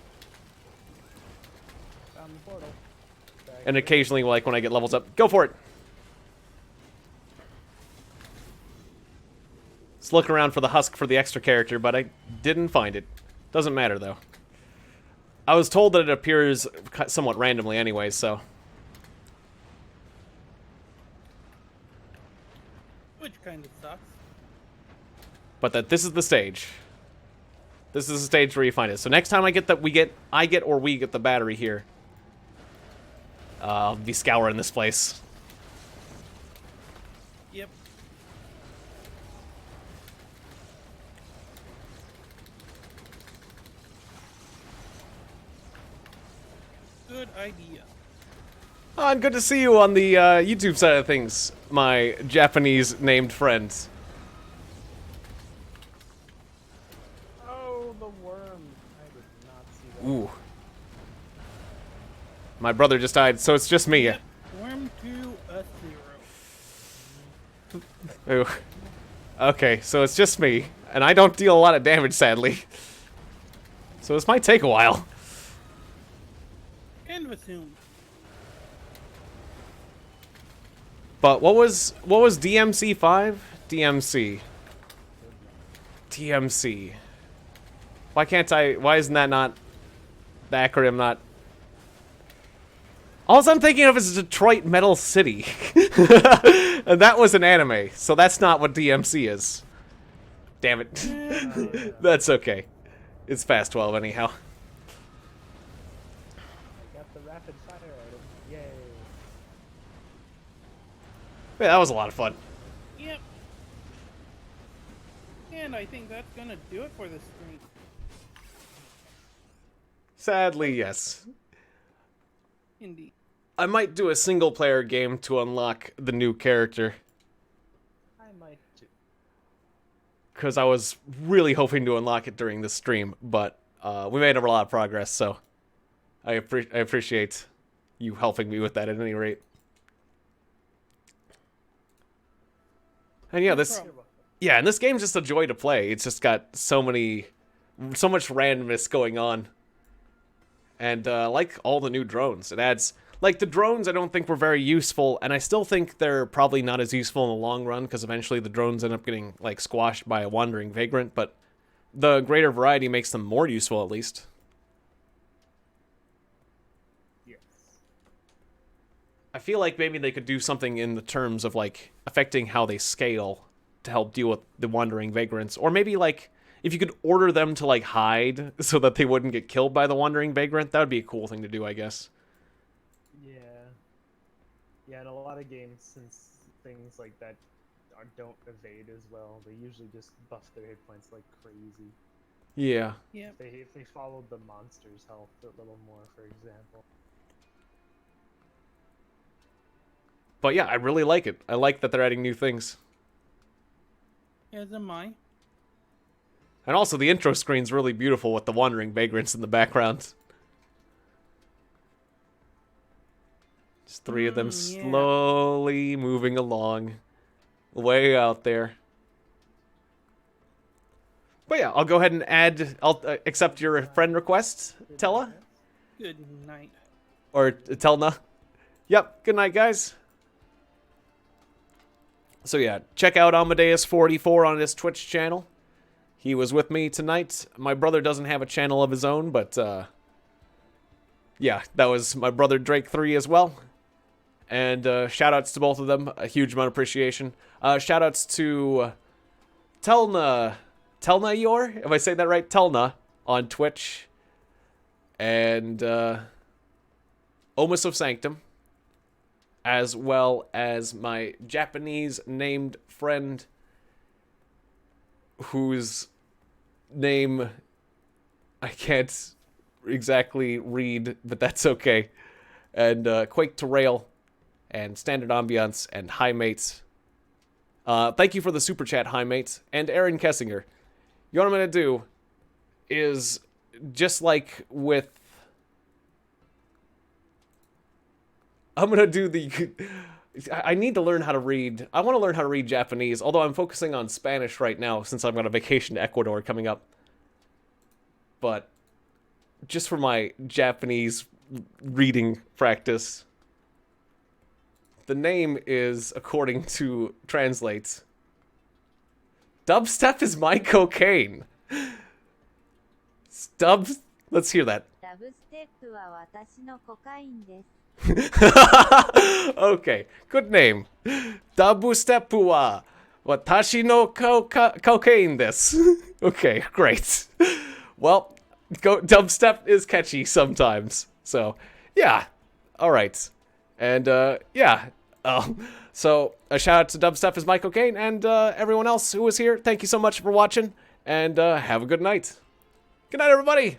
Speaker 3: Found the portal.
Speaker 1: And occasionally, like when I get levels up, go for it. Just look around for the husk for the extra character, but I didn't find it. Doesn't matter, though. I was told that it appears somewhat randomly anyway, so...
Speaker 2: Which kind of sucks.
Speaker 1: But that this is the stage. This is the stage where you find it. So next time we get the battery here, I'll be scouring this place.
Speaker 2: Yep. Good idea.
Speaker 1: Oh, and good to see you on the YouTube side of things, my Japanese named friend.
Speaker 3: the worm. I did not see that.
Speaker 1: Ooh. My brother just died, so it's just me.
Speaker 2: Yep. Worm to a 0.
Speaker 1: Ooh. Okay, so it's just me, and I don't deal a lot of damage, sadly. So this might take a while.
Speaker 2: Kind of assume.
Speaker 1: But what was DMC 5? DMC. DMC. Why isn't that not the acronym not? All I'm thinking of is Detroit Metal City. And that was an anime, so that's not what DMC is. Damn it. That's okay. It's past 12 anyhow.
Speaker 3: I got the rapid fire item. Yay.
Speaker 1: Yeah, that was a lot of fun.
Speaker 2: Yep. And I think that's gonna do it for this stream.
Speaker 1: Sadly, yes.
Speaker 2: Indeed.
Speaker 1: I might do a single player game to unlock the new character.
Speaker 3: I might too.
Speaker 1: Because I was really hoping to unlock it during this stream, but we made a lot of progress, so I appreciate you helping me with that at any rate. And yeah, and this game's just a joy to play. It's just got so much randomness going on. And like all the new drones, it adds, like the drones I don't think were very useful, and I still think they're probably not as useful in the long run, because eventually the drones end up getting like squashed by a wandering vagrant, but the greater variety makes them more useful at least.
Speaker 3: Yes.
Speaker 1: I feel like maybe they could do something in the terms of like affecting how they scale to help deal with the wandering vagrants, or maybe like if you could order them to like hide so that they wouldn't get killed by the wandering vagrant, that would be a cool thing to do, I guess.
Speaker 3: Yeah. Yeah, in a lot of games, since things like that don't evade as well, they usually just buff their hit points like crazy.
Speaker 1: Yeah.
Speaker 2: Yep.
Speaker 3: If they followed the monster's health a little more, for example.
Speaker 1: But yeah, I really like it. I like that they're adding new things.
Speaker 2: As am I.
Speaker 1: And also, the intro screen's really beautiful with the wandering vagrants in the background. Just three of them
Speaker 2: yeah.
Speaker 1: slowly moving along. Way out there. But yeah, I'll go ahead and I'll accept your friend request, Tella.
Speaker 2: Good night.
Speaker 1: Or Telna. Yep, good night, guys. So yeah, check out Amadeus484 on his Twitch channel. He was with me tonight. My brother doesn't have a channel of his own, but yeah, that was my brother Drake 3 as well. And shoutouts to both of them. A huge amount of appreciation. Shoutouts to Telna Yor, if I say that right, Telna on Twitch. And Omus of Sanctum. As well as my Japanese named friend, whose name I can't exactly read, but that's okay. And Quake to Rail, and Standard Ambiance, and High Mates. Thank you for the super chat, High Mates, and Aaron Kessinger. You know what I'm gonna do is, just like with, I'm gonna do the, I need to learn how to read, I want to learn how to read Japanese, although I'm focusing on Spanish right now since I've got a vacation to Ecuador coming up. But just for my Japanese reading practice, the name is, according to Translate, Dubstep is my cocaine. Let's hear that.
Speaker 4: ラブステップは私のコカインです。
Speaker 1: Okay, good name. Dubstep wa watashi no cocaine desu. Okay, great. Well, dubstep is catchy sometimes. So, yeah. All right. And yeah. So a shout out to Dubstep is my cocaine, and everyone else who was here. Thank you so much for watching, and have a good night. Good night, everybody.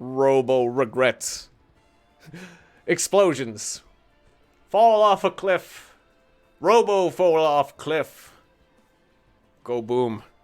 Speaker 1: Robo regret. Explosions. Fall off a cliff. Robo fall off cliff. Go boom.